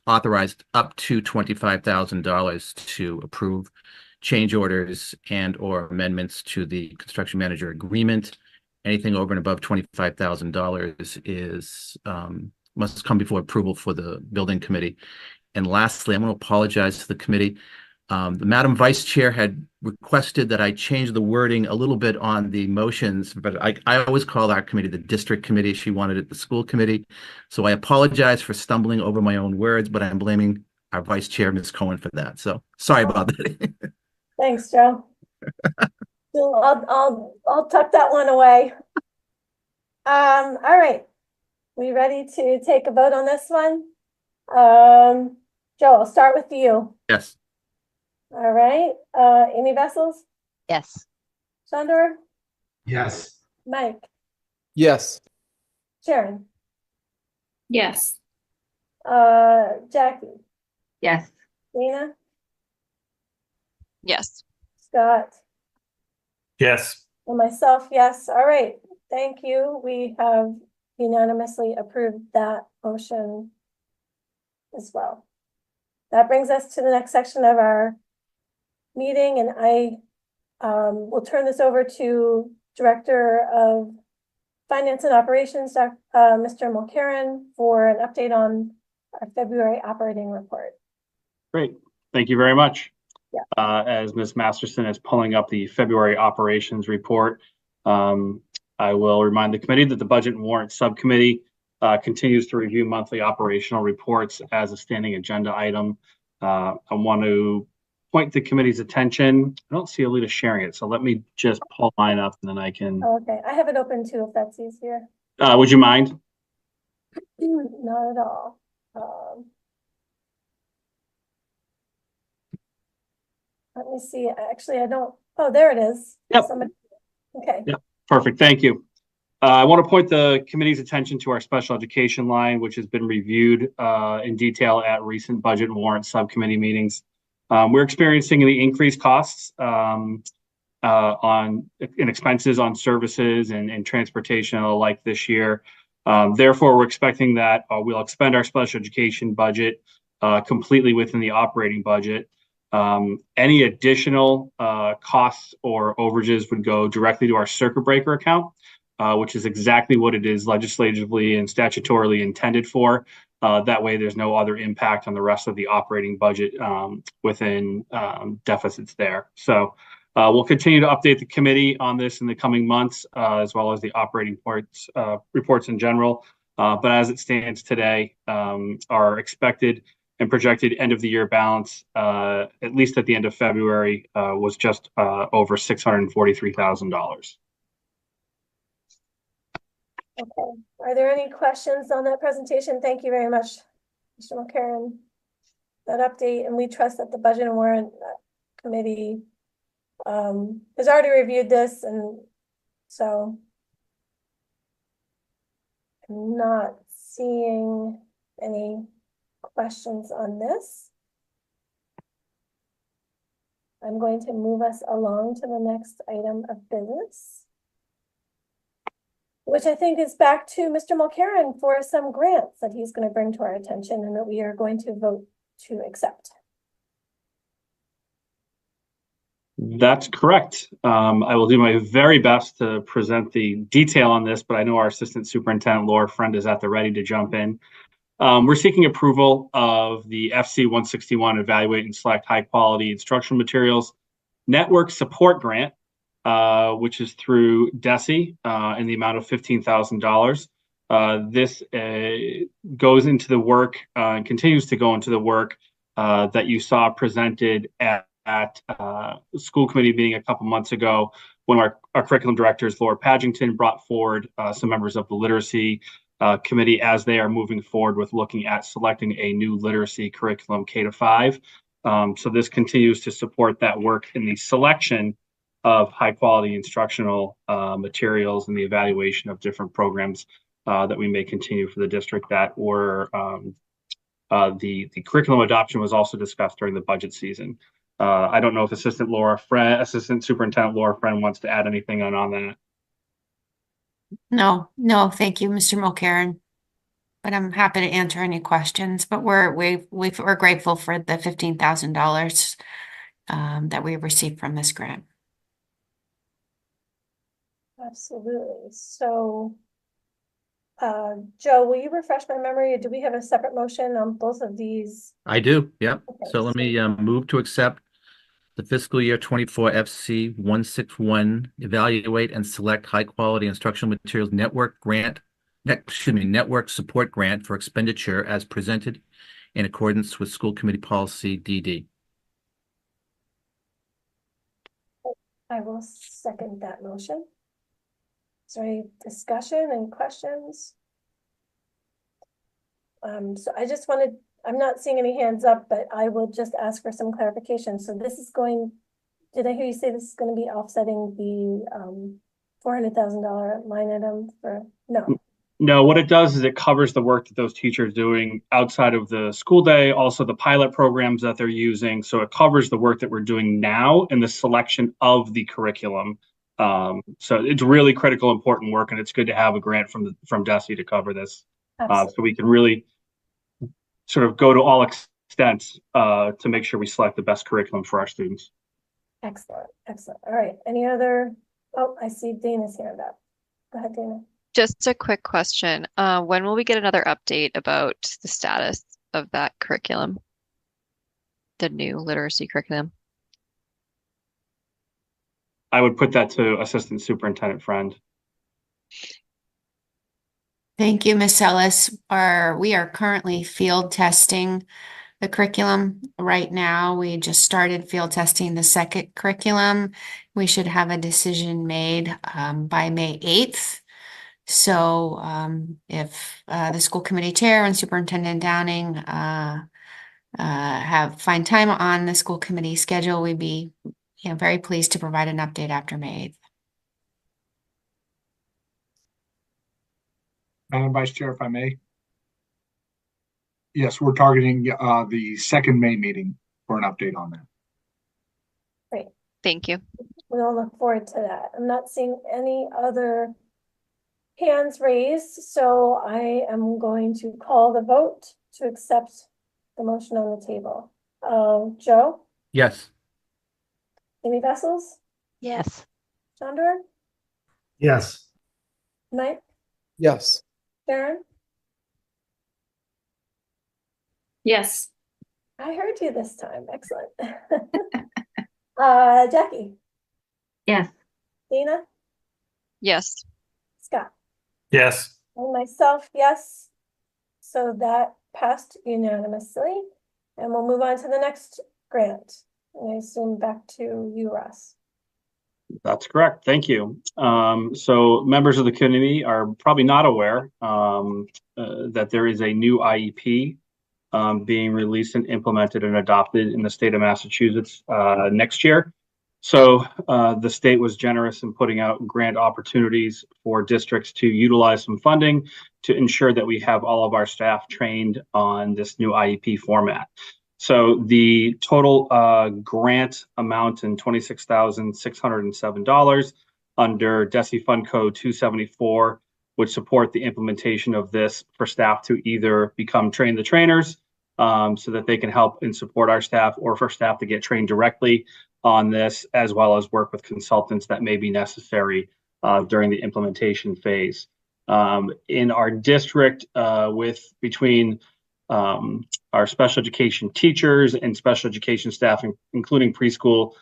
authorized up to $25,000 to approve change orders and or amendments to the construction manager agreement. Anything over and above $25,000 is must come before approval for the building committee. And lastly, I'm going to apologize to the committee. The Madam Vice Chair had requested that I change the wording a little bit on the motions, but I always call our committee the district committee. She wanted it the school committee. So I apologize for stumbling over my own words, but I'm blaming our Vice Chair, Ms. Cohen, for that. So sorry about that. Thanks, Joe. So I'll tuck that one away. All right. We ready to take a vote on this one? Joe, I'll start with you. Yes. All right. Amy Vessels, Yes. Sandor, Yes. Mike, Yes. Sharon, Yes. Jackie, Yes. Dana, Yes. Scott, Yes. and myself, yes. All right. Thank you. We have unanimously approved that motion as well. That brings us to the next section of our meeting, and I will turn this over to Director of Finance and Operations, Mr. Mulcairn, for an update on our February operating report. Great. Thank you very much. Yeah. As Ms. Masterson is pulling up the February operations report, I will remind the committee that the Budget and Warrant Subcommittee continues to review monthly operational reports as a standing agenda item. I want to point the committee's attention. I don't see Alita sharing it, so let me just pull mine up and then I can. Okay, I have it open too, if that's easier. Would you mind? Not at all. Let me see. Actually, I don't. Oh, there it is. Yep. Okay. Yep. Perfect. Thank you. I want to point the committee's attention to our special education line, which has been reviewed in detail at recent Budget and Warrant Subcommittee meetings. We're experiencing the increased costs in expenses on services and transportation and the like this year. Therefore, we're expecting that we'll expend our special education budget completely within the operating budget. Any additional costs or overages would go directly to our circuit breaker account, which is exactly what it is legislatively and statutorily intended for. That way, there's no other impact on the rest of the operating budget within deficits there. So we'll continue to update the committee on this in the coming months, as well as the operating reports in general. But as it stands today, our expected and projected end of the year balance, at least at the end of February, was just over $643,000. Okay. Are there any questions on that presentation? Thank you very much, Mr. Mulcairn. That update, and we trust that the Budget and Warrant Committee has already reviewed this, and so I'm not seeing any questions on this. I'm going to move us along to the next item of business, which I think is back to Mr. Mulcairn for some grants that he's going to bring to our attention and that we are going to vote to accept. That's correct. I will do my very best to present the detail on this, but I know our Assistant Superintendent Laura Friend is at the ready to jump in. We're seeking approval of the FC 161 Evaluate and Select High Quality Instructional Materials Network Support Grant, which is through DESE in the amount of $15,000. This goes into the work and continues to go into the work that you saw presented at school committee meeting a couple months ago when our curriculum directors, Laura Padgington, brought forward some members of the literacy committee as they are moving forward with looking at selecting a new literacy curriculum K-5. So this continues to support that work in the selection of high quality instructional materials and the evaluation of different programs that we may continue for the district that were the curriculum adoption was also discussed during the budget season. I don't know if Assistant Superintendent Laura Friend wants to add anything on that. No, thank you, Mr. Mulcairn. But I'm happy to answer any questions. But we're grateful for the $15,000 that we received from this grant. Absolutely. So, Joe, will you refresh my memory? Do we have a separate motion on both of these? I do, yep. Okay, So let me move to accept the fiscal year 24 FC 161 evaluate and select high quality instructional materials network network support grant for expenditure as presented in accordance with school committee policy DD. I will second that motion. Is there any discussion and questions? So I just wanted, I'm not seeing any hands up, but I will just ask for some clarification. So this is going, did I hear you say this is going to be offsetting the $400,000 line item for, no? No, what it does is it covers the work that those teachers are doing outside of the school day, also the pilot programs that they're using. So it covers the work that we're doing now in the selection of the curriculum. So it's really critical, important work, and it's good to have a grant from DESE to cover this. So we can really sort of go to all extents to make sure we select the best curriculum for our students. Excellent, excellent. All right, any other, oh, I see Dana's hand up. Go ahead, Dana. Just a quick question. When will we get another update about the status of that curriculum? The new literacy curriculum? I would put that to Assistant Superintendent Friend. Thank you, Ms. Ellis. We are currently field testing the curriculum right now. We just started field testing the second curriculum. We should have a decision made by May 8th. So if the school committee chair and Superintendent Downing find time on the school committee schedule, we'd be very pleased to provide an update after May 8th. Madam Vice Chair, if I may. Yes, we're targeting the second May meeting for an update on that. Great. Thank you. We'll look forward to that. I'm not seeing any other hands raised, so I am going to call the vote to accept the motion on the table. Joe? Yes. Amy Vessels? Yes. Chandor? Yes. Mike? Yes. Sharon? Yes. I heard you this time. Excellent. Jackie? Yes. Dina? Yes. Scott? Yes. And myself, yes. So that passed unanimously. And we'll move on to the next grant. And I assume back to you, Russ. That's correct. Thank you. So members of the community are probably not aware that there is a new IEP being released and implemented and adopted in the state of Massachusetts next year. So the state was generous in putting out grant opportunities for districts to utilize some funding to ensure that we have all of our staff trained on this new IEP format. So the total grant amount in $26,607 under DESE Fund Code 274 would support the implementation of this for staff to either become train the trainers so that they can help and support our staff, or for staff to get trained directly on this, as well as work with consultants that may be necessary during the implementation phase. In our district, between our special education teachers and special education staff, including preschool,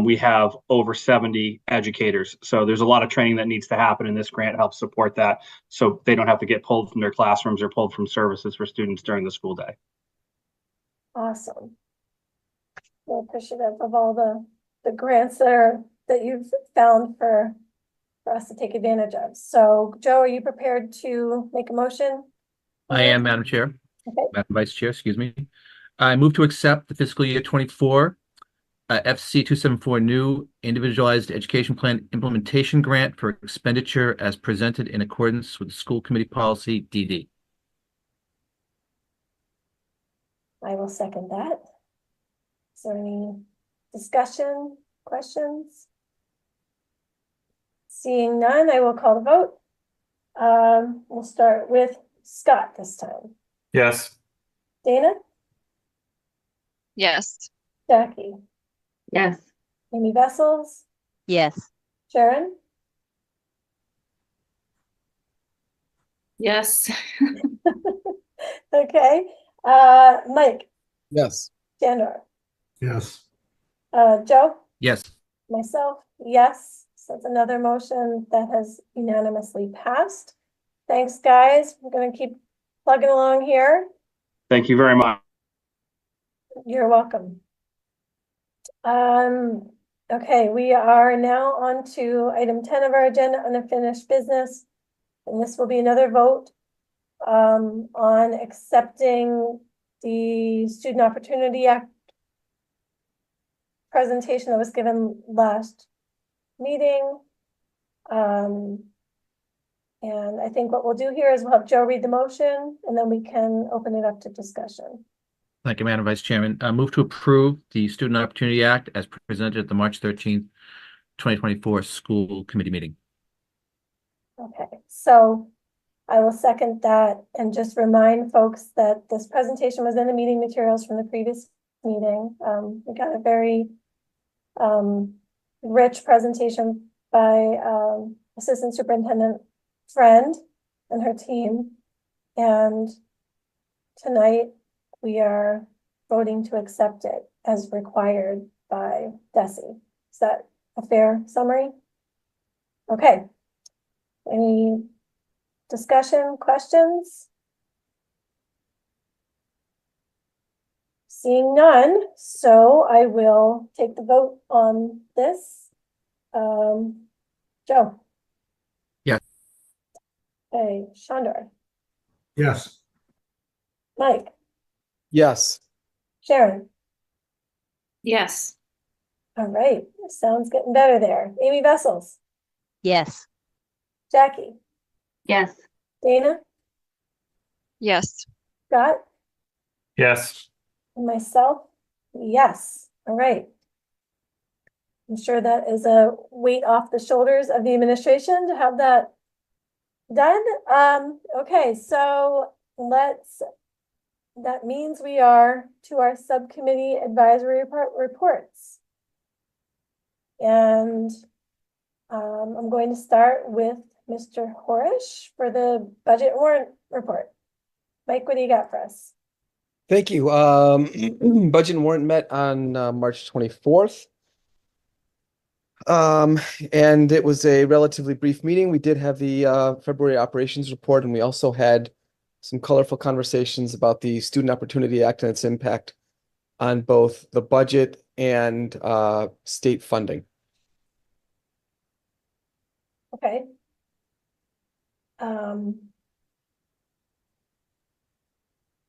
we have over 70 educators. So there's a lot of training that needs to happen, and this grant helps support that so they don't have to get pulled from their classrooms or pulled from services for students during the school day. Awesome. Well, appreciative of all the grants that you've found for us to take advantage of. So Joe, are you prepared to make a motion? I am, Madam Chair. Okay. Madam Vice Chair, excuse me. I move to accept the fiscal year 24 FC 274 new individualized education plan implementation grant for expenditure as presented in accordance with the school committee policy DD. I will second that. Is there any discussion, questions? Seeing none, I will call the vote. We'll start with Scott this time. Yes. Dana, Yes. Jackie, Yes. Amy Vessels, Yes. Sharon, Yes. okay, Mike, Yes. Sandor, Yes. Joe, Yes. myself, yes. So it's another motion that has unanimously passed. Thanks, guys. We're gonna keep plugging along here. Thank you very much. You're welcome. Okay, we are now on to item 10 of our agenda, unfinished business. And this will be another vote on accepting the Student Opportunity Act presentation that was given last meeting. And I think what we'll do here is we'll have Joe read the motion and then we can open it up to discussion. Thank you, Madam Vice Chairman. Move to approve the Student Opportunity Act as presented at the March 13th, 2024 school committee meeting. Okay, so I will second that and just remind folks that this presentation was in the meeting materials from the previous meeting. We got a very rich presentation by Assistant Superintendent Friend and her team. And tonight we are voting to accept it as required by DESE. Is that a fair summary? Okay. Any discussion, questions? Seeing none, so I will take the vote on this. Joe? Yes. Okay, Shandor? Yes. Mike? Yes. Sharon? Yes. All right, sounds getting better there. Amy Vessels? Yes. Jackie? Yes. Dana? Yes. Scott? Yes. And myself? Yes. All right. I'm sure that is a weight off the shoulders of the administration to have that done. Okay, so that means we are to our subcommittee advisory reports. And I'm going to start with Mr. Horish for the budget warrant report. Mike, what do you got for us? Thank you. Budget and warrant met on March 24th. And it was a relatively brief meeting. We did have the February operations report, and we also had some colorful conversations about the Student Opportunity Act and its impact on both the budget and state funding. Okay.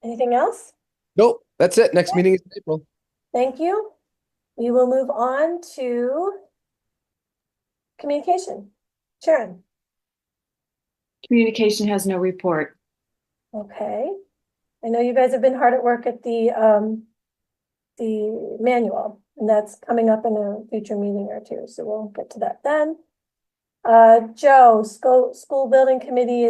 Anything else? Nope, that's it. Next meeting is in April. Thank you. We will move on to communication. Sharon? Communication has no report. Okay. I know you guys have been hard at work at the manual, and that's coming up in a future meeting or two, so we'll get to that then. Joe, school building committee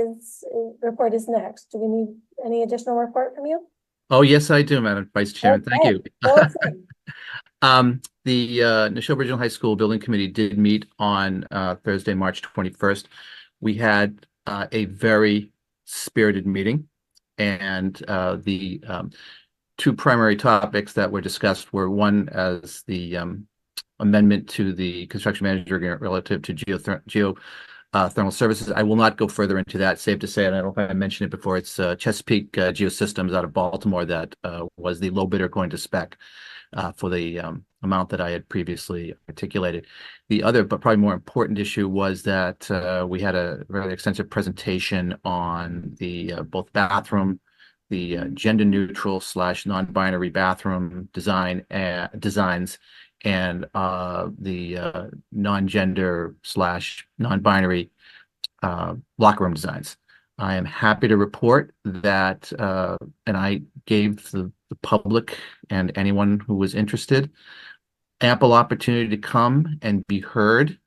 report is next. Do we need any additional report from you? Oh, yes, I do, Madam Vice Chairman. Thank you. Awesome. The Neshoba Regional High School Building Committee did meet on Thursday, March 21st. We had a very spirited meeting, and the two primary topics that were discussed were one as the amendment to the construction manager agreement relative to geothermal services. I will not go further into that. Safe to say, and I don't know if I mentioned it before, it's Chesapeake Geosystems out of Baltimore that was the low bidder going to spec for the amount that I had previously articulated. The other, but probably more important issue was that we had a very extensive presentation on the both bathroom, the gender neutral / non-binary bathroom designs, and the non-gender / non-binary locker room designs. I am happy to report that, and I gave the public and anyone who was interested ample opportunity to come and be heard.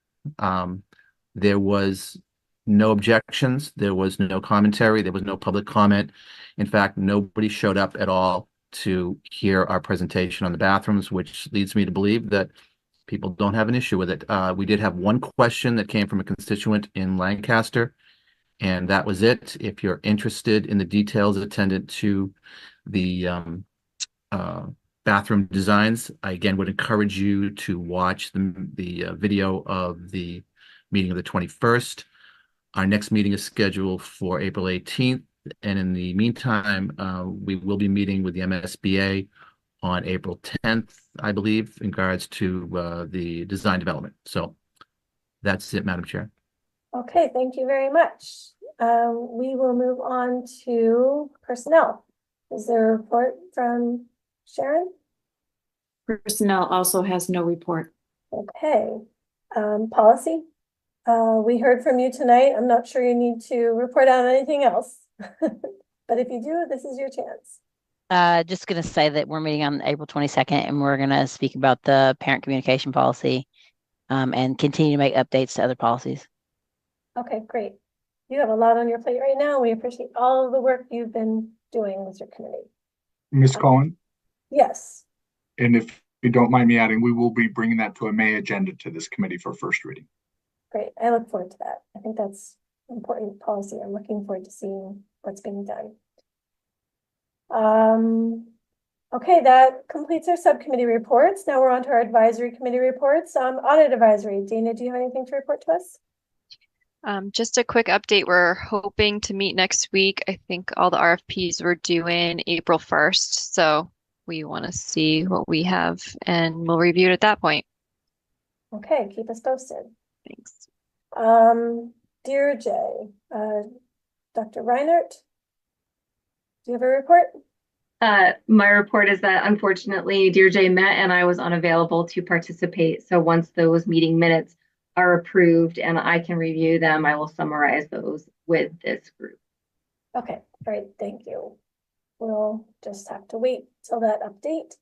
There was no objections. There was no commentary. There was no public comment. In fact, nobody showed up at all to hear our presentation on the bathrooms, which leads me to believe that people don't have an issue with it. We did have one question that came from a constituent in Lancaster, and that was it. If you're interested in the details attendant to the bathroom designs, I again would encourage you to watch the video of the meeting of the 21st. Our next meeting is scheduled for April 18th. And in the meantime, we will be meeting with the MSBA on April 10th, I believe, in regards to the design development. So that's it, Madam Chair. Okay, thank you very much. We will move on to personnel. Is there a report from Sharon? Personnel also has no report. Okay. Policy. We heard from you tonight. I'm not sure you need to report on anything else. But if you do, this is your chance. Just going to say that we're meeting on April 22nd and we're going to speak about the parent communication policy and continue to make updates to other policies. Okay, great. You have a lot on your plate right now. We appreciate all of the work you've been doing with your committee. Ms. Cohen, Yes. and if you don't mind me adding, we will be bringing that to a May agenda to this committee for first reading. Great. I look forward to that. I think that's an important policy. I'm looking forward to seeing what's being done. Okay, that completes our subcommittee reports. Now we're on to our advisory committee reports. Audit advisory. Dana, do you have anything to report to us? Just a quick update. We're hoping to meet next week. I think all the RFPs were due in April 1st. So we want to see what we have and we'll review it at that point. Okay, keep us posted. Thanks. Dear Jay, Dr. Reinert, do you have a report? My report is that unfortunately Dear Jay met and I was unavailable to participate. So once those meeting minutes are approved and I can review them, I will summarize those with this group. Okay, all right, thank you. We'll just have to wait till that update.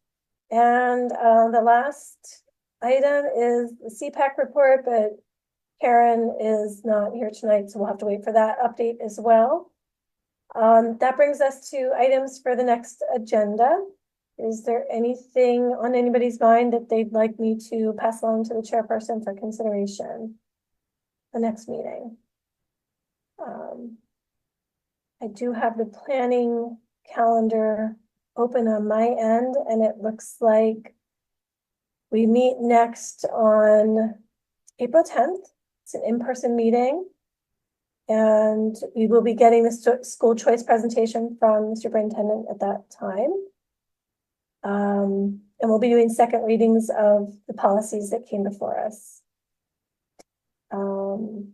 And the last item is the CPAC report, but Karen is not here tonight, so we'll have to wait for that update as well. That brings us to items for the next agenda. Is there anything on anybody's mind that they'd like me to pass along to the chairperson for consideration? The next meeting. I do have the planning calendar open on my end, and it looks like we meet next on April 10th. It's an in-person meeting. And we will be getting the school choice presentation from the superintendent at that time. And we'll be doing second readings of the policies that came before us. And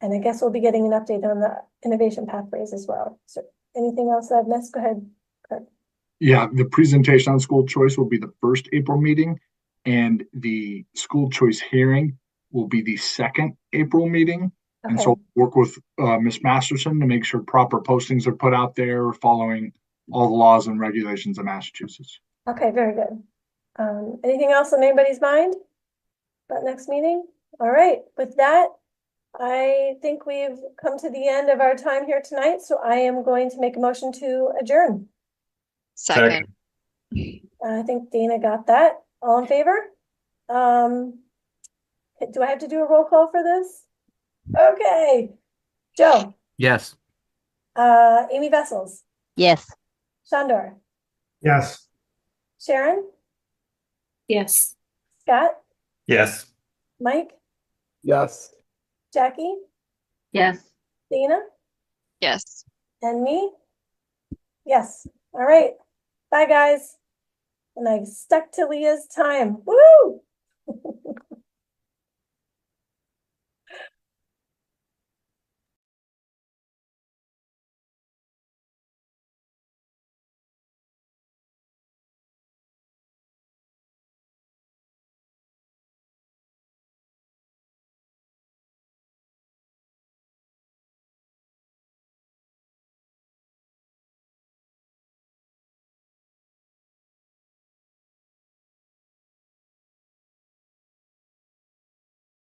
I guess we'll be getting an update on the innovation pathways as well. So anything else that I've missed? Go ahead, Kurt. Yeah, the presentation on school choice will be the first April meeting, and the school choice hearing will be the second April meeting. And so work with Ms. Masterson to make sure proper postings are put out there, following all the laws and regulations of Massachusetts. Okay, very good. Anything else on anybody's mind about next meeting? All right, with that, I think we've come to the end of our time here tonight. So I am going to make a motion to adjourn. Second. I think Dana got that. All in favor? Do I have to do a roll call for this? Okay. Joe. Yes. Amy Vessels. Yes. Shandor. Yes. Sharon. Yes. Scott. Yes. Mike. Yes. Jackie. Yes. Dana. Yes. And me. Yes. All right. Bye, guys. And I stuck to Leah's time. Woo!